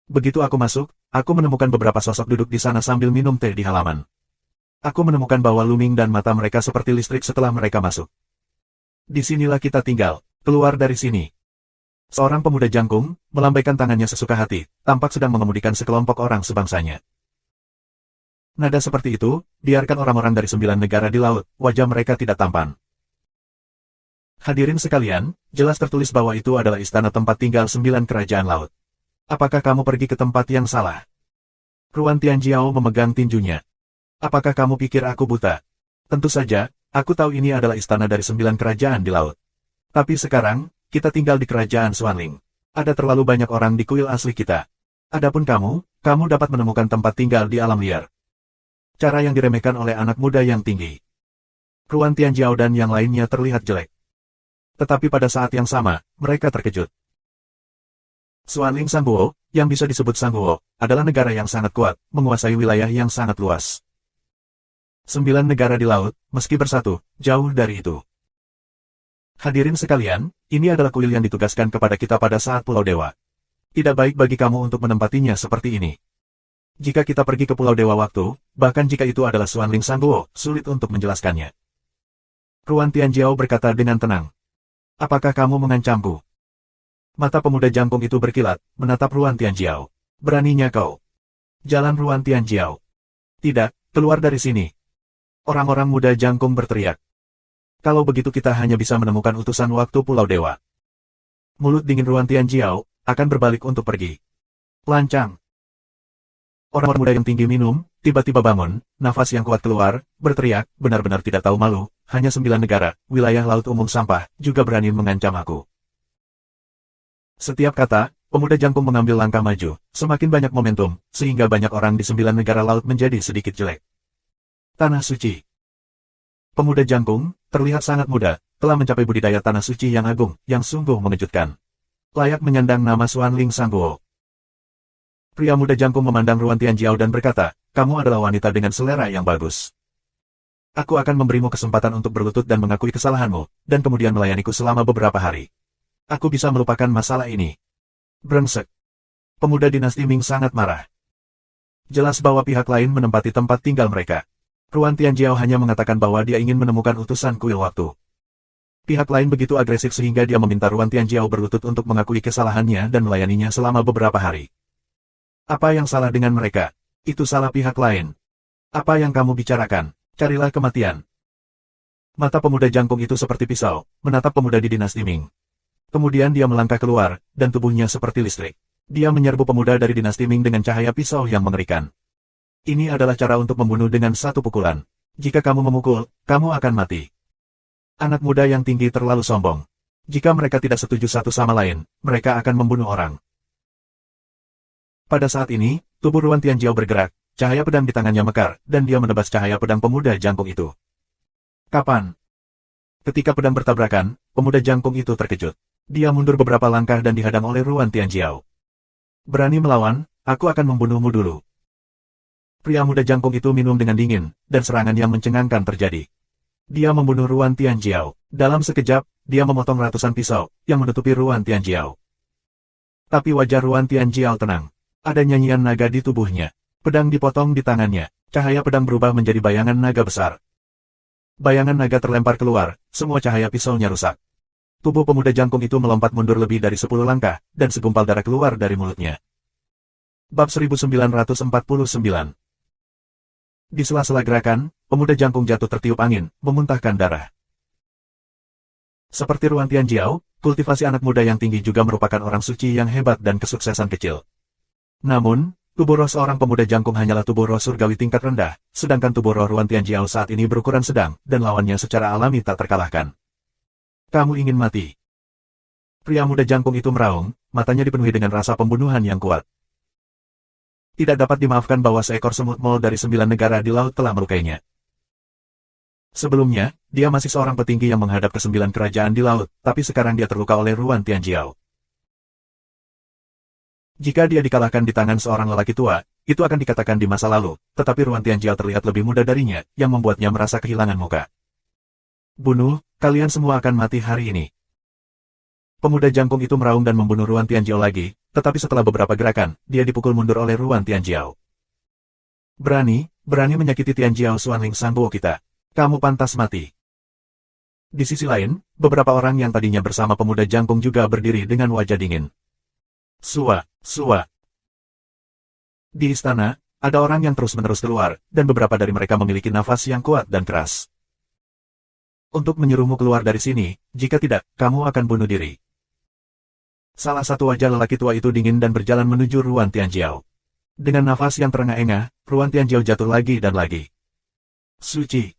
Begitu aku masuk, aku menemukan beberapa sosok duduk di sana sambil minum teh di halaman. Aku menemukan bahwa Luming dan mata mereka seperti listrik setelah mereka masuk. Disinilah kita tinggal, keluar dari sini. Seorang pemuda jangkung, melambaikan tangannya sesuka hati, tampak sedang mengemudikan sekelompok orang sebangsanya. Nada seperti itu, biarkan orang-orang dari 9 negara di laut, wajah mereka tidak tampan. Hadirin sekalian, jelas tertulis bahwa itu adalah istana tempat tinggal 9 kerajaan laut. Apakah kamu pergi ke tempat yang salah? Ruan Tianjiao memegang tinjunya. Apakah kamu pikir aku buta? Tentu saja, aku tahu ini adalah istana dari 9 kerajaan di laut. Tapi sekarang, kita tinggal di kerajaan Xuanling. Ada terlalu banyak orang di kuil asli kita. Adapun kamu dapat menemukan tempat tinggal di alam liar. Cara yang diremehkan oleh anak muda yang tinggi. Ruan Tianjiao dan yang lainnya terlihat jelek. Tetapi pada saat yang sama, mereka terkejut. Xuanling Sangguo, yang bisa disebut Sangguo, adalah negara yang sangat kuat, menguasai wilayah yang sangat luas. 9 negara di laut, meski bersatu, jauh dari itu. Hadirin sekalian, ini adalah kuil yang ditugaskan kepada kita pada saat Pulau Dewa. Tidak baik bagi kamu untuk menempatinya seperti ini. Jika kita pergi ke Pulau Dewa waktu, bahkan jika itu adalah Xuanling Sangguo, sulit untuk menjelaskannya. Ruan Tianjiao berkata dengan tenang. Apakah kamu mengancamku? Mata pemuda jangkung itu berkilat, menatap Ruan Tianjiao. Beraninya kau. Jalan Ruan Tianjiao. Tidak, keluar dari sini. Orang-orang muda jangkung berteriak. Kalau begitu kita hanya bisa menemukan utusan waktu Pulau Dewa. Mulut dingin Ruan Tianjiao akan berbalik untuk pergi. Lancang. Orang muda yang tinggi minum, tiba-tiba bangun, nafas yang kuat keluar, berteriak, benar-benar tidak tahu malu, hanya 9 negara, wilayah laut umum sampah, juga berani mengancam aku. Setiap kata, pemuda jangkung mengambil langkah maju, semakin banyak momentum, sehingga banyak orang di 9 negara laut menjadi sedikit jelek. Tanah Suci. Pemuda jangkung, terlihat sangat muda, telah mencapai budidaya tanah suci yang agung, yang sungguh mengejutkan. Layak menyandang nama Xuanling Sangguo. Pria muda jangkung memandang Ruan Tianjiao dan berkata, kamu adalah wanita dengan selera yang bagus. Aku akan memberimu kesempatan untuk berlutut dan mengakui kesalahanmu, dan kemudian melayaniku selama beberapa hari. Aku bisa melupakan masalah ini. Brengsek. Pemuda dinasti Ming sangat marah. Jelas bahwa pihak lain menempati tempat tinggal mereka. Ruan Tianjiao hanya mengatakan bahwa dia ingin menemukan utusan kuil waktu. Pihak lain begitu agresif sehingga dia meminta Ruan Tianjiao berlutut untuk mengakui kesalahannya dan melayaninya selama beberapa hari. Apa yang salah dengan mereka? Itu salah pihak lain. Apa yang kamu bicarakan? Carilah kematian. Mata pemuda jangkung itu seperti pisau, menatap pemuda di dinasti Ming. Kemudian dia melangkah keluar, dan tubuhnya seperti listrik. Dia menyerbu pemuda dari dinasti Ming dengan cahaya pisau yang mengerikan. Ini adalah cara untuk membunuh dengan satu pukulan. Jika kamu memukul, kamu akan mati. Anak muda yang tinggi terlalu sombong. Jika mereka tidak setuju satu sama lain, mereka akan membunuh orang. Pada saat ini, tubuh Ruan Tianjiao bergerak, cahaya pedang di tangannya mekar, dan dia menebas cahaya pedang pemuda jangkung itu. Kapan? Ketika pedang bertabrakan, pemuda jangkung itu terkejut. Dia mundur beberapa langkah dan dihadang oleh Ruan Tianjiao. Berani melawan, aku akan membunuhmu dulu. Pria muda jangkung itu minum dengan dingin, dan serangan yang mencengangkan terjadi. Dia membunuh Ruan Tianjiao. Dalam sekejap, dia memotong ratusan pisau, yang menutupi Ruan Tianjiao. Tapi wajah Ruan Tianjiao tenang. Ada nyanyian naga di tubuhnya. Pedang dipotong di tangannya. Cahaya pedang berubah menjadi bayangan naga besar. Bayangan naga terlempar keluar, semua cahaya pisaunya rusak. Tubuh pemuda jangkung itu melompat mundur lebih dari 10 langkah, dan segumpal darah keluar dari mulutnya. Bab 1949. Di sela-sela gerakan, pemuda jangkung jatuh tertiup angin, memuntahkan darah. Seperti Ruan Tianjiao, kultivasi anak muda yang tinggi juga merupakan orang suci yang hebat dan kesuksesan kecil. Namun, tubuh roh seorang pemuda jangkung hanyalah tubuh roh surgawi tingkat rendah, sedangkan tubuh roh Ruan Tianjiao saat ini berukuran sedang, dan lawannya secara alami tak terkalahkan. Kamu ingin mati? Pria muda jangkung itu meraung, matanya dipenuhi dengan rasa pembunuhan yang kuat. Tidak dapat dimaafkan bahwa seekor semut mol dari 9 negara di laut telah melukainya. Sebelumnya, dia masih seorang petinggi yang menghadap ke 9 kerajaan di laut, tapi sekarang dia terluka oleh Ruan Tianjiao. Jika dia dikalahkan di tangan seorang lelaki tua, itu akan dikatakan di masa lalu, tetapi Ruan Tianjiao terlihat lebih muda darinya, yang membuatnya merasa kehilangan muka. Bunuh, kalian semua akan mati hari ini. Pemuda jangkung itu meraung dan membunuh Ruan Tianjiao lagi, tetapi setelah beberapa gerakan, dia dipukul mundur oleh Ruan Tianjiao. Berani menyakiti Tianjiao Xuanling Sangguo kita. Kamu pantas mati. Di sisi lain, beberapa orang yang tadinya bersama pemuda jangkung juga berdiri dengan wajah dingin. Sua. Di istana, ada orang yang terus-menerus keluar, dan beberapa dari mereka memiliki nafas yang kuat dan keras. Untuk menyuruhmu keluar dari sini, jika tidak, kamu akan bunuh diri. Salah satu wajah lelaki tua itu dingin dan berjalan menuju Ruan Tianjiao. Dengan nafas yang terengah-engah, Ruan Tianjiao jatuh lagi dan lagi. Suci.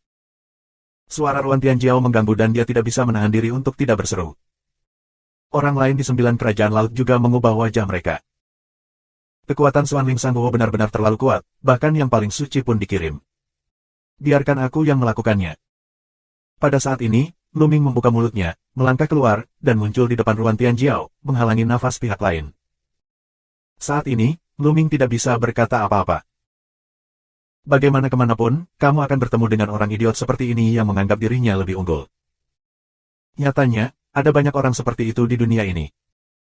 Suara Ruan Tianjiao mengganggu dan dia tidak bisa menahan diri untuk tidak berseru. Orang lain di 9 kerajaan laut juga mengubah wajah mereka. Kekuatan Xuanling Sangguo benar-benar terlalu kuat, bahkan yang paling suci pun dikirim. Biarkan aku yang melakukannya. Pada saat ini, Luming membuka mulutnya, melangkah keluar, dan muncul di depan Ruan Tianjiao, menghalangi nafas pihak lain. Saat ini, Luming tidak bisa berkata apa-apa. Bagaimana kemanapun, kamu akan bertemu dengan orang idiot seperti ini yang menganggap dirinya lebih unggul. Nyatanya, ada banyak orang seperti itu di dunia ini.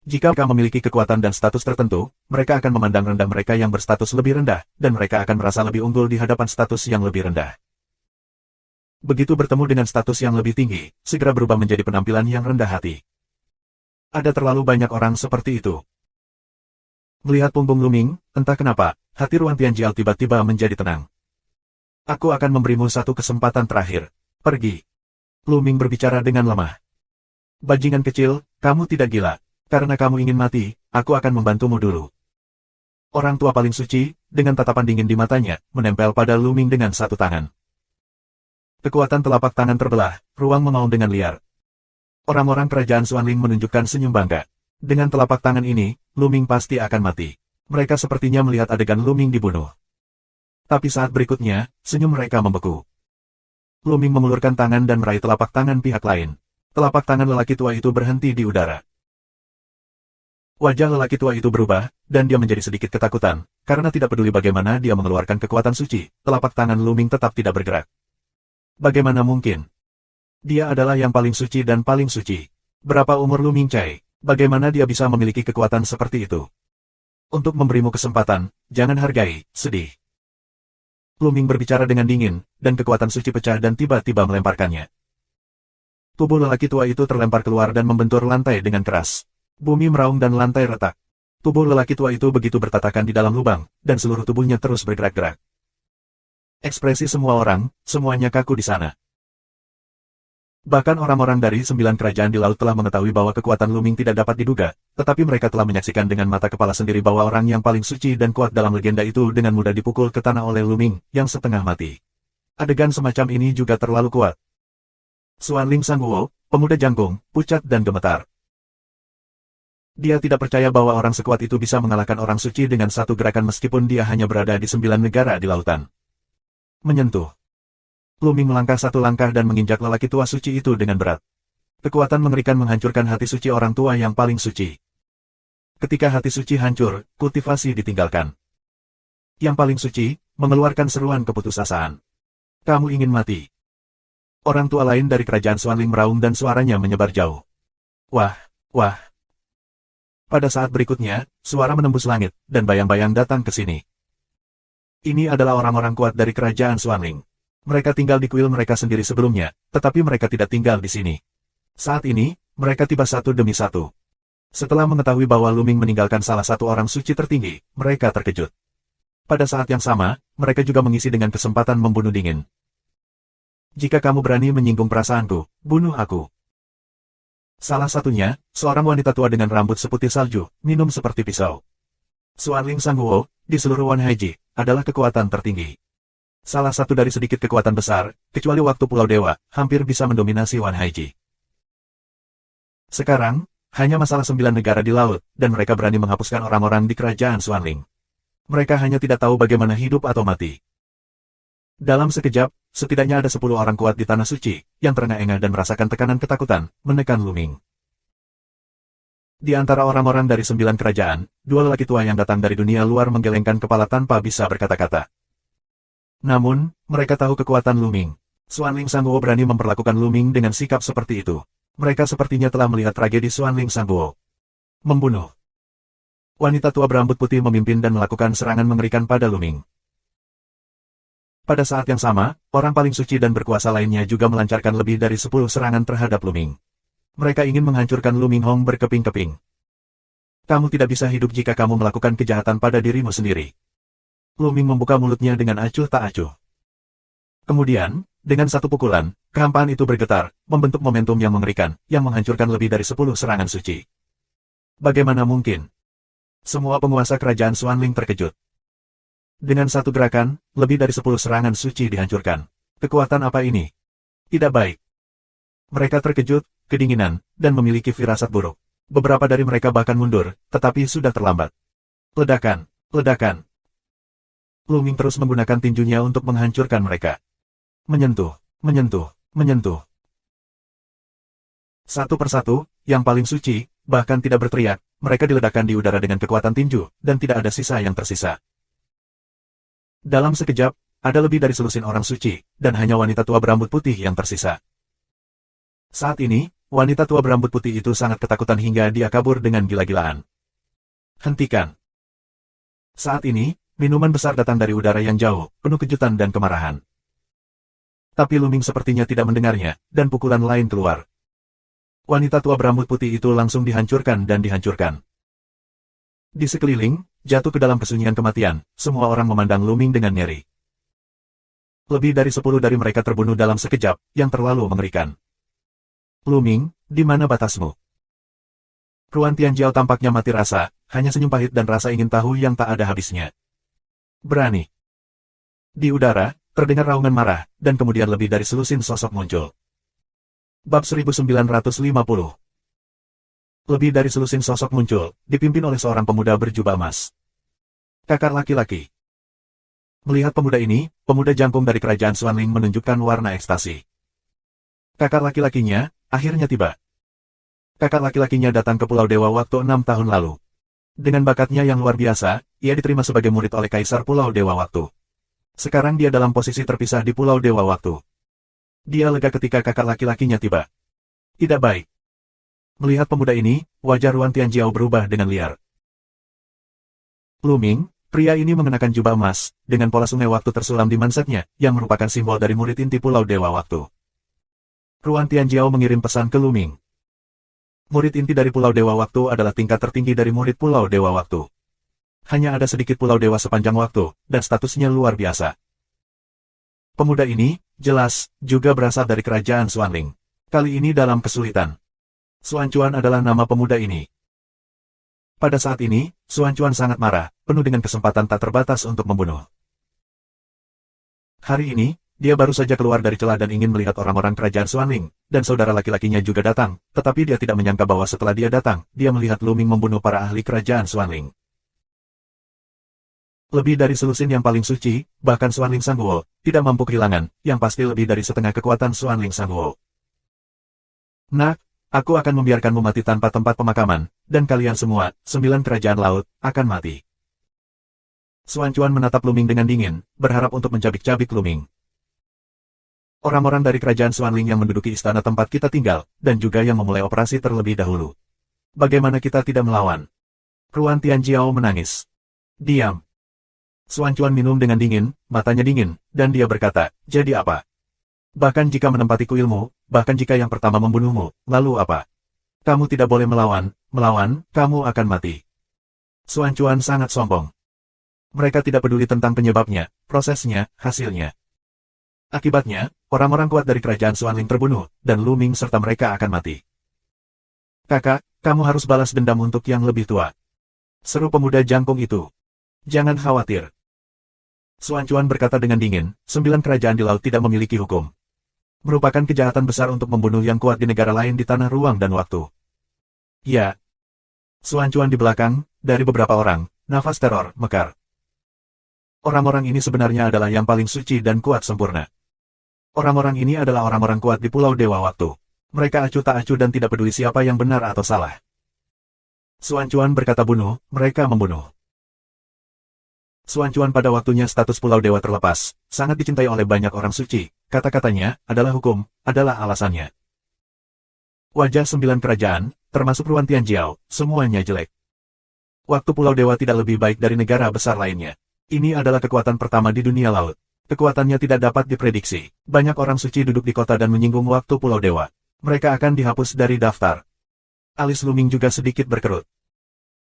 Jika mereka memiliki kekuatan dan status tertentu, mereka akan memandang rendah mereka yang berstatus lebih rendah, dan mereka akan merasa lebih unggul di hadapan status yang lebih rendah. Begitu bertemu dengan status yang lebih tinggi, segera berubah menjadi penampilan yang rendah hati. Ada terlalu banyak orang seperti itu. Melihat punggung Luming, entah kenapa, hati Ruan Tianjiao tiba-tiba menjadi tenang. Aku akan memberimu satu kesempatan terakhir. Pergi. Luming berbicara dengan lemah. Bajingan kecil, kamu tidak gila. Karena kamu ingin mati, aku akan membantumu dulu. Orang tua paling suci, dengan tatapan dingin di matanya, menempel pada Luming dengan satu tangan. Kekuatan telapak tangan terbelah, ruang mengaum dengan liar. Orang-orang kerajaan Xuanling menunjukkan senyum bangga. Dengan telapak tangan ini, Luming pasti akan mati. Mereka sepertinya melihat adegan Luming dibunuh. Tapi saat berikutnya, senyum mereka membeku. Luming mengulurkan tangan dan meraih telapak tangan pihak lain. Telapak tangan lelaki tua itu berhenti di udara. Wajah lelaki tua itu berubah, dan dia menjadi sedikit ketakutan, karena tidak peduli bagaimana dia mengeluarkan kekuatan suci, telapak tangan Luming tetap tidak bergerak. Bagaimana mungkin? Dia adalah yang paling suci dan paling suci. Berapa umur Luming Cai? Bagaimana dia bisa memiliki kekuatan seperti itu? Untuk memberimu kesempatan, jangan hargai, sedih. Luming berbicara dengan dingin, dan kekuatan suci pecah dan tiba-tiba melemparkannya. Tubuh lelaki tua itu terlempar keluar dan membentur lantai dengan keras. Bumi meraung dan lantai retak. Tubuh lelaki tua itu begitu bertatakan di dalam lubang, dan seluruh tubuhnya terus bergerak-gerak. Ekspresi semua orang, semuanya kaku di sana. Bahkan orang-orang dari 9 kerajaan di laut telah mengetahui bahwa kekuatan Luming tidak dapat diduga, tetapi mereka telah menyaksikan dengan mata kepala sendiri bahwa orang yang paling suci dan kuat dalam legenda itu dengan mudah dipukul ke tanah oleh Luming, yang setengah mati. Adegan semacam ini juga terlalu kuat. Xuanling Sangguo, pemuda jangkung, pucat dan gemetar. Dia tidak percaya bahwa orang sekuat itu bisa mengalahkan orang suci dengan satu gerakan meskipun dia hanya berada di 9 negara di lautan. Menyentuh. Luming melangkah satu langkah dan menginjak lelaki tua suci itu dengan berat. Kekuatan mengerikan menghancurkan hati suci orang tua yang paling suci. Ketika hati suci hancur, kultivasi ditinggalkan. Yang paling suci, mengeluarkan seruan keputusasaan. Kamu ingin mati. Orang tua lain dari kerajaan Xuanling meraung dan suaranya menyebar jauh. Wah. Pada saat berikutnya, suara menembus langit, dan bayang-bayang datang ke sini. Ini adalah orang-orang kuat dari kerajaan Xuanling. Mereka tinggal di kuil mereka sendiri sebelumnya, tetapi mereka tidak tinggal di sini. Saat ini, mereka tiba satu demi satu. Setelah mengetahui bahwa Luming meninggalkan salah satu orang suci tertinggi, mereka terkejut. Pada saat yang sama, mereka juga mengisi dengan kesempatan membunuh dingin. Jika kamu berani menyinggung perasaanku, bunuh aku. Salah satunya, seorang wanita tua dengan rambut seputih salju, minum seperti pisau. Xuanling Sangguo, di seluruh Wan Haiji, adalah kekuatan tertinggi. Salah satu dari sedikit kekuatan besar, kecuali waktu Pulau Dewa, hampir bisa mendominasi Wan Haiji. Sekarang, hanya masalah 9 negara di laut, dan mereka berani menghapuskan orang-orang di kerajaan Xuanling. Mereka hanya tidak tahu bagaimana hidup atau mati. Dalam sekejap, setidaknya ada 10 orang kuat di Tanah Suci, yang terengah-engah dan merasakan tekanan ketakutan, menekan Luming. Di antara orang-orang dari 9 kerajaan, 2 lelaki tua yang datang dari dunia luar menggelengkan kepala tanpa bisa berkata-kata. Namun, mereka tahu kekuatan Luming. Xuanling Sangguo berani memperlakukan Luming dengan sikap seperti itu. Mereka sepertinya telah melihat tragedi Xuanling Sangguo. Membunuh. Wanita tua berambut putih memimpin dan melakukan serangan mengerikan pada Luming. Pada saat yang sama, orang paling suci dan berkuasa lainnya juga melancarkan lebih dari 10 serangan terhadap Luming. Mereka ingin menghancurkan Luming Hong berkeping-keping. Kamu tidak bisa hidup jika kamu melakukan kejahatan pada dirimu sendiri. Luming membuka mulutnya dengan acuh tak acuh. Kemudian, dengan satu pukulan, kehampaan itu bergetar, membentuk momentum yang mengerikan, yang menghancurkan lebih dari 10 serangan suci. Bagaimana mungkin? Semua penguasa kerajaan Xuanling terkejut. Dengan satu gerakan, lebih dari 10 serangan suci dihancurkan. Kekuatan apa ini? Tidak baik. Mereka terkejut, kedinginan, dan memiliki firasat buruk. Beberapa dari mereka bahkan mundur, tetapi sudah terlambat. Ledakan, ledakan. Luming terus menggunakan tinjunya untuk menghancurkan mereka. Menyentuh, menyentuh, menyentuh. Satu persatu, yang paling suci, bahkan tidak berteriak, mereka diledakkan di udara dengan kekuatan tinju, dan tidak ada sisa yang tersisa. Dalam sekejap, ada lebih dari selusin orang suci, dan hanya wanita tua berambut putih yang tersisa. Saat ini, wanita tua berambut putih itu sangat ketakutan hingga dia kabur dengan gila-gilaan. Hentikan. Saat ini, minuman besar datang dari udara yang jauh, penuh kejutan dan kemarahan. Tapi Luming sepertinya tidak mendengarnya, dan pukulan lain keluar. Wanita tua berambut putih itu langsung dihancurkan dan dihancurkan. Di sekeliling, jatuh ke dalam kesunyian kematian, semua orang memandang Luming dengan ngeri. Lebih dari 10 dari mereka terbunuh dalam sekejap, yang terlalu mengerikan. Luming, di mana batasmu? Ruan Tianjiao tampaknya mati rasa, hanya senyum pahit dan rasa ingin tahu yang tak ada habisnya. Berani. Di udara, terdengar raungan marah, dan kemudian lebih dari selusin sosok muncul. Bab 1950. Lebih dari selusin sosok muncul, dipimpin oleh seorang pemuda berjubah emas. Kakak laki-laki. Melihat pemuda ini, pemuda jangkung dari kerajaan Xuanling menunjukkan warna ekstasi. Kakak laki-lakinya, akhirnya tiba. Kakak laki-lakinya datang ke Pulau Dewa waktu 6 tahun lalu. Dengan bakatnya yang luar biasa, ia diterima sebagai murid oleh Kaisar Pulau Dewa Waktu. Sekarang dia dalam posisi terpisah di Pulau Dewa Waktu. Dia lega ketika kakak laki-lakinya tiba. Tidak baik. Melihat pemuda ini, wajah Ruan Tianjiao berubah dengan liar. Luming, pria ini mengenakan jubah emas, dengan pola sungai waktu tersulam di mansetnya, yang merupakan simbol dari murid inti Pulau Dewa Waktu. Ruan Tianjiao mengirim pesan ke Luming. Murid inti dari Pulau Dewa Waktu adalah tingkat tertinggi dari murid Pulau Dewa Waktu. Hanya ada sedikit Pulau Dewa sepanjang waktu, dan statusnya luar biasa. Pemuda ini, jelas, juga berasal dari kerajaan Xuanling. Kali ini dalam kesulitan. Xuanchuan adalah nama pemuda ini. Pada saat ini, Xuanchuan sangat marah, penuh dengan kesempatan tak terbatas untuk membunuh. Hari ini, dia baru saja keluar dari celah dan ingin melihat orang-orang kerajaan Xuanling, dan saudara laki-lakinya juga datang, tetapi dia tidak menyangka bahwa setelah dia datang, dia melihat Luming membunuh para ahli kerajaan Xuanling. Lebih dari selusin yang paling suci, bahkan Xuanling Sangguo, tidak mampu kehilangan, yang pasti lebih dari setengah kekuatan Xuanling Sangguo. Nak, aku akan membiarkanmu mati tanpa tempat pemakaman, dan kalian semua, 9 kerajaan laut, akan mati. Xuanchuan menatap Luming dengan dingin, berharap untuk mencabik-cabik Luming. Orang-orang dari kerajaan Xuanling yang menduduki istana tempat kita tinggal, dan juga yang memulai operasi terlebih dahulu. Bagaimana kita tidak melawan? Ruan Tianjiao menangis. Diam. Xuanchuan minum dengan dingin, matanya dingin, dan dia berkata, jadi apa? Bahkan jika menempati kuilmu, bahkan jika yang pertama membunuhmu, lalu apa? Kamu tidak boleh melawan, kamu akan mati. Xuanchuan sangat sombong. Mereka tidak peduli tentang penyebabnya, prosesnya, hasilnya. Akibatnya, Orang-orang kuat dari kerajaan Xuanling terbunuh, dan Lu Ming serta mereka akan mati. Kakak, kamu harus balas dendam untuk yang lebih tua. Seru pemuda jangkung itu. Jangan khawatir. Xuan Chuan berkata dengan dingin, 9 kerajaan di laut tidak memiliki hukum. Merupakan kejahatan besar untuk membunuh yang kuat di negara lain di tanah ruang dan waktu. Ya. Xuan Chuan di belakang, dari beberapa orang, nafas teror, mekar. Orang-orang ini sebenarnya adalah yang paling suci dan kuat sempurna. Orang-orang ini adalah orang-orang kuat di Pulau Dewa Waktu. Mereka acuh tak acuh dan tidak peduli siapa yang benar atau salah. Xuan Chuan berkata bunuh, mereka membunuh. Xuan Chuan pada waktunya status Pulau Dewa terlepas, sangat dicintai oleh banyak orang suci, kata-katanya, adalah hukum, adalah alasannya. Wajah 9 kerajaan, termasuk Ruan Tianjiao, semuanya jelek. Waktu Pulau Dewa tidak lebih baik dari negara besar lainnya. Ini adalah kekuatan pertama di dunia laut. Kekuatannya tidak dapat diprediksi. Banyak orang suci duduk di kota dan menyinggung waktu Pulau Dewa. Mereka akan dihapus dari daftar. Alis Lu Ming juga sedikit berkerut.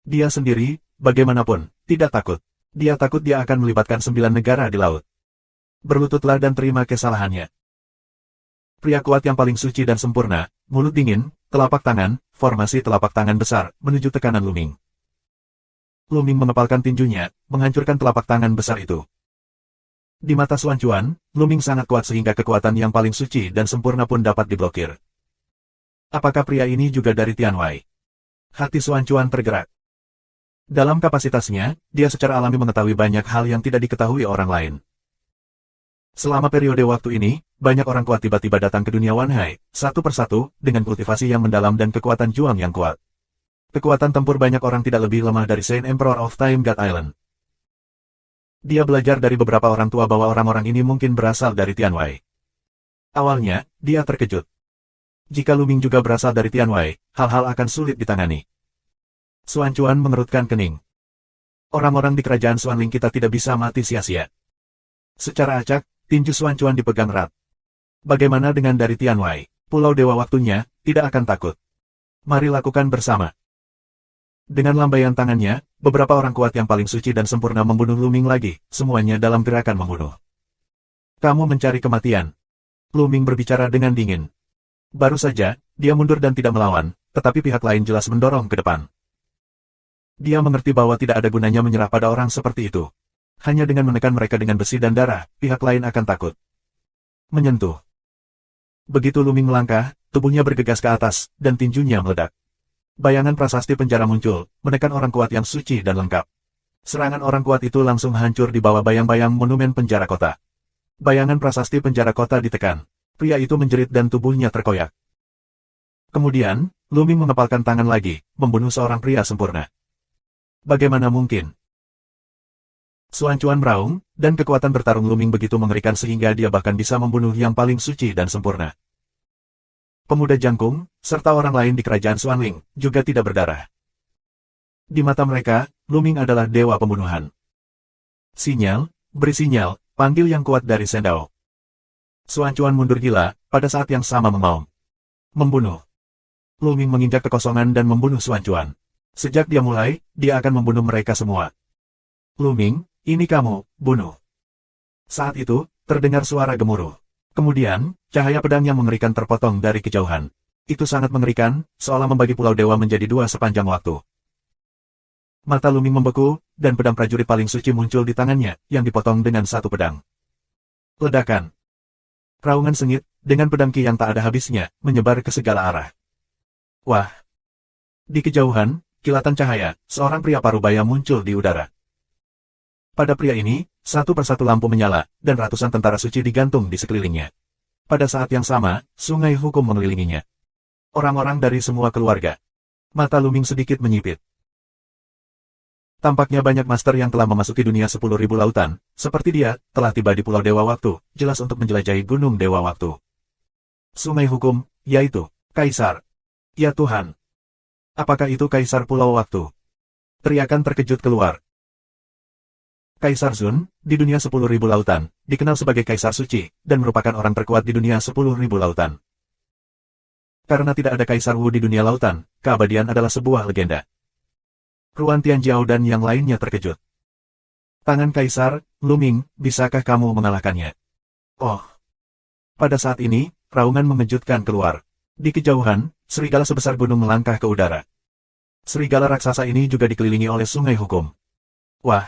Dia sendiri, bagaimanapun, tidak takut. Dia takut dia akan melibatkan 9 negara di laut. Berlututlah dan terima kesalahannya. Pria kuat yang paling suci dan sempurna, mulut dingin, telapak tangan, formasi telapak tangan besar, menuju tekanan Lu Ming. Lu Ming mengepalkan tinjunya, menghancurkan telapak tangan besar itu. Di mata Xuan Chuan, Lu Ming sangat kuat sehingga kekuatan yang paling suci dan sempurna pun dapat diblokir. Apakah pria ini juga dari Tianwei? Hati Xuan Chuan tergerak. Dalam kapasitasnya, dia secara alami mengetahui banyak hal yang tidak diketahui orang lain. Selama periode waktu ini, banyak orang kuat tiba-tiba datang ke dunia Wanhai, satu persatu, dengan kultivasi yang mendalam dan kekuatan juang yang kuat. Kekuatan tempur banyak orang tidak lebih lemah dari Saint Emperor of Time God Island. Dia belajar dari beberapa orang tua bahwa orang-orang ini mungkin berasal dari Tianwei. Awalnya, dia terkejut. Jika Lu Ming juga berasal dari Tianwei, hal-hal akan sulit ditangani. Xuan Chuan mengerutkan kening. Orang-orang di kerajaan Xuanling kita tidak bisa mati sia-sia. Secara acak, tinju Xuan Chuan dipegang erat. Bagaimana dengan dari Tianwei? Pulau Dewa waktunya, tidak akan takut. Mari lakukan bersama. Dengan lambaian tangannya, beberapa orang kuat yang paling suci dan sempurna membunuh Lu Ming lagi, semuanya dalam gerakan membunuh. Kamu mencari kematian. Lu Ming berbicara dengan dingin. Baru saja, dia mundur dan tidak melawan, tetapi pihak lain jelas mendorong ke depan. Dia mengerti bahwa tidak ada gunanya menyerah pada orang seperti itu. Hanya dengan menekan mereka dengan besi dan darah, pihak lain akan takut. Menyentuh. Begitu Lu Ming melangkah, tubuhnya bergegas ke atas, dan tinjunya meledak. Bayangan prasasti penjara muncul, menekan orang kuat yang suci dan lengkap. Serangan orang kuat itu langsung hancur di bawah bayang-bayang monumen penjara kota. Bayangan prasasti penjara kota ditekan. Pria itu menjerit dan tubuhnya terkoyak. Kemudian, Lu Ming mengepalkan tangan lagi, membunuh seorang pria sempurna. Bagaimana mungkin? Xuan Chuan meraung, dan kekuatan bertarung Lu Ming begitu mengerikan sehingga dia bahkan bisa membunuh yang paling suci dan sempurna. Pemuda jangkung, serta orang lain di kerajaan Xuanling, juga tidak berdarah. Di mata mereka, Lu Ming adalah dewa pembunuhan. Sinyal, beri sinyal, panggil yang kuat dari Sendao. Xuan Chuan mundur gila, pada saat yang sama mengaum. Membunuh. Lu Ming menginjak kekosongan dan membunuh Xuan Chuan. Sejak dia mulai, dia akan membunuh mereka semua. Lu Ming, ini kamu, bunuh. Saat itu, terdengar suara gemuruh. Kemudian, cahaya pedang yang mengerikan terpotong dari kejauhan. Itu sangat mengerikan, seolah membagi Pulau Dewa menjadi dua sepanjang waktu. Mata Lu Ming membeku, dan pedang prajurit paling suci muncul di tangannya, yang dipotong dengan satu pedang. Ledakan. Raungan sengit, dengan pedang ki yang tak ada habisnya, menyebar ke segala arah. Wah! Di kejauhan, kilatan cahaya, seorang pria parubaya muncul di udara. Pada pria ini, satu persatu lampu menyala, dan ratusan tentara suci digantung di sekelilingnya. Pada saat yang sama, sungai hukum mengelilinginya. Orang-orang dari semua keluarga. Mata Lu Ming sedikit menyipit. Tampaknya banyak master yang telah memasuki dunia 10.000 lautan, seperti dia, telah tiba di Pulau Dewa Waktu, jelas untuk menjelajahi Gunung Dewa Waktu. Sungai hukum, yaitu, Kaisar. Ya Tuhan! Apakah itu Kaisar Pulau Waktu? Teriakan terkejut keluar. Kaisar Zun, di dunia 10.000 lautan, dikenal sebagai Kaisar Suci, dan merupakan orang terkuat di dunia 10.000 lautan. Karena tidak ada Kaisar Wu di dunia lautan, keabadian adalah sebuah legenda. Ruan Tianjiao dan yang lainnya terkejut. Tangan Kaisar, Lu Ming, bisakah kamu mengalahkannya? Oh! Pada saat ini, raungan mengejutkan keluar. Di kejauhan, serigala sebesar gunung melangkah ke udara. Serigala raksasa ini juga dikelilingi oleh sungai hukum. Wah!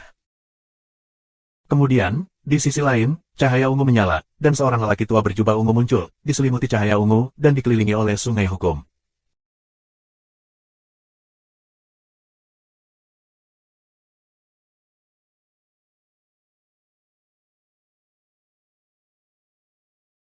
Kemudian, di sisi lain, cahaya ungu menyala, dan seorang lelaki tua berjubah ungu muncul, diselimuti cahaya ungu, dan dikelilingi oleh sungai hukum.